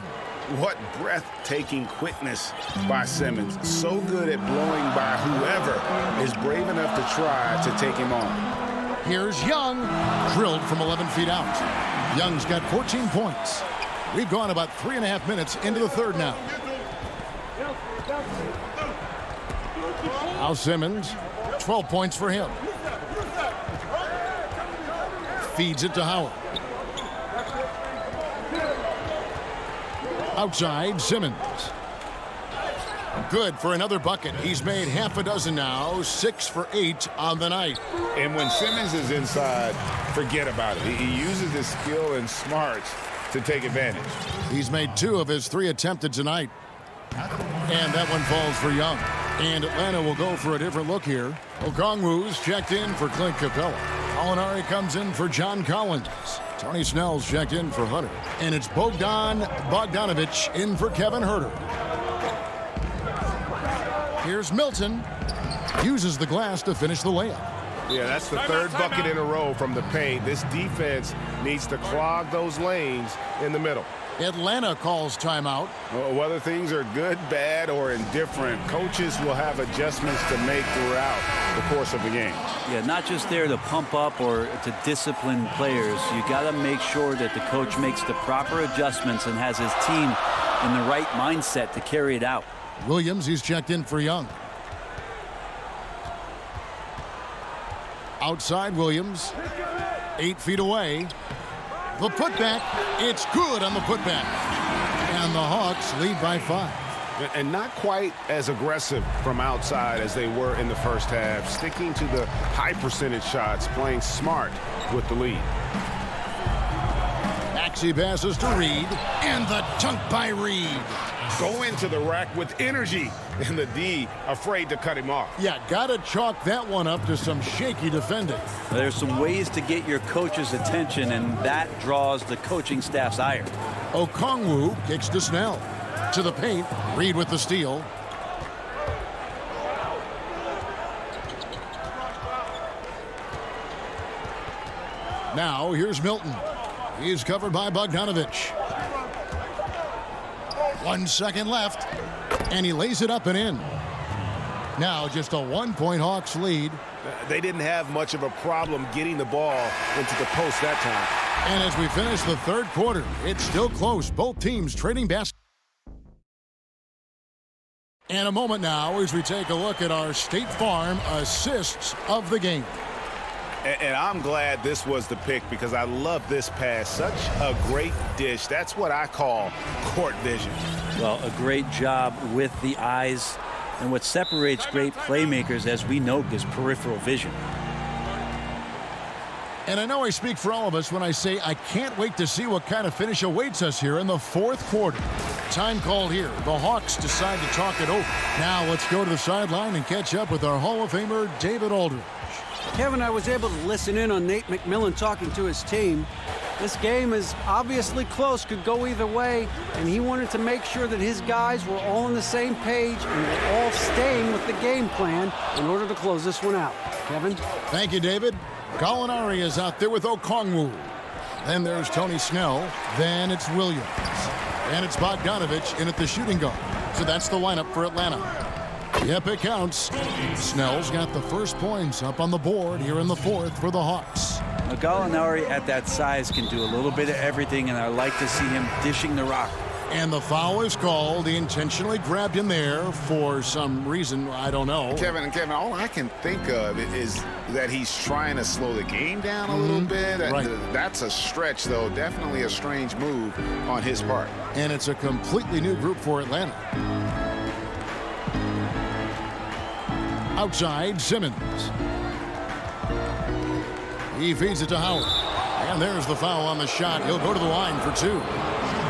What breathtaking quickness by Simmons. So good at blowing by whoever is brave enough to try to take him on. Here's Young. Drilled from 11 feet out. Young's got 14 points. We've gone about 3.5 minutes into the third now. Now Simmons, 12 points for him. Feeds it to Howard. Outside, Simmons. Good for another bucket. He's made half a dozen now, 6 for 8 on the night. And when Simmons is inside, forget about it. He uses his skill and smarts to take advantage. He's made 2 of his 3 attempted tonight. And that one falls for Young. And Atlanta will go for a different look here. Okongwu's checked in for Clint Capella. Gallinari comes in for John Collins. Tony Snell's checked in for Hunter. And it's Bogdan Bogdanovic in for Kevin Huerter. Here's Milton. Uses the glass to finish the layup. Yeah, that's the third bucket in a row from the paint. This defense needs to clog those lanes in the middle. Atlanta calls timeout. Whether things are good, bad, or indifferent, coaches will have adjustments to make throughout the course of the game. Yeah, not just there to pump up or to discipline players. You got to make sure that the coach makes the proper adjustments and has his team in the right mindset to carry it out. Williams, he's checked in for Young. Outside Williams, 8 feet away. The putback, it's good on the putback. And the Hawks lead by 5. And not quite as aggressive from outside as they were in the first half, sticking to the high percentage shots, playing smart with the lead. Maxey passes to Reed, and the dunk by Reed. Go into the rack with energy, and the D afraid to cut him off. Yeah, gotta chalk that one up to some shaky defending. There's some ways to get your coach's attention, and that draws the coaching staff's ire. Okongwu kicks to Snell. To the paint, Reed with the steal. Now, here's Milton. He's covered by Bogdanovich. 1 second left, and he lays it up and in. Now just a 1-point Hawks lead. They didn't have much of a problem getting the ball into the post that time. And as we finish the third quarter, it's still close. Both teams trading basketball. And a moment now as we take a look at our State Farm assists of the game. And I'm glad this was the pick because I love this pass. Such a great dish. That's what I call court vision. Well, a great job with the eyes. And what separates great playmakers, as we know, is peripheral vision. And I know I speak for all of us when I say I can't wait to see what kind of finish awaits us here in the fourth quarter. Time called here. The Hawks decide to talk it over. Now let's go to the sideline and catch up with our Hall of Famer, David Aldridge. Kevin, I was able to listen in on Nate McMillan talking to his team. This game is obviously close, could go either way, and he wanted to make sure that his guys were all on the same page and were all staying with the game plan in order to close this one out. Kevin? Thank you, David. Gallinari is out there with Okongwu. Then there's Tony Snell. Then it's Williams. And it's Bogdanovich in at the shooting guard. So that's the lineup for Atlanta. Yep, it counts. Snell's got the first points up on the board here in the fourth for the Hawks. Now, Gallinari at that size can do a little bit of everything, and I like to see him dishing the rock. And the foul is called. He intentionally grabbed him there for some reason. I don't know. Kevin, all I can think of is that he's trying to slow the game down a little bit. Right. That's a stretch, though. Definitely a strange move on his part. And it's a completely new group for Atlanta. Outside, Simmons. He feeds it to Howard. And there's the foul on the shot. He'll go to the line for 2.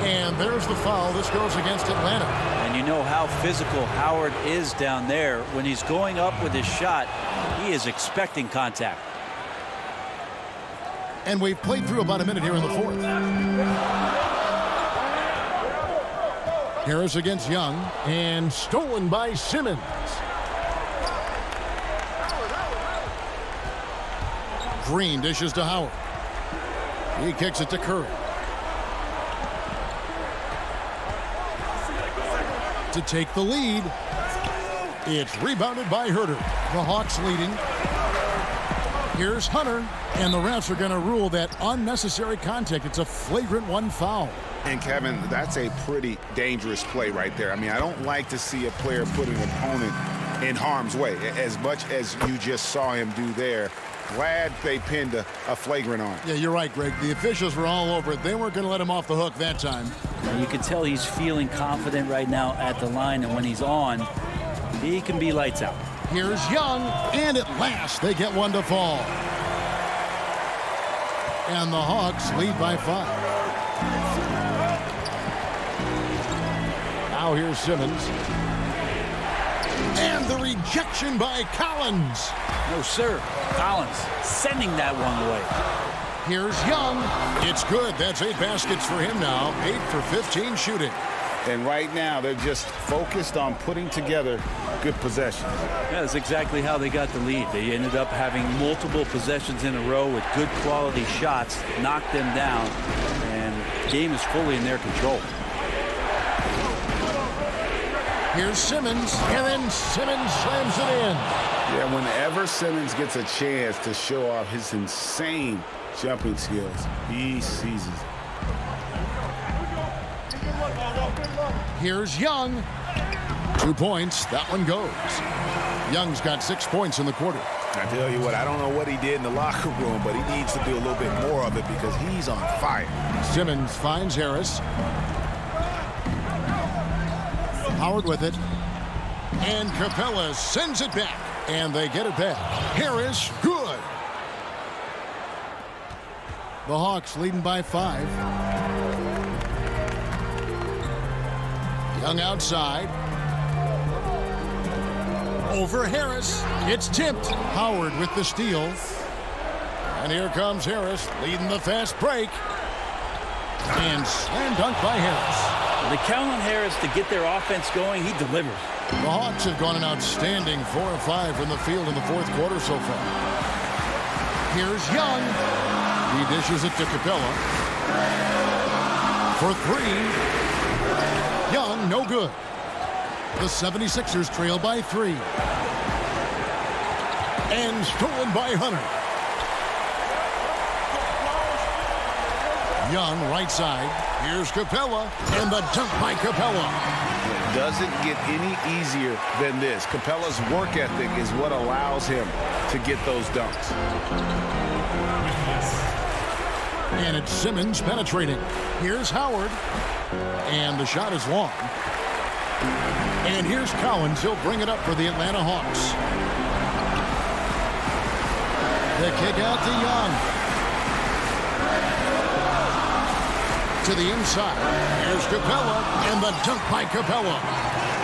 And there's the foul. This goes against Atlanta. And you know how physical Howard is down there. When he's going up with his shot, he is expecting contact. And we've played through about a minute here in the fourth. Harris against Young. And stolen by Simmons. Green dishes to Howard. He kicks it to Curry. To take the lead. It's rebounded by Herter. The Hawks leading. Here's Hunter. And the refs are going to rule that unnecessary contact. It's a flagrant 1 foul. And, Kevin, that's a pretty dangerous play right there. I mean, I don't like to see a player put an opponent in harm's way, as much as you just saw him do there. Glad they pinned a flagrant on it. Yeah, you're right, Greg. The officials were all over it. They weren't going to let him off the hook that time. And you can tell he's feeling confident right now at the line, and when he's on, he can be lights out. Here's Young, and at last they get one to fall. And the Hawks lead by 5. Now here's Simmons. And the rejection by Collins. No, sir. Collins sending that one away. Here's Young. It's good. That's 8 baskets for him now. 8 for 15 shooting. And right now, they're just focused on putting together good possessions. Yeah, that's exactly how they got the lead. They ended up having multiple possessions in a row with good quality shots, knocked them down, and the game is fully in their control. Here's Simmons, and then Simmons slams it in. Yeah, whenever Simmons gets a chance to show off his insane jumping skills, he seizes it. Here's Young. 2 points. That one goes. Young's got 6 points in the quarter. I tell you what, I don't know what he did in the locker room, but he needs to do a little bit more of it because he's on fire. Simmons finds Harris. Howard with it. And Capella sends it back. And they get it back. Harris, good. The Hawks leading by 5. Young outside. Over Harris. It's tipped. Howard with the steal. And here comes Harris leading the fast break. And slam dunk by Harris. They count on Harris to get their offense going. He delivers. The Hawks have gone an outstanding 4 of 5 from the field in the fourth quarter so far. Here's Young. He dishes it to Capella. For 3. Young, no good. The 76ers trail by 3. And stolen by Hunter. Young, right side. Here's Capella. And the dunk by Capella. It doesn't get any easier than this. Capella's work ethic is what allows him to get those dunks. And it's Simmons penetrating. Here's Howard. And the shot is long. And here's Collins. He'll bring it up for the Atlanta Hawks. The kick out to Young. To the inside. Here's Capella. And the dunk by Capella.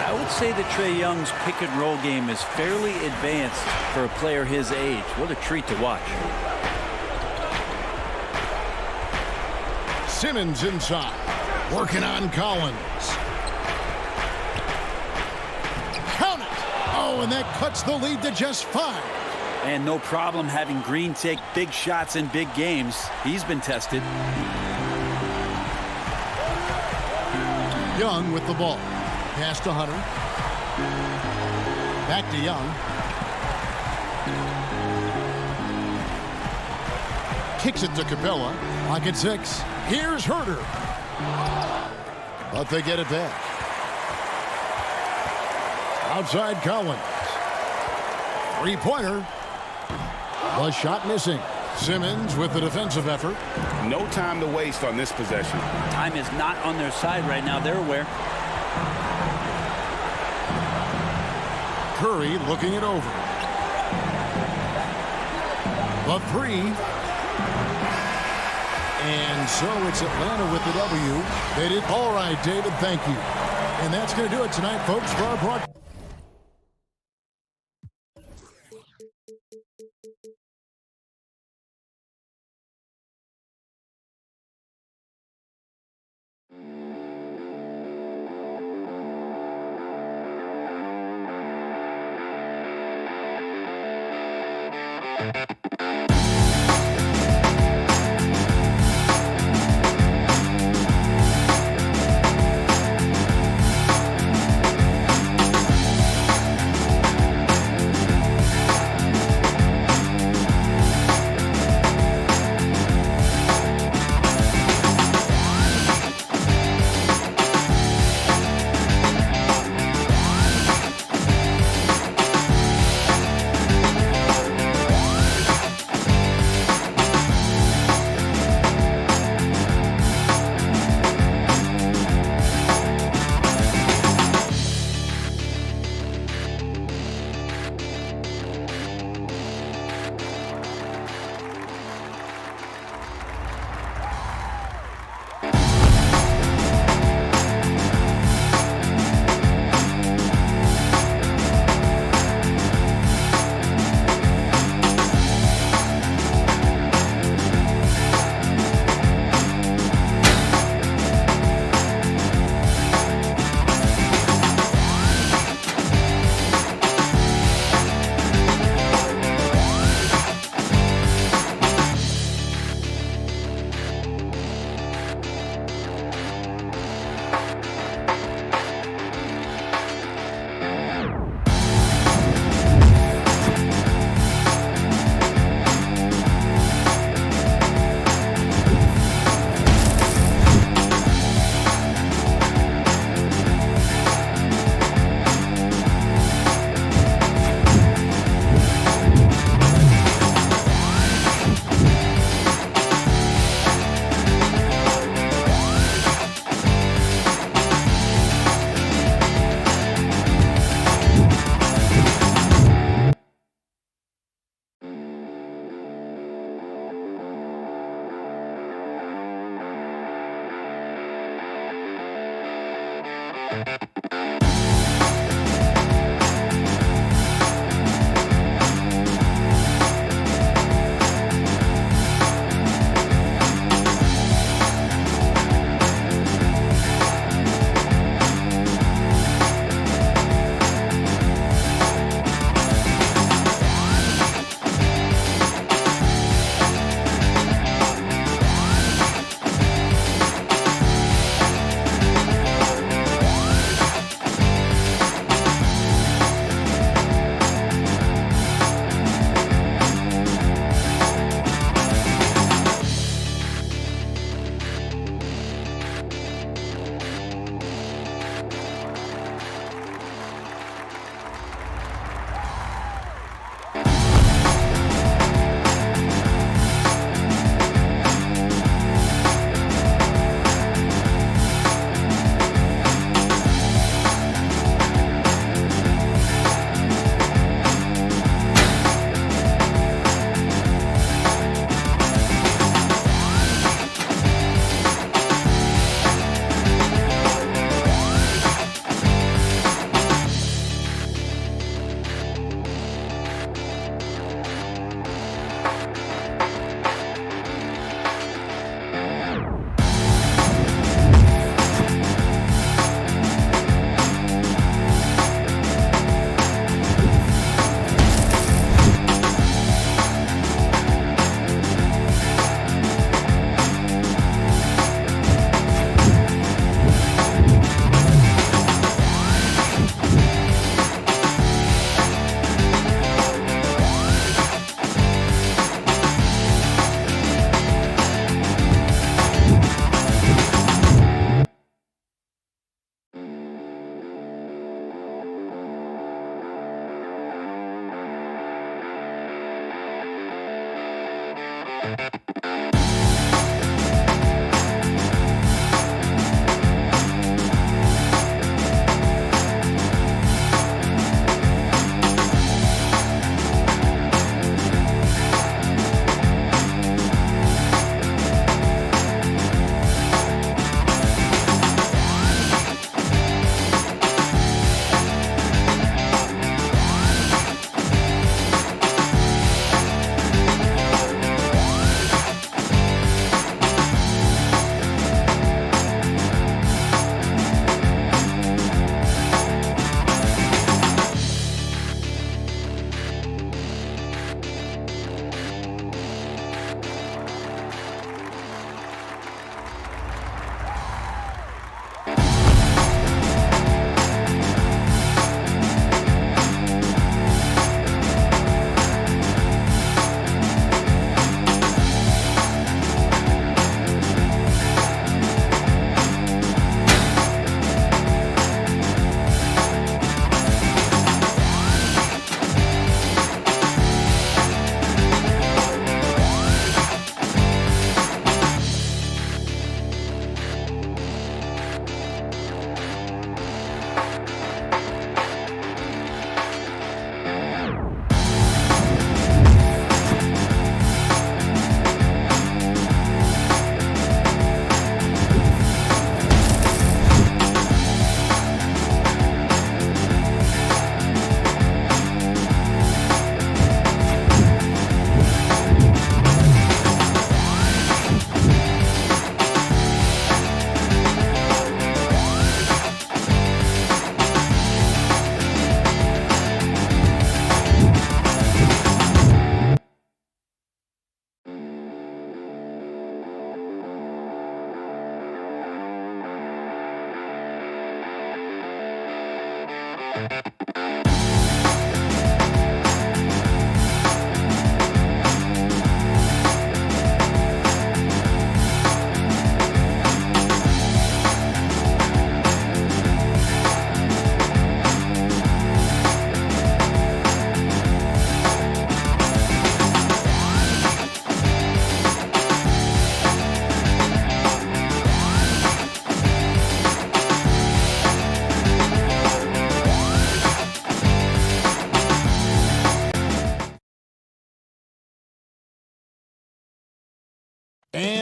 I would say that Trae Young's pick and roll game is fairly advanced for a player his age. What a treat to watch. Simmons inside. Working on Collins. Count it. Oh, and that cuts the lead to just 5. And no problem having Green take big shots in big games. He's been tested. Young with the ball. Pass to Hunter. Back to Young. Kicks it to Capella. Lock at 6. Here's Herter. But they get it back. Outside Collins. 3-pointer. The shot missing. Simmons with the defensive effort. No time to waste on this possession. Time is not on their side right now. They're aware. Curry looking it over. The 3. And so it's Atlanta with the W. They did all right, David. Thank you. And that's going to do it tonight, folks, for our broadcast.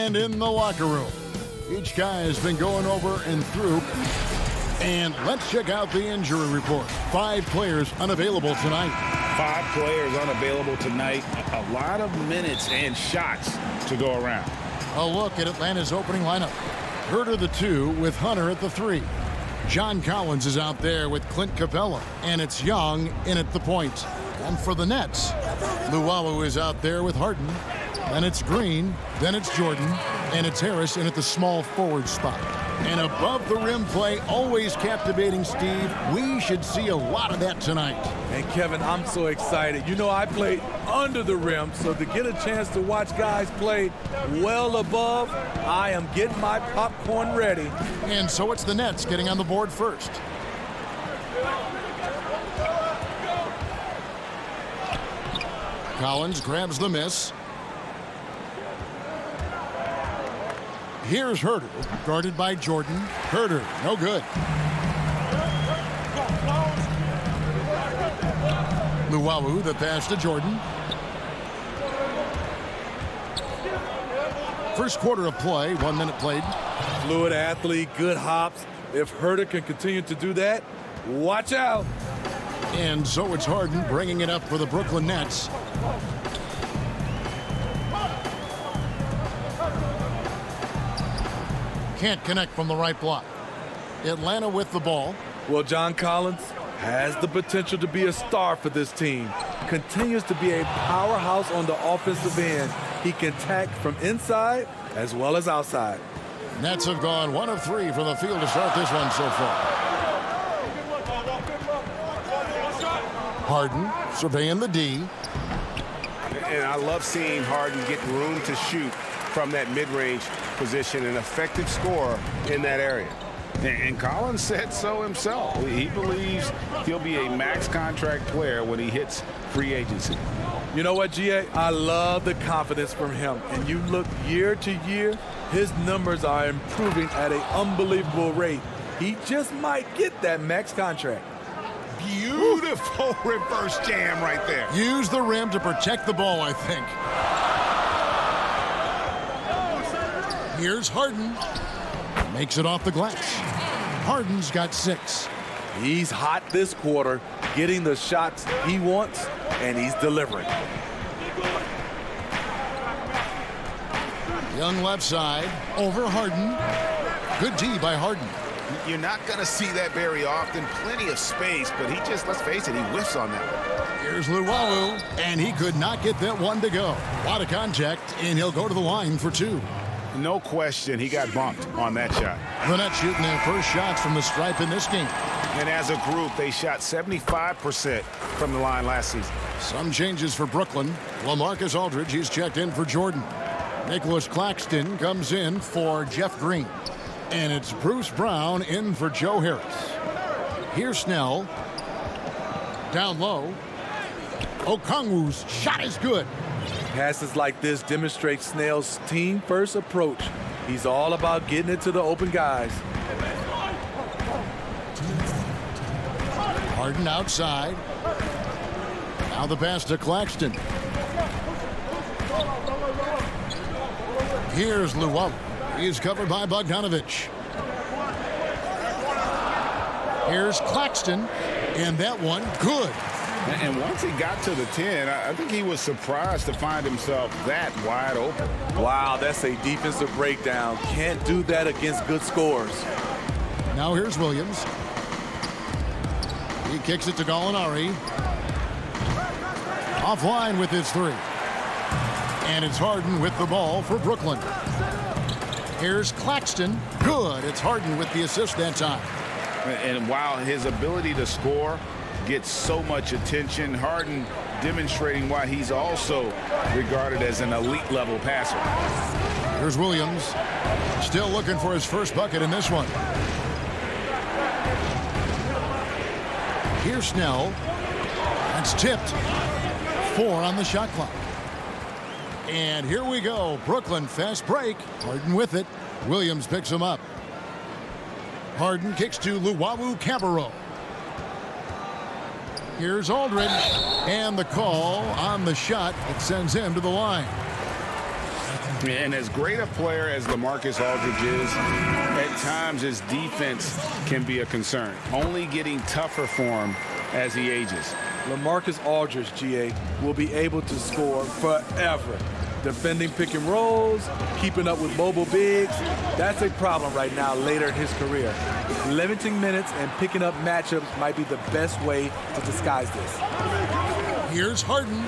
And in the locker room, each guy has been going over and through And let's check out the injury report. 5 players unavailable tonight. 5 players unavailable tonight. A lot of minutes and shots to go around. A look at Atlanta's opening lineup. Herter the 2 with Hunter at the 3. John Collins is out there with Clint Capella. And it's Young in at the point. And for the Nets, Luwawu is out there with Harden. Then it's Green. Then it's Jordan. And it's Harris in at the small forward spot. And above the rim play, always captivating, Steve. We should see a lot of that tonight. And Kevin, I'm so excited. You know, I played under the rim, so to get a chance to watch guys play well above, I am getting my popcorn ready. And so it's the Nets getting on the board first. Collins grabs the miss. Here's Herter, guarded by Jordan. Herter, no good. Luwawu, the pass to Jordan. First quarter of play, 1 minute played. Fluid athlete, good hops. If Herter can continue to do that, watch out. And so it's Harden bringing it up for the Brooklyn Nets. Can't connect from the right block. Atlanta with the ball. Well, John Collins has the potential to be a star for this team. Continues to be a powerhouse on the offensive end. He can attack from inside as well as outside. Nets have gone 1 of 3 from the field to start this one so far. Harden surveying the D. And I love seeing Harden get room to shoot from that mid-range position, an effective scorer in that area. And Collins said so himself. He believes he'll be a max contract player when he hits free agency. You know what, GA? I love the confidence from him. And you look year to year, his numbers are improving at an unbelievable rate. He just might get that max contract. Beautiful reverse jam right there. Use the rim to protect the ball, I think. Here's Harden. Makes it off the glass. Harden's got 6. He's hot this quarter, getting the shots he wants, and he's delivering. Young left side, over Harden. Good D by Harden. You're not going to see that very often. Plenty of space, but he just, let's face it, he whiffs on that one. Here's Luwawu, and he could not get that one to go. A lot of contact, and he'll go to the line for 2. No question, he got bumped on that shot. The Nets shooting their first shots from the stripe in this game. And as a group, they shot 75% from the line last season. Some changes for Brooklyn. LaMarcus Aldridge, he's checked in for Jordan. Nicholas Claxton comes in for Jeff Green. And it's Bruce Brown in for Joe Harris. Here's Snell. Down low. Okongwu's shot is good. Passes like this demonstrate Snell's team-first approach. He's all about getting it to the open guys. Harden outside. Now the pass to Claxton. Here's Luwawu. He's covered by Bogdanovich. Here's Claxton. And that one, good. And once he got to the 10, I think he was surprised to find himself that wide open. Wow, that's a defensive breakdown. Can't do that against good scores. Now here's Williams. He kicks it to Gallinari. Offline with his 3. And it's Harden with the ball for Brooklyn. Here's Claxton. Good. It's Harden with the assist that time. And while his ability to score gets so much attention, Harden demonstrating why he's also regarded as an elite level passer. Here's Williams. Still looking for his first bucket in this one. Here's Snell. That's tipped. 4 on the shot clock. And here we go. Brooklyn fast break. Harden with it. Williams picks him up. Harden kicks to Luwawu-Cabarrot. Here's Aldridge. And the call on the shot that sends him to the line. And as great a player as LaMarcus Aldridge is, at times his defense can be a concern, only getting tougher for him as he ages. LaMarcus Aldridge, GA, will be able to score forever. Defending pick and rolls, keeping up with mobile bigs, that's a problem right now later in his career. Limiting minutes and picking up matchups might be the best way to disguise this. Here's Harden.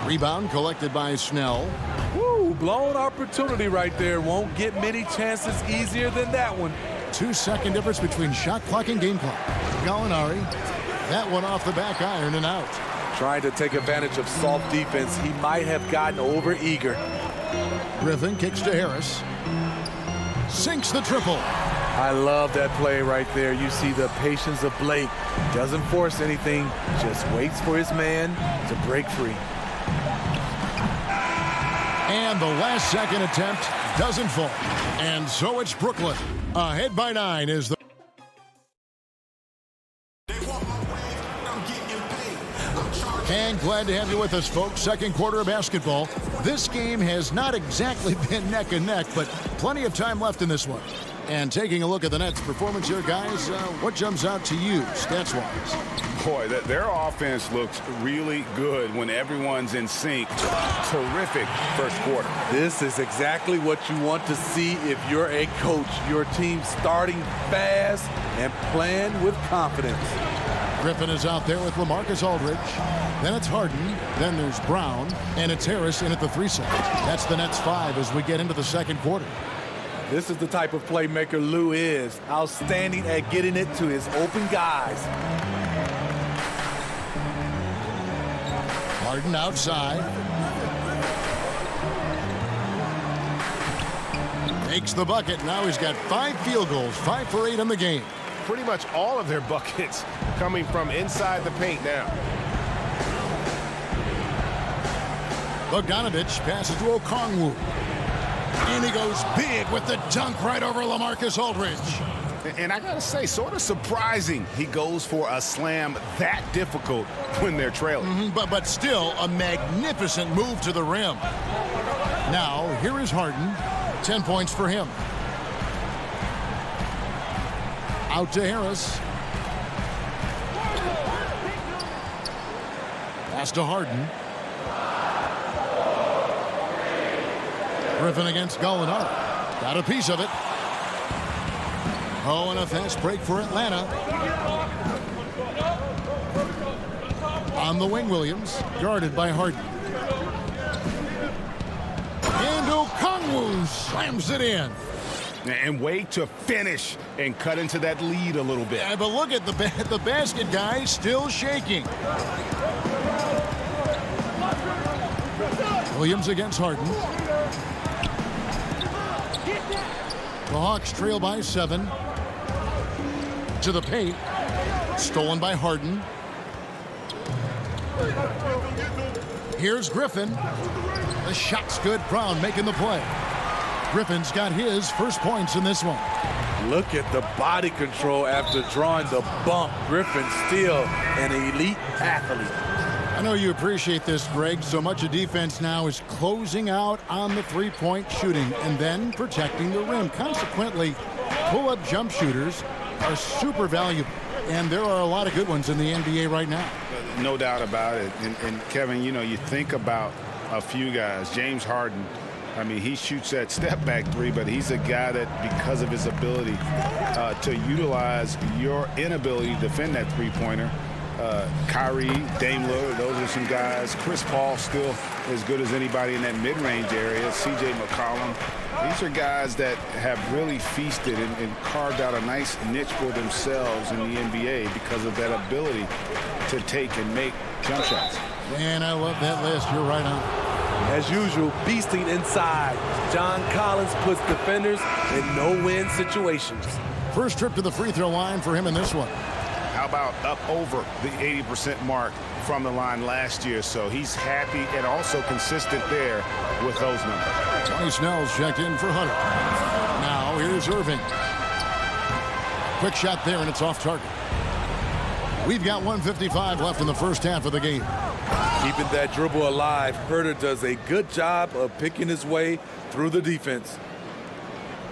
Rebound collected by Snell. Woo, blown opportunity right there. Won't get many chances easier than that one. 2-second difference between shot clock and game clock. Gallinari, that one off the back iron and out. Trying to take advantage of soft defense, he might have gotten over eager. Griffin kicks to Harris. Sinks the triple. I love that play right there. You see the patience of Blake. Doesn't force anything, just waits for his man to break free. And the last second attempt doesn't fall. And so it's Brooklyn. Ahead by 9 is the... And glad to have you with us, folks. Second quarter of basketball. This game has not exactly been neck and neck, but plenty of time left in this one. And taking a look at the Nets' performance here, guys, what jumps out to you, stats-wise? Boy, their offense looks really good when everyone's in sync. Terrific first quarter. This is exactly what you want to see if you're a coach. Your team starting fast and playing with confidence. Griffin is out there with LaMarcus Aldridge. Then it's Harden. Then there's Brown. And it's Harris in at the 3 side. That's the Nets 5 as we get into the second quarter. This is the type of playmaker Lou is. Outstanding at getting it to his open guys. Harden outside. Makes the bucket. Now he's got 5 field goals, 5 for 8 in the game. Pretty much all of their buckets coming from inside the paint now. Bogdanovich passes to Okongwu. And he goes big with the dunk right over LaMarcus Aldridge. And I got to say, sort of surprising he goes for a slam that difficult when they're trailing. But still a magnificent move to the rim. Now, here is Harden. 10 points for him. Out to Harris. Pass to Harden. Griffin against Gallinari. Got a piece of it. Oh, and a fast break for Atlanta. On the wing, Williams. Guarded by Harden. And Okongwu slams it in. And wait to finish and cut into that lead a little bit. Yeah, but look at the basket, guys, still shaking. Williams against Harden. The Hawks trail by 7. To the paint. Stolen by Harden. Here's Griffin. The shot's good. Brown making the play. Griffin's got his first points in this one. Look at the body control after drawing the bump. Griffin still an elite athlete. I know you appreciate this, Greg. So much of defense now is closing out on the three-point shooting and then protecting the rim. Consequently, pull-up jump shooters are super valuable. And there are a lot of good ones in the NBA right now. No doubt about it. And Kevin, you know, you think about a few guys. James Harden, I mean, he shoots that step-back three, but he's a guy that, because of his ability to utilize your inability to defend that three-pointer, Kyrie, Dame Lillard, those are some guys. Chris Paul still as good as anybody in that mid-range area. C.J. McCollum. These are guys that have really feasted and carved out a nice niche for themselves in the NBA because of that ability to take and make jump shots. And I love that list. You're right on. As usual, beasting inside. John Collins puts defenders in no-win situations. First trip to the free throw line for him in this one. How about up over the 80% mark from the line last year? So he's happy and also consistent there with those numbers. Tony Snell's checked in for Hunter. Now here's Irving. Quick shot there, and it's off target. We've got 1:55 left in the first half of the game. Keeping that dribble alive, Herder does a good job of picking his way through the defense.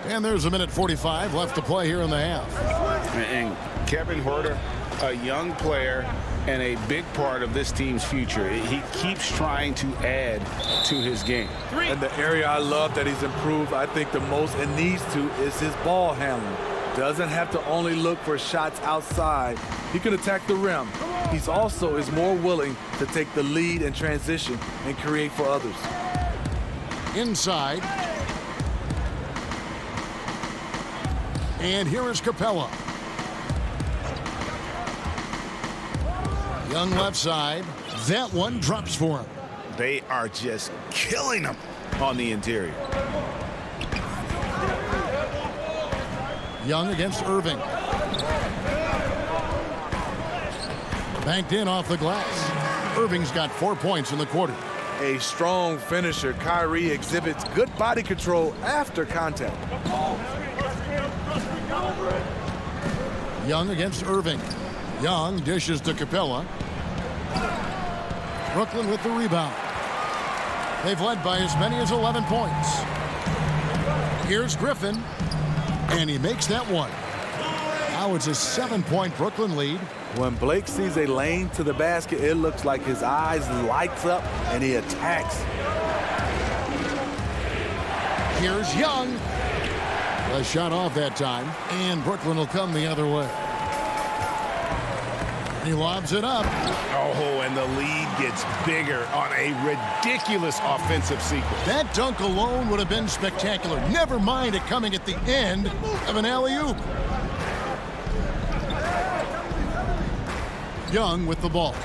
And there's 1:45 left to play here in the half. And Kevin Herder, a young player and a big part of this team's future. He keeps trying to add to his game. And the area I love that he's improved, I think the most and needs to, is his ball handling. Doesn't have to only look for shots outside. He can attack the rim. He's also is more willing to take the lead in transition and create for others. Inside. And here is Capella. Young left side. That one drops for him. They are just killing him on the interior. Young against Irving. Banked in off the glass. Irving's got 4 points in the quarter. A strong finisher. Kyrie exhibits good body control after contact. Young against Irving. Young dishes to Capella. Brooklyn with the rebound. They've led by as many as 11 points. Here's Griffin. And he makes that one. Now it's a 7-point Brooklyn lead. When Blake sees a lane to the basket, it looks like his eyes lights up and he attacks. Here's Young. A shot off that time, and Brooklyn will come the other way. He lobs it up. Oh, and the lead gets bigger on a ridiculous offensive sequence. That dunk alone would have been spectacular. Never mind it coming at the end of an alley-oop. Young with the ball.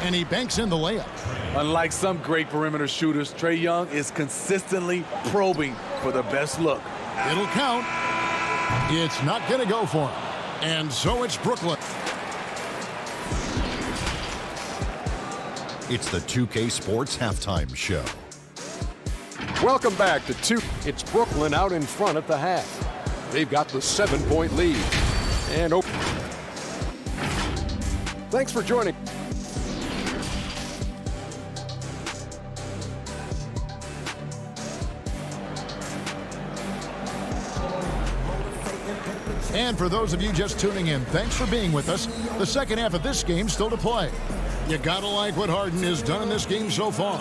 And he banks in the layup. Unlike some great perimeter shooters, Trae Young is consistently probing for the best look. It'll count. It's not going to go for him. And so it's Brooklyn. It's the 2K Sports Halftime Show. Welcome back to 2. It's Brooklyn out in front at the half. They've got the 7-point lead. And open. Thanks for joining. And for those of you just tuning in, thanks for being with us. The second half of this game still to play. You gotta like what Harden has done in this game so far.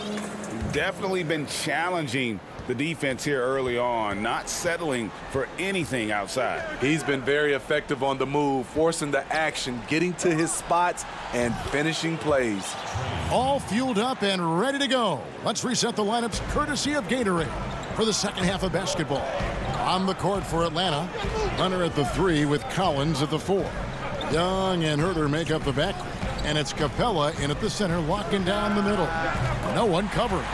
Definitely been challenging the defense here early on, not settling for anything outside. He's been very effective on the move, forcing the action, getting to his spots, and finishing plays. All fueled up and ready to go. Let's reset the lineups courtesy of Gatorade for the second half of basketball. On the court for Atlanta, Hunter at the 3 with Collins at the 4. Young and Herder make up the back, and it's Capella in at the center, locking down the middle. No one covering.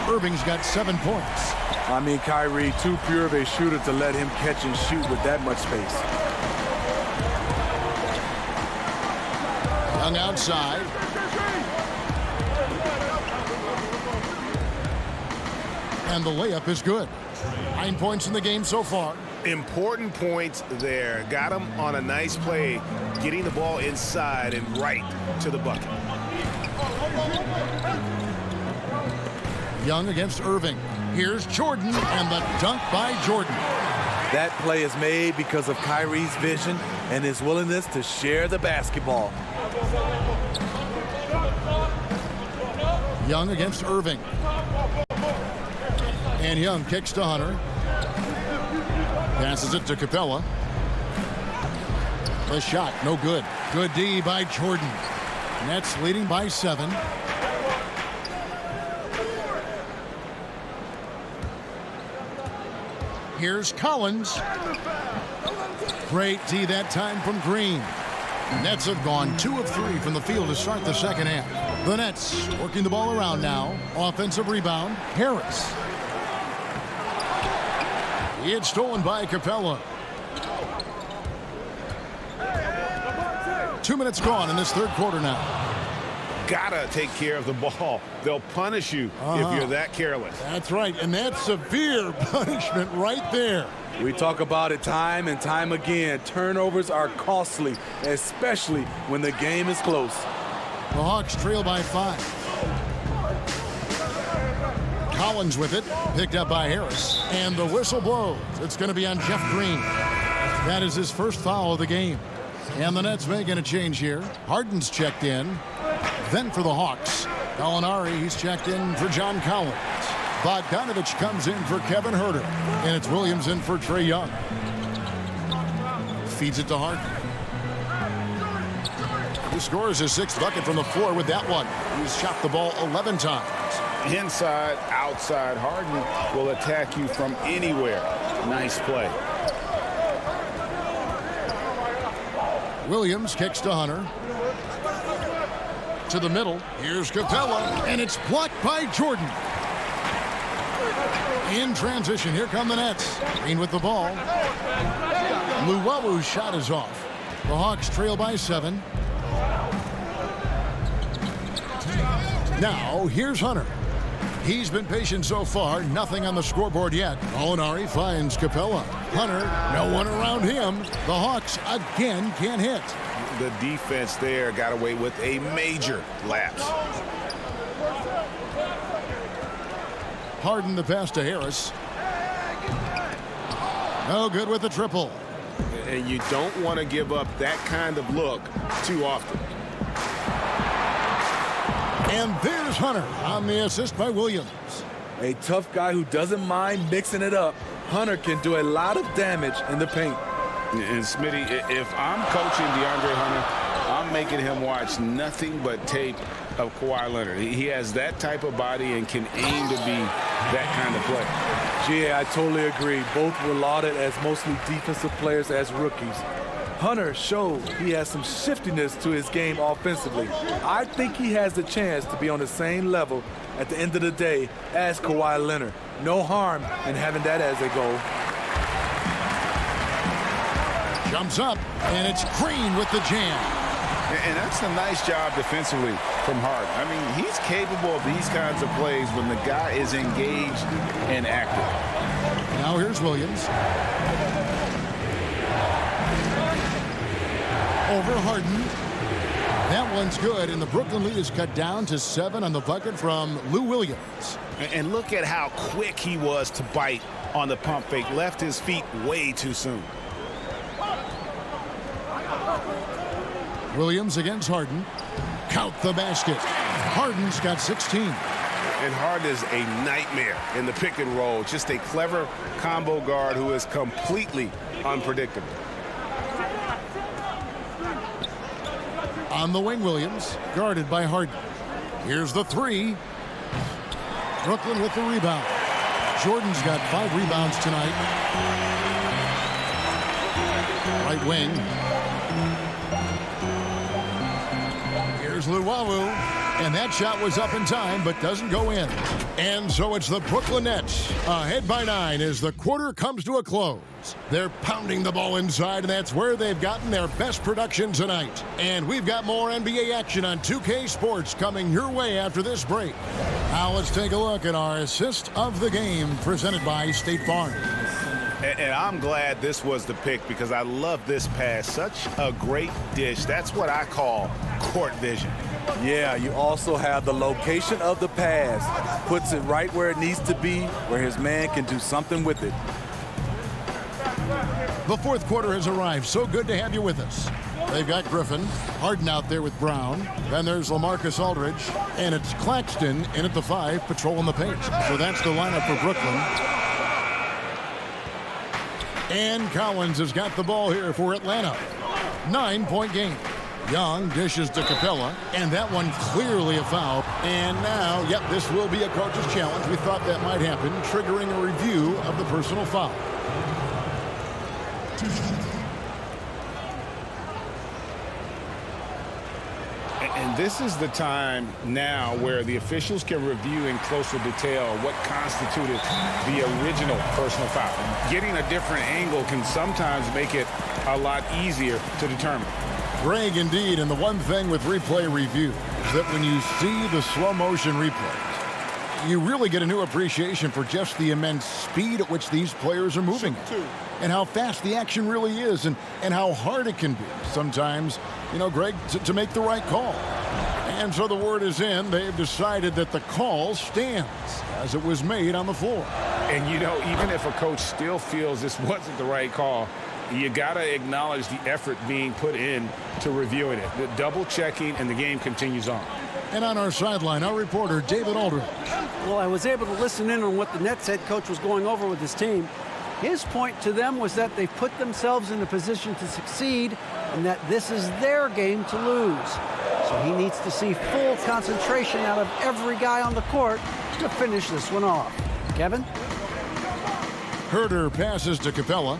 Irving's got 7 points. I mean, Kyrie, too pure of a shooter to let him catch and shoot with that much space. Young outside. And the layup is good. 9 points in the game so far. Important points there. Got him on a nice play, getting the ball inside and right to the bucket. Young against Irving. Here's Jordan, and the dunk by Jordan. That play is made because of Kyrie's vision and his willingness to share the basketball. Young against Irving. And Young kicks to Hunter. Passes it to Capella. The shot, no good. Good D by Jordan. Nets leading by 7. Here's Collins. Great D that time from Green. Nets have gone 2 of 3 from the field to start the second half. The Nets working the ball around now. Offensive rebound, Harris. It's stolen by Capella. 2 minutes gone in this third quarter now. gotta take care of the ball. They'll punish you if you're that careless. That's right, and that's severe punishment right there. We talk about it time and time again. Turnovers are costly, especially when the game is close. The Hawks trail by 5. Collins with it, picked up by Harris, and the whistle blows. It's going to be on Jeff Green. That is his first foul of the game. And the Nets making a change here. Harden's checked in. Then for the Hawks, Gallinari, he's checked in for John Collins. Bogdanovich comes in for Kevin Huerter. And it's Williams in for Trae Young. Feeds it to Harden. He scores his 6th bucket from the floor with that one. He's shot the ball 11 times. Inside, outside, Harden will attack you from anywhere. Nice play. Williams kicks to Hunter. To the middle. Here's Capella, and it's blocked by Jordan. In transition, here come the Nets. Green with the ball. Luwalu's shot is off. The Hawks trail by 7. Now, here's Hunter. He's been patient so far. Nothing on the scoreboard yet. Gallinari finds Capella. Hunter, no one around him. The Hawks again can't hit. The defense there got away with a major lapse. Harden the pass to Harris. No good with the triple. And you don't want to give up that kind of look too often. And there's Hunter on the assist by Williams. A tough guy who doesn't mind mixing it up. Hunter can do a lot of damage in the paint. And Smitty, if I'm coaching DeAndre Hunter, I'm making him watch nothing but tape of Kawhi Leonard. He has that type of body and can aim to be that kind of player. Yeah, I totally agree. Both were lauded as mostly defensive players as rookies. Hunter showed he has some shiftiness to his game offensively. I think he has the chance to be on the same level at the end of the day as Kawhi Leonard. No harm in having that as a goal. Jumps up, and it's Green with the jam. And that's a nice job defensively from Harden. I mean, he's capable of these kinds of plays when the guy is engaged and active. Now here's Williams. Over Harden. That one's good, and the Brooklyn lead is cut down to 7 on the bucket from Lou Williams. And look at how quick he was to bite on the pump fake. Left his feet way too soon. Williams against Harden. Count the basket. Harden's got 16. And Harden is a nightmare in the pick and roll. Just a clever combo guard who is completely unpredictable. On the wing, Williams, guarded by Harden. Here's the 3. Brooklyn with the rebound. Jordan's got 5 rebounds tonight. Right wing. Here's Luwalu, and that shot was up in time, but doesn't go in. And so it's the Brooklyn Nets ahead by 9 as the quarter comes to a close. They're pounding the ball inside, and that's where they've gotten their best production tonight. And we've got more NBA action on 2K Sports coming your way after this break. Now let's take a look at our assist of the game presented by State Farm. And I'm glad this was the pick because I love this pass. Such a great dish. That's what I call court vision. Yeah, you also have the location of the pass. Puts it right where it needs to be, where his man can do something with it. The fourth quarter has arrived. So good to have you with us. They've got Griffin, Harden out there with Brown. Then there's LaMarcus Aldridge. And it's Claxton in at the 5, patrolling the paint. So that's the lineup for Brooklyn. And Collins has got the ball here for Atlanta. 9-point game. Young dishes to Capella, and that one clearly a foul. And now, yep, this will be a coach's challenge. We thought that might happen, triggering a review of the personal foul. And this is the time now where the officials can review in closer detail what constituted the original personal foul. Getting a different angle can sometimes make it a lot easier to determine. Greg, indeed, and the one thing with replay review, that when you see the slow motion replays, you really get a new appreciation for just the immense speed at which these players are moving and how fast the action really is and how hard it can be sometimes, Greg, to make the right call. And so the word is in. They've decided that the call stands as it was made on the floor. And, even if a coach still feels this wasn't the right call, you got to acknowledge the effort being put in to reviewing it. The double checking, and the game continues on. And on our sideline, our reporter, David Aldridge. Well, I was able to listen in on what the Nets head coach was going over with his team. His point to them was that they've put themselves in a position to succeed and that this is their game to lose. So he needs to see full concentration out of every guy on the court to finish this one off. Kevin? Herter passes to Capella.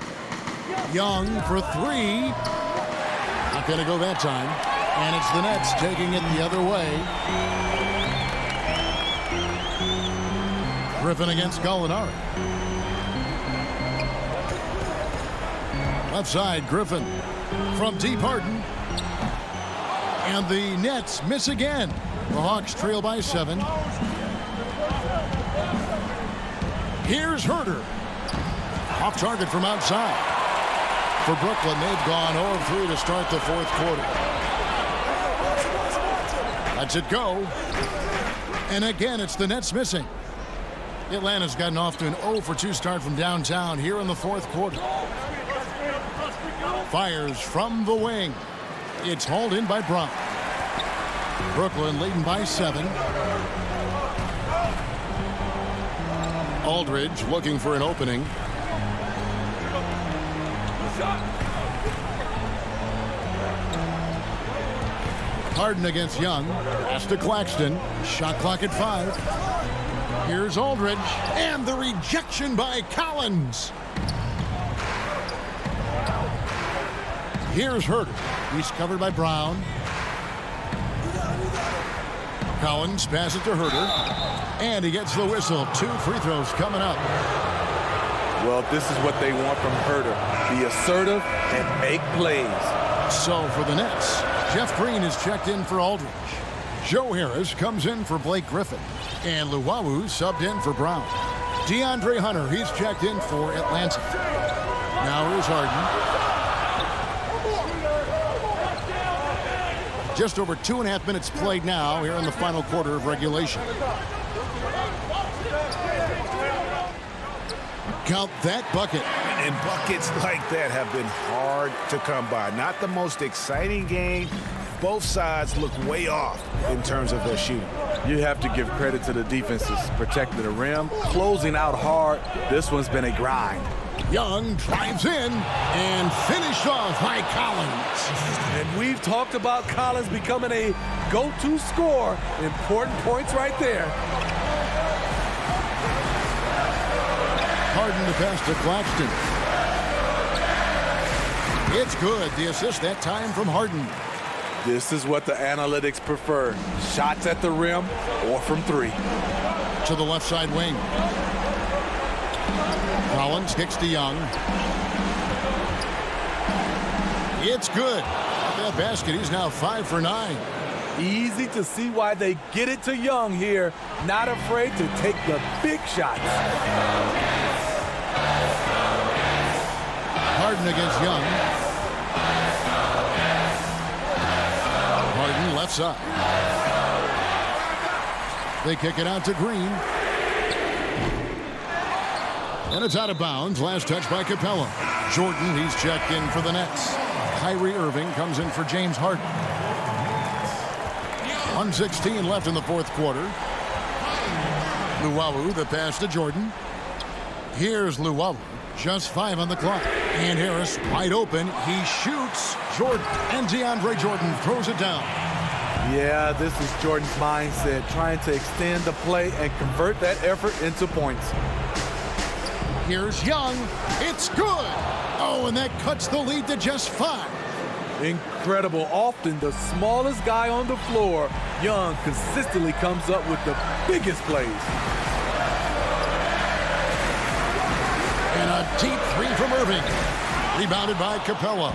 Young for three. Not going to go that time. And it's the Nets taking it the other way. Griffin against Gallinari. Left side, Griffin from deep Harden. And the Nets miss again. The Hawks trail by 7. Here's Herter. Off target from outside. For Brooklyn, they've gone 0 of 3 to start the fourth quarter. Lets it go. And again, it's the Nets missing. Atlanta's gotten off to an 0 for 2 start from downtown here in the fourth quarter. Fires from the wing. It's hauled in by Brown. Brooklyn leading by 7. Aldridge looking for an opening. Harden against Young. Pass to Claxton. Shot clock at 5. Here's Aldridge. And the rejection by Collins. Here's Herter. He's covered by Brown. Collins passes to Herter. And he gets the whistle. 2 free throws coming up. Well, this is what they want from Herter. Be assertive and make plays. So for the Nets, Jeff Green is checked in for Aldridge. Joe Harris comes in for Blake Griffin. And Luwawu subbed in for Brown. DeAndre Hunter, he's checked in for Atlanta. Now here's Harden. Just over 2.5 minutes played now here in the final quarter of regulation. Count that bucket. And buckets like that have been hard to come by. Not the most exciting game. Both sides look way off in terms of their shooting. You have to give credit to the defenses protecting the rim, closing out hard. This one's been a grind. Young drives in and finished off by Collins. And we've talked about Collins becoming a go-to scorer. Important points right there. Harden to pass to Claxton. It's good. The assist that time from Harden. This is what the analytics prefer. Shots at the rim or from 3. To the left side wing. Collins kicks to Young. It's good. That basket, he's now 5 for 9. Easy to see why they get it to Young here. Not afraid to take the big shots. Harden against Young. Harden left side. They kick it out to Green. And it's out of bounds. Last touch by Capella. Jordan, he's checked in for the Nets. Kyrie Irving comes in for James Harden. 1:16 left in the fourth quarter. Luwawu, the pass to Jordan. Here's Luwawu. Just 5 on the clock. And Harris wide open. He shoots. Jordan and DeAndre Jordan throws it down. Yeah, this is Jordan's mindset, trying to extend the play and convert that effort into points. Here's Young. It's good. Oh, and that cuts the lead to just 5. Incredible. Often the smallest guy on the floor, Young consistently comes up with the biggest plays. And a deep 3 from Irving. Rebounded by Capella.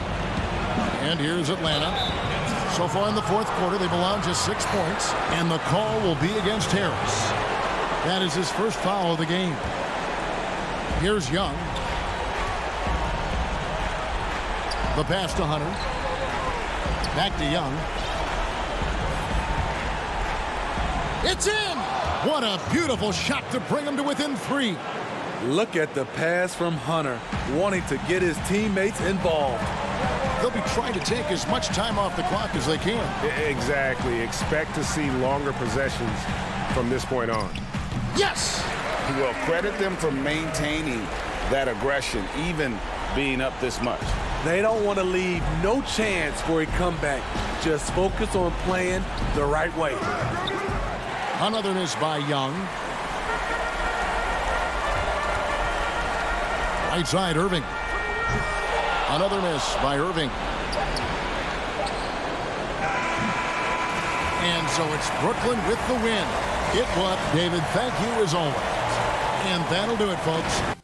And here's Atlanta. So far in the fourth quarter, they've allowed just 6 points, and the call will be against Harris. That is his first foul of the game. Here's Young. The pass to Hunter. Back to Young. It's in! What a beautiful shot to bring him to within 3. Look at the pass from Hunter, wanting to get his teammates involved. They'll be trying to take as much time off the clock as they can. Exactly. Expect to see longer possessions from this point on. Yes! Well, credit them for maintaining that aggression, even being up this much. They don't want to leave no chance for a comeback. Just focus on playing the right way. Another miss by Young. Right side, Irving. Another miss by Irving. And so it's Brooklyn with the win. It was David. Thank you as always. And that'll do it, folks.